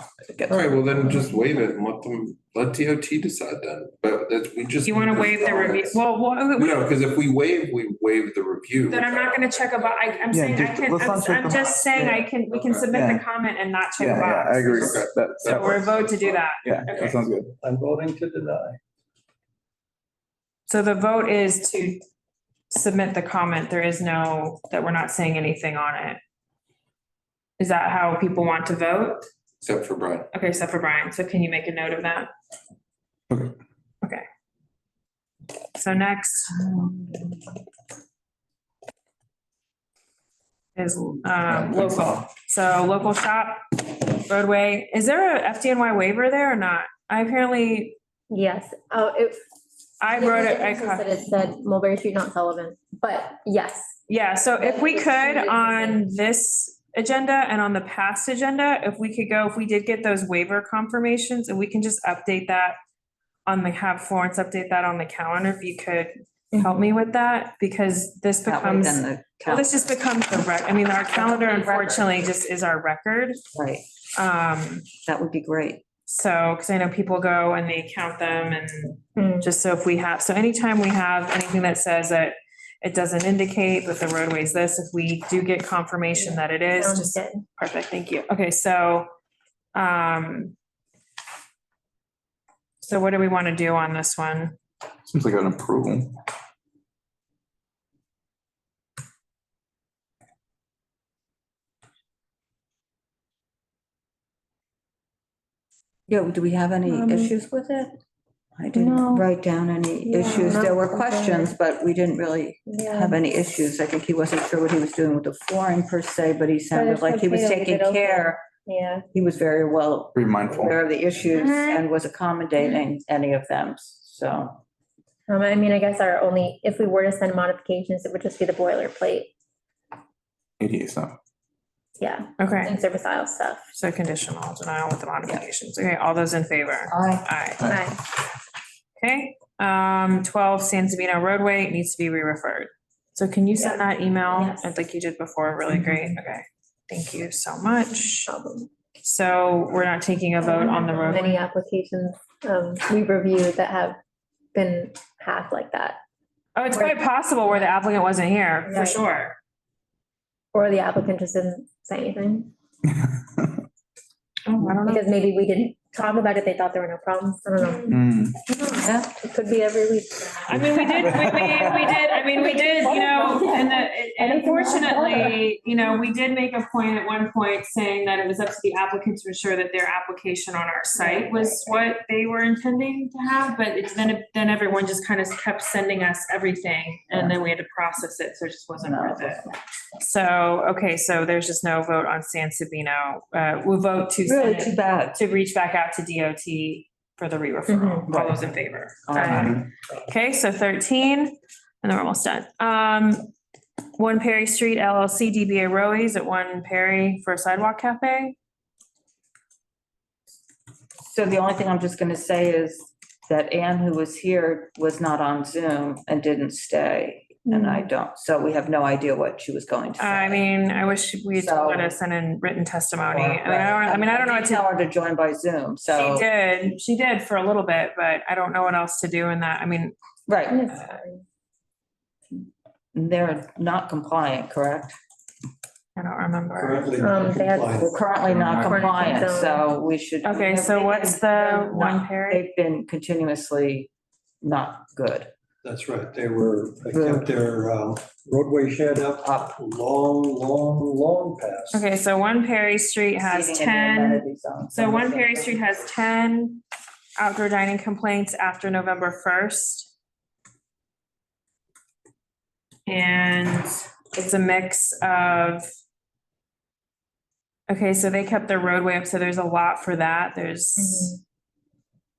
All right, well then just waive it and let DOT decide then, but we just. You want to waive the review? Well, No, because if we waive the review. then I'm not gonna check a box. I'm saying I can, I'm just saying we can submit the comment and not check a box. I agree. So we're vote to do that. Yeah, Okay. that sounds good. I'm voting to deny. So the vote is to submit the comment. There is no, that we're not saying anything on it. Is that how people want to vote? Except for Brian. Okay, except for Brian. So can you make a note of that? Okay. Okay. So next is local. So local shop, roadway. Is there a FDNY waiver there or not? I apparently. Yes, I wrote it. It said Mulberry Street, not Sullivan, but yes. Yeah, so if we could on this agenda and on the past agenda, if we could go, if we did get those waiver confirmations, and we can just update that have Florence update that on the calendar, if you could help me with that, because this becomes, well, this just becomes the I mean, our calendar unfortunately just is our record. Right. That would be great. So, because I know people go and they count them and just so if we have, so anytime we have anything that says that it doesn't indicate that the roadway's this, if we do get confirmation that it is, just perfect, thank you. Okay, so, so what do we want to do on this one? Seems like an approval. Yeah, do we have any issues with it? I didn't No. write down any No, issues. not There were okay. questions, but we didn't really Yeah. have any issues. I think he wasn't sure what he was doing with the flooring per se, but he sounded it's like he was okay to leave taking it open. care. Yeah. He was very well Very mindful. aware of the issues Mhm. and was accommodating any of them, so. I mean, I guess our only, if we were to send modifications, it would just be the boilerplate. ADA stuff. Yeah. Okay. And service aisle stuff. So conditional denial with the modifications. Okay, all those in favor? Aye. Aye. Okay, 12 San Sabino Roadway needs to be re-referred. So can you send that email? Yes. Like you did before, really great, okay. Thank you so much. So we're not taking a vote on the road. Many applications we've reviewed that have been half like that. Oh, it's quite possible where the applicant wasn't here, for Right. sure. Or the applicant just didn't say anything. Oh, I don't know. Because maybe we didn't talk about it, they thought there were no problems, I don't know. Yeah, it could be every week. I mean, we did, you know, and unfortunately, you know, we did make a point at one point saying that it was up to the applicant to ensure that their application on our site was what they were intending to have, but it's then everyone just kind of kept sending us everything, and then we had to process it, so it just wasn't worth it. So, okay, so there's just no vote on San Sabino. We'll vote to send Really it- too bad. to reach back out to DOT for the re-referral. All those in favor? Aye. Okay, so 13, and then we're almost done. 1 Perry Street LLC, DBA Rowies at 1 Perry for a sidewalk cafe. So the only thing I'm just gonna say is that Anne, who was here, was not on Zoom and didn't stay. And I don't, so we have no idea what she was going to say. I mean, I wish we'd So- let us send in written testimony. I mean, I don't know what to. Tell her to join by Zoom, so. She did for a little bit, but I don't know what else to do in that. I mean. Right. They're not compliant, correct? I don't remember. We're currently not compliant, so we should. Okay, so what's the 1 Perry? They've been continuously not good. That's right. They kept their roadway shed up long past. Okay, so 1 Perry Street has Seating in the 10. amenity zone. So 1 Perry Street has 10 outdoor dining complaints after November 1st. And it's a mix of, okay, so they kept their roadway up, so there's a lot for that. There's,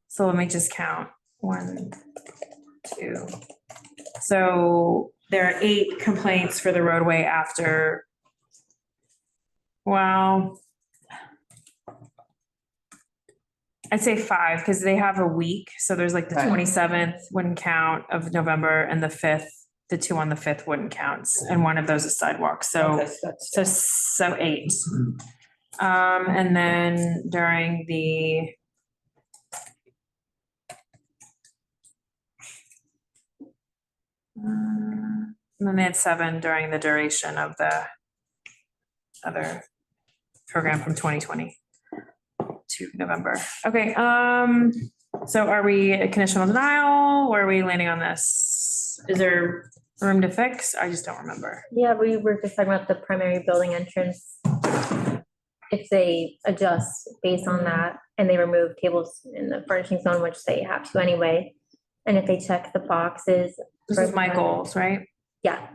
so let me just count. 1, 2. So there are 8 complaints for the roadway after, well, I'd say 5, because they have a week. So there's like the Right. 27th wouldn't count of November, and the 5th, the 2 on the 5th wouldn't count. And one of those is sidewalks. So, Okay, so so 8. And then during the, and then they had 7 during the duration of the other program from 2020 to November. Okay, so are we a conditional denial? Where are we landing on this? Is there room to fix? I just don't remember. Yeah, we were just talking about the primary building entrance. if they adjust based on that and they remove tables in the furnishing zone, which they have to anyway. And if they check the boxes. This is my goals, right? Yeah,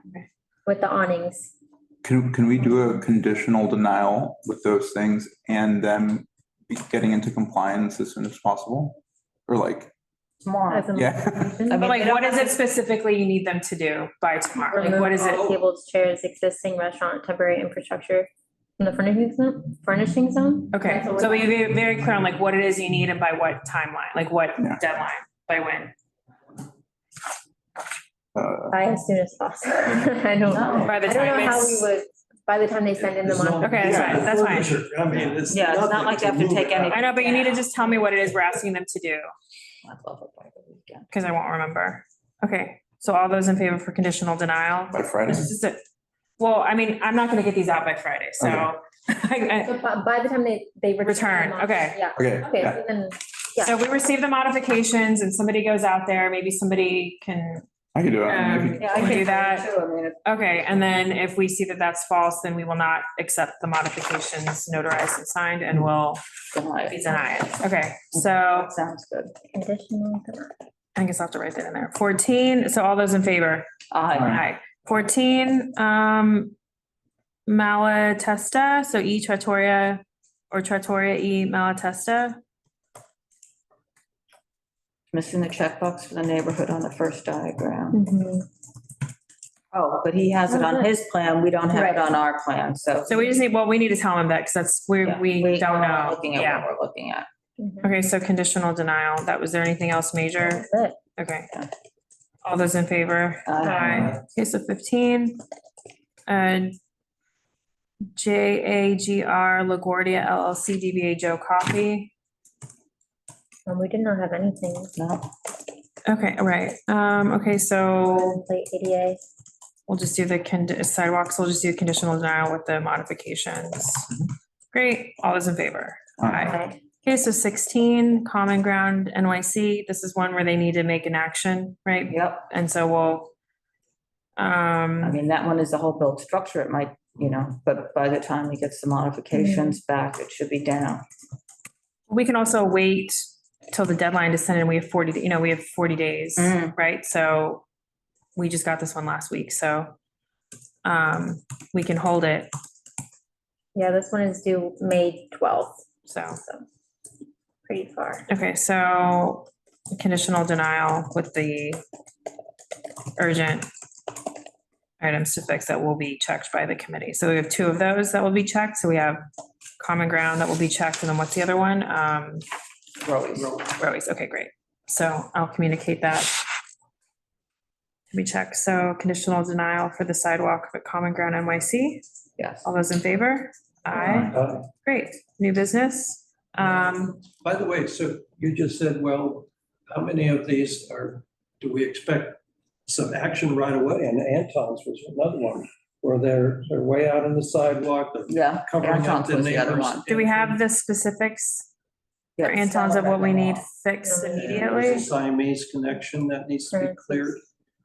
with the awnings. Can we do a conditional denial with those things and then be getting into compliance as soon as possible? Or like, Tomorrow. yeah, But like, what is it specifically you need them to do by tomorrow? Like, what is it? Tables, chairs, existing restaurant, temporary infrastructure in the furnishing zone? Okay, so be very clear on like what it is you need and by what timeline, like what deadline, by when? By as soon as possible. I don't know. By the I don't time know how it's- we would, by the time they send in the money. Okay, that's fine, that's fine. I mean, it's. Yeah, it's not like they have to take any. I know, but you need to just tell me what it is we're asking them to do, because I won't remember. Okay, so all those in favor for conditional denial? by Friday? This is it. Well, I mean, I'm not gonna get these out by Friday, so. So by the time they Return, them, okay. Yeah. Okay, Okay, yeah. so then, yeah. So we receive the modifications and somebody goes out there, maybe somebody can I can do it. Yeah, I can can do that. too. I mean, if- Okay, and then if we see that that's false, then we will not accept the modifications notarized and signed and will Deny it. deny it. Okay, so That sounds good. Conditional. I guess I'll have to write that in there. 14, so all those in favor? Aye. Aye. 14, Malatesta, so E Trattoria or Trattoria E Malatesta. Missing the checkbox for the neighborhood on the first diagram. Mhm. Oh, but he has it on his plan. We don't have it on our plan, so. So we just need, well, we need to tell them that because that's, we don't are know. Looking at Yeah. what we're looking at. Okay, so conditional denial. That, was there anything else major? That's it. Okay. All those in favor? Aye. Okay, so 15. JAGR LaGuardia LLC DBA Joe Coffee. We did not have anything. No. Okay, right. Okay, so Plate ADA. we'll just do the sidewalks. We'll just do conditional denial with the modifications. Great. All those in favor? Aye. Okay, so 16, Common Ground NYC. This is one where they need to make an action, right? Yep. And so we'll, I mean, that one is the whole built structure. It might, but by the time he gets the modifications back, it should be down. we can also wait till the deadline to send in. We have 40, we have 40 days, right? So we just got this one last week, so we can hold it. Yeah, this one is due May 12th. So pretty far. Okay, so conditional denial with the urgent items to fix that will be checked by the committee. So we have two of those that will be checked. So we have Common Ground that will be checked, and then what's the other one? Rowies. Okay, great. So I'll communicate that to be checked. So conditional denial for the sidewalk at Common Ground NYC. Yes. All those in favor? Aye. Great. New business. By the way, so you just said, well, how many of these do we expect some action right away? And Anton's was another one, where they're way out on the sidewalk. Yeah, Covering up Anton's the was the other neighbors. one. Do we have the specifics for Anton's of what we need fixed immediately? There's a Siamese connection that needs to be cleared.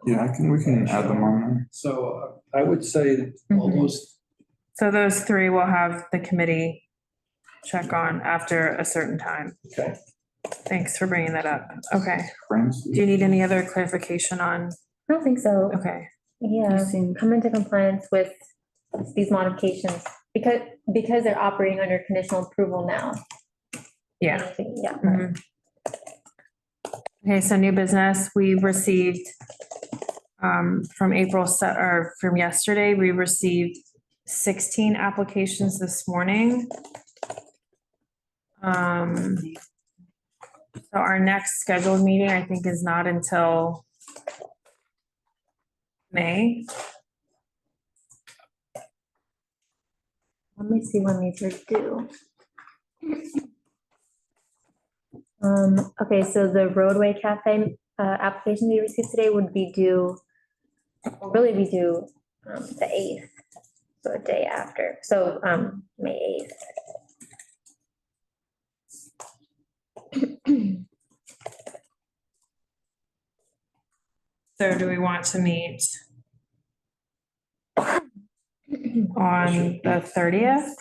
Yeah, we can add them on there. So I would say that all those, So those three will have the committee check on after a certain time. Okay. Thanks for bringing that up. Okay. Friends. Do you need any other clarification on? I don't think so. Okay. Yeah, come into compliance with these modifications because they're operating under conditional approval now. Yeah. Yeah. Mhm. Okay, so new business, we received from from yesterday, we received 16 applications this morning. So our next scheduled meeting, I think, is not until May. Let me see when these are due. Okay, so the Roadway Cafe application we received today would be due, will really be due the 8th, so a day after, so May 8th. So do we want to meet on the 30th?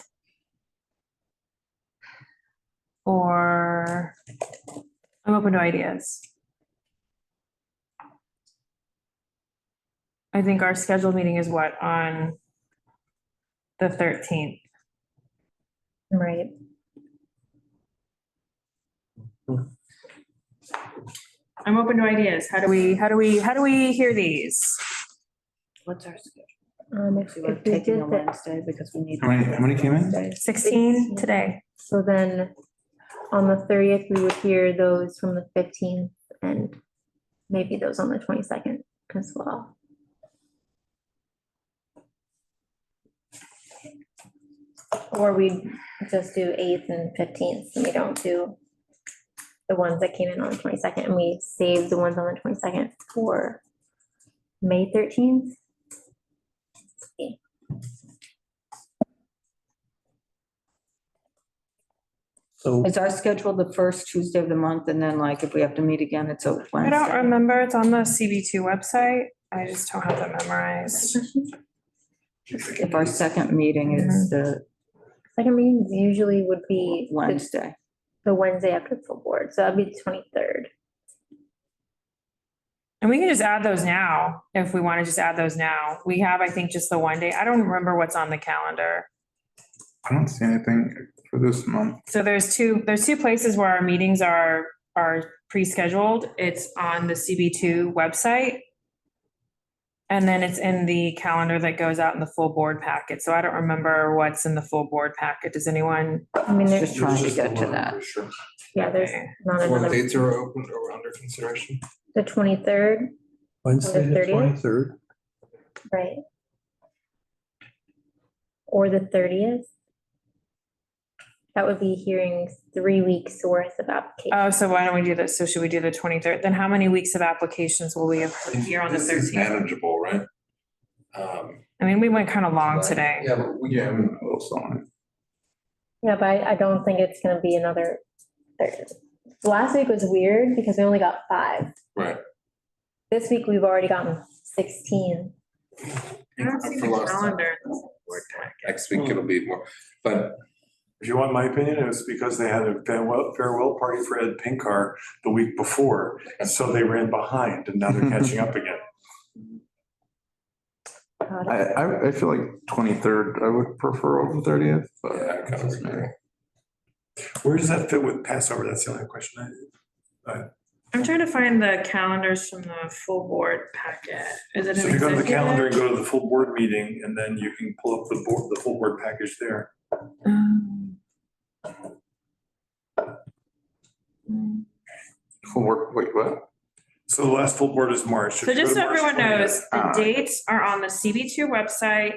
open to ideas. I think our scheduled meeting is what, on the 13th? Right. I'm open to ideas. How do we hear these? What's our schedule? If We're we taking did a the Wednesday because we need. How many came in? 16 today. So then on the 30th, we would hear those from the 15th and maybe those on the 22nd as well. Or we just do 8th and 15th and we don't do the ones that came in on the 22nd and we save the ones on the 22nd for May 13th. So Is our schedule the first Tuesday of the month, and then like if we have to meet again, it's a I Wednesday? don't remember. It's on the CB2 website. I just don't have that memorized. If our second meeting is the Second meetings usually would be Wednesday. the Wednesday after the full board, so that'd be the 23rd. And we can just add those now, if we want to just add those now. We have, I think, just the one day. I don't remember what's on the calendar. I don't see anything for this month. So there's two places where our meetings are pre-scheduled. It's on the CB2 website. And then it's in the calendar that goes out in the full board packet. So I don't remember what's in the full board packet. Does anyone? I mean, there's, Just trying to get to that. yeah, there's not What another, dates are open or under consideration? the 23rd, Wednesday, the 30th? 23rd. right? Or the 30th. That would be hearing 3 weeks worth of applications. Oh, so why don't we do this? So should we do the 23rd? Then how many weeks of applications will we have here on the This is 13th? manageable, right? I mean, we went kind of long today. Yeah, but we Yeah, can, a little solid. Yeah, but I don't think it's gonna be another. Last week was weird because we only got 5. right. This week, we've already gotten 16. I don't see For the last time. calendar. Next week it'll be more, but If you want my opinion, it was because they had a farewell party for Ed Pinkar the week before, and so they ran behind, and now they're catching up again. I feel like 23rd, I would prefer over 30th, but. yeah, I kind of agree. Where does that fit with Passover? That's the only question I'm trying to find the calendars from the full board packet. Is it? So an if you go to the executive? calendar and go to the full board meeting, and then you can pull up the full board package there. Full work, wait, what? So the last full board is March. So just so everyone knows, the Ah. dates are on the CB2 website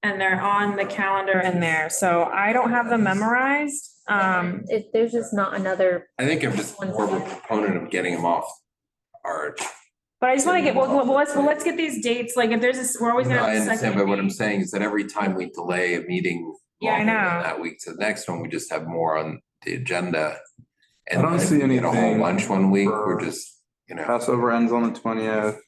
and they're on the calendar in there. So I don't have them memorized. There's just not another, I think I'm just more of a proponent of getting them off our. But I just want to get, let's get these dates, like if there's this, we're always gonna I have a understand, second. but what I'm saying is that every time we delay a meeting Yeah, I longer than know. that week to the next one, we just have more on the agenda. I don't see And get a whole anything bunch one week, we're for- just, you know. Passover ends on the 20th.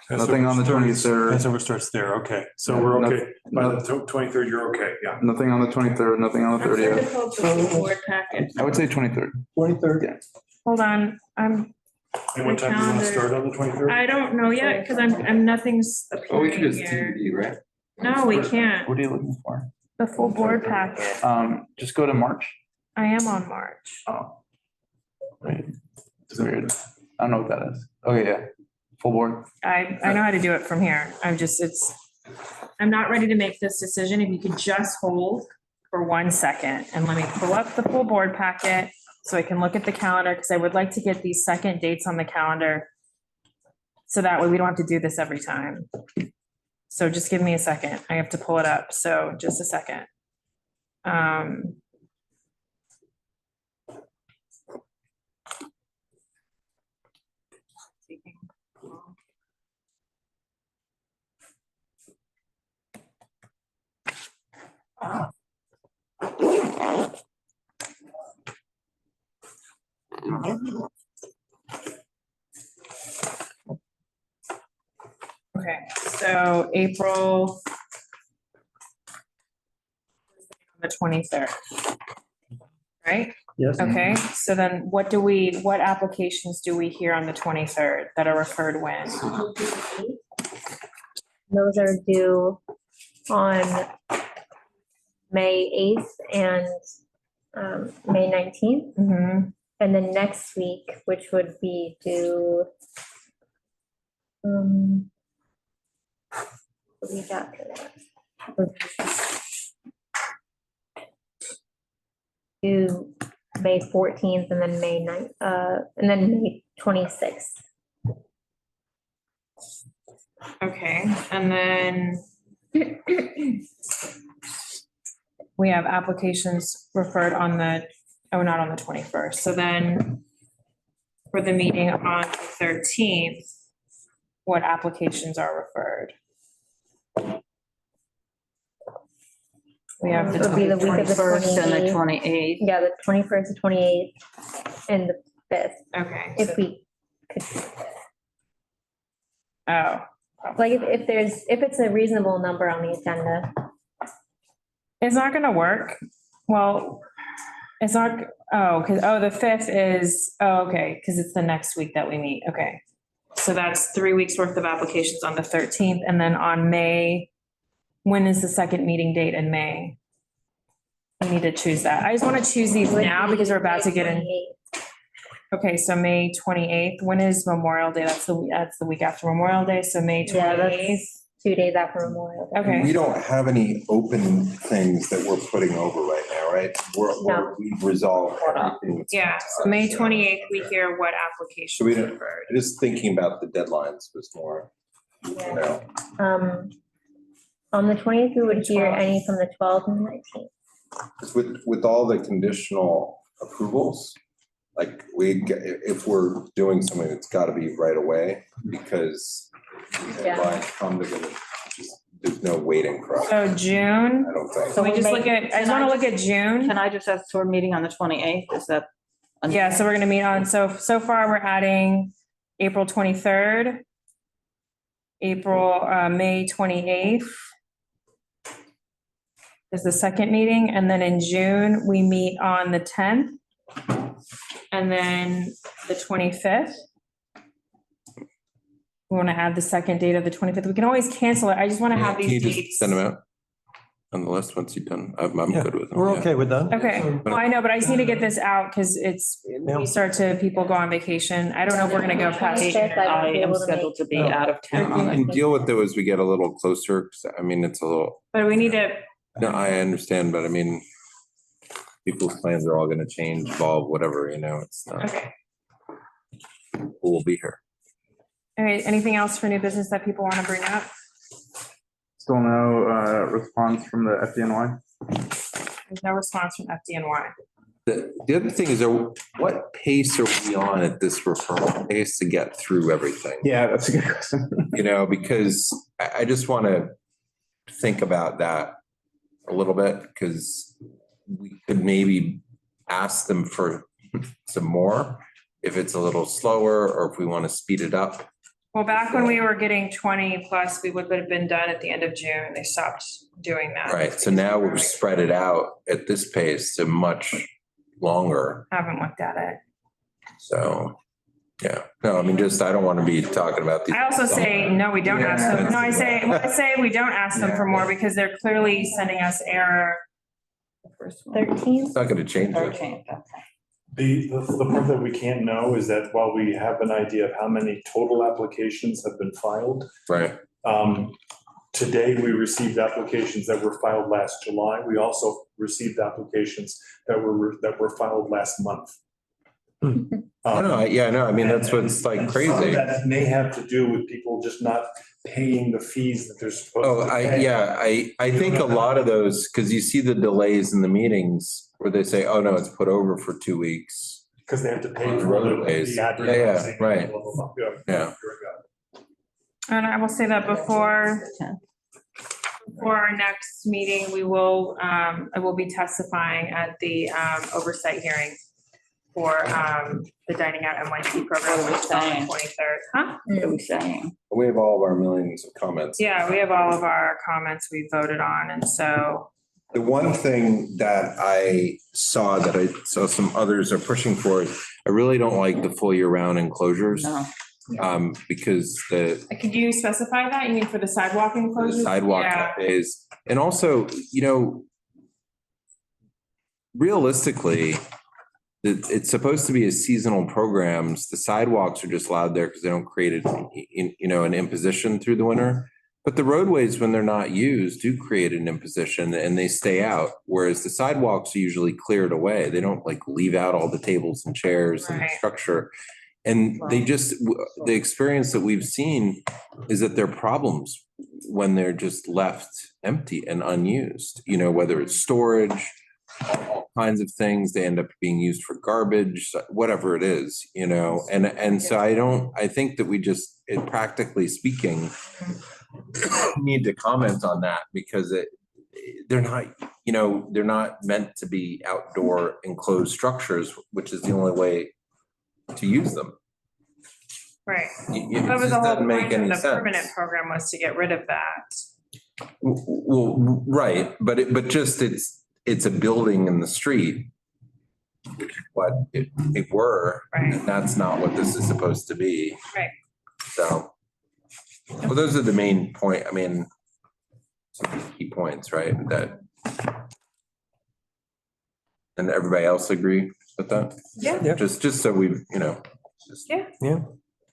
Nothing on the Passover 23rd. Passover starts there, okay. So we're No- okay. By the 23rd, you're okay, yeah. Nothing on the 23rd, nothing on the I'm trying to 30th. pull up the full board packet. I would say 23rd. 23rd? Yeah. Hold on, And what time do you want to start on the 23rd? I don't know yet, because I'm nothing's Oh, we could appearing just here. TBD, right? No, we can't. What are you looking for? The full board packet. Just go to March. I am on March. Oh. Wait, it's weird. I don't know what that is. Okay, yeah. Full board. I know how to do it from here. I'm not ready to make this decision. If you could just hold for 1 second and let me pull up the full board packet so I can look at the calendar, because I would like to get these second dates on the calendar. So that way we don't have to do this every time. So just give me a second. I have to pull it up. So just a second. Okay, so April the 23rd, right? Yes. Okay, so then what applications do we hear on the 23rd that are referred when? Those are due on May 8th and May 19th. Mhm. And then next week, which would be due the week after that. Due May 14th and then May 9th, and then May 26th. Okay, and then we have applications referred on the, not on the 21st. So then for the meeting on the 13th, what applications are referred? We have the It would be the week of the 21st and the 28th. Yeah, the 21st, the 28th, and the 5th. Okay. If we could, Oh. like, if it's a reasonable number on the agenda. It's not gonna work. Well, it's not, the 5th is, okay, because it's the next week that we meet. Okay. So that's 3 weeks worth of applications on the 13th, and then on May, when is the second meeting date in May? I need to choose that. I just want to choose these now because we're about to get in. Okay, so May 28th, when is Memorial Day? That's the week after Memorial Day, so May 28th. 2 days after Memorial Day. Okay. We don't have any open things that we're putting over right now, right? We've resolved everything. that's- Yeah, so May 28th, we hear what So application we is don't, referred. just thinking about the deadlines was more, you know. On the 20th, we would hear any from the 12th and 19th. 'Cause with all the conditional approvals, like if we're doing something, it's gotta be right away because Yeah. deadlines come, there's no waiting for us. So June, I don't think. so we just look at, I just want to look at June. Can I just ask, so we're meeting on the 28th? Is that? Yeah, so we're gonna meet on, so far we're adding April 23rd, May 28th is the second meeting, and then in June, we meet on the 10th, and then the 25th. We want to add the second date of the 25th. We can always cancel it. I just want to have Can you these just dates. send them out on the list once you're done? I'm good with them. We're yeah. okay with that. Okay, well, I know, but I just need to get this out because people go on vacation. I don't know if we're gonna go past. I am scheduled to be out of We town. can deal with it as we get a little closer, 'cause I mean, it's a little, But we need to, no, I understand, but I mean, people's plans are all gonna change, evolve, whatever, it's not, okay. we'll be here. All right, anything else for new business that people want to bring up? Still no response from the FDNY? There's no response from FDNY. The other thing is, what pace are we on at this referral pace to get through everything? Yeah, that's a good question. Because I just want to think about that a little bit, because we could maybe ask them for some more if it's a little slower, or if we want to speed it up. Well, back when we were getting 20 plus, we would have been done at the end of June. They stopped doing that. Right, so now we've spread it out at this pace to much longer, Haven't looked at it. so, yeah. No, I mean, I don't want to be talking about these. I also say, no, we don't ask them. No, I say we don't ask them for more because they're clearly sending us error. 13th? It's not going to change it. 13th, okay. The part that we can't know is that while we have an idea of how many total applications have been filed, Right, today we received applications that were filed last July. We also received applications that were filed last month. I know, I mean, that's what's like Some of crazy. that may have to do with people just not paying the fees that they're supposed to pay. I think a lot of those, because you see the delays in the meetings where they say, oh, no, it's put over for 2 weeks. Because they have to pay On for roadways. the Yeah, advertising. right. blah, blah, blah. Yeah. And I will say that before our next meeting, I will be testifying at the oversight hearing for the dining out NYC program, which is on the 23rd. Huh? What are we saying? We have all of our millions of comments. Yeah, we have all of our comments we voted on, and so The one thing that I saw some others are pushing for, I really don't like the full year-round enclosures. No. Because the Could you specify that? You mean for the sidewalk enclosures? sidewalk Yeah. cafes, and also, realistically, it's supposed to be a seasonal programs. The sidewalks are just allowed there because they don't create an imposition through the winter. But the roadways, when they're not used, do create an imposition and they stay out. Whereas the sidewalks are usually cleared away. They don't like leave out all the tables and chairs and Right. structure. And the experience that we've seen is that there are problems when they're just left empty and unused, whether it's storage, all kinds of things, they end up being used for garbage, whatever it is, and so I think that we just, practically speaking, need to comment on that because they're not meant to be outdoor enclosed structures, which is the only way to use them. Right. It That was just the whole doesn't make point of any the sense. permanent program was to get rid of that. Well, right, but it's a building in the street, which is what it were, and that's not what this is supposed to be. Right. So, well, those are the main point, some key points, right, that. And everybody else agree with that? Yeah. Just so we, Yeah.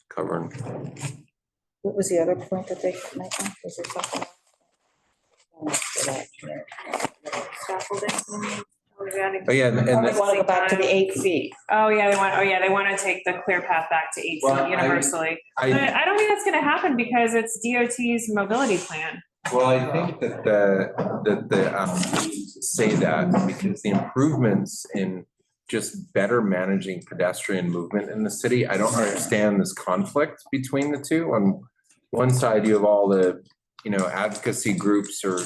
covering. What was the other point that they made? Was there something? Oh, yeah, and They want to go back to the 8 feet. Oh, yeah, they want to take the clear path back to 8 Well, feet universally. I- But I don't think that's gonna happen because it's DOT's mobility plan. Well, I think that say that because the improvements in just better managing pedestrian movement in the city, I don't understand this conflict between the two. On one side, you have all the, advocacy groups or,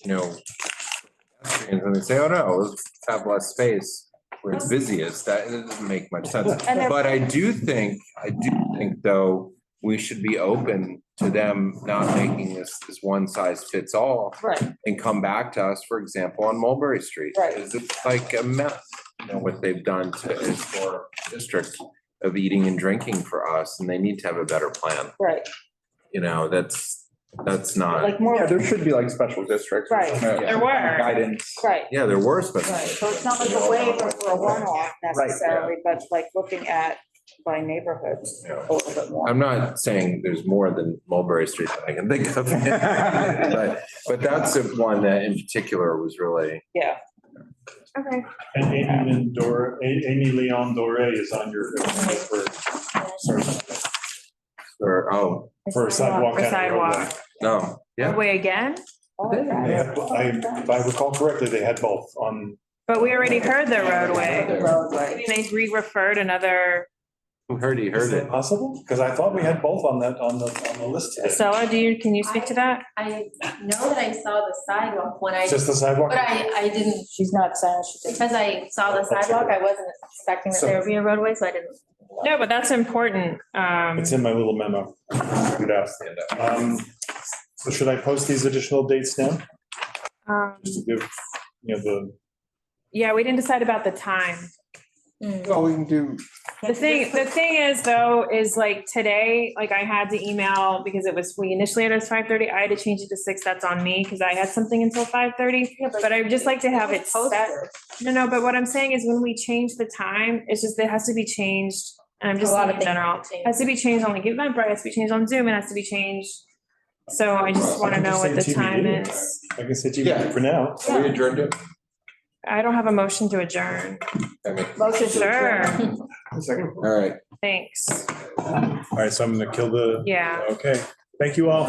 pedestrians, and they say, oh no, let's have less space where it's busiest. That doesn't make much sense. But I do think though, we should be open to them not making this one size fits all. Right. And come back to us, for example, on Mulberry Street. Right. Because it's like a mess, what they've done to the historic district of eating and drinking for us, and they need to have a better plan. Right. That's not. Like more. Yeah, there should be like special districts. Right. There were. Guidance. Right. Yeah, there were special. Right. So it's not like a waiver for a one-off necessarily, but like looking at by neighborhoods a little bit more. I'm not saying there's more than Mulberry Street that I can think of. But that's the one that in particular was really. Yeah. Okay. And Amy Leon Dore is on your for sidewalk. For sidewalk. No, yeah. Way again? If I recall correctly, they had both on. But we already heard the roadway. The roadway. They re-referred another. Who heard it? Is it possible? Because I thought we had both on the list today. Stella, can you speak to that? I know that I saw the sidewalk when I. Just the sidewalk? But I didn't, She's not saying she did. because I saw the sidewalk, I wasn't expecting that there would be a roadway, so I didn't. No, but that's important. It's in my little memo. So should I post these additional dates now? Just to give, Yeah, we didn't decide about the time. Well, we can do. The thing is though, is like today, like I had to email because we initially had it as 5:30. I had to change it to 6. That's on me because I had something until 5:30. But I'd just like to have it set. No, but what I'm saying is when we change the time, it's just, it has to be changed. And I'm just saying in general, it has to be changed on like Eventbrite, it has to be changed on Zoom, it has to be changed. So I just want to know what the time is. I can say TBD for now. We adjourned it. I don't have a motion to adjourn. Motion to Sure. Second. All right. Thanks. All right, so I'm gonna kill the. Yeah. Okay, thank you all.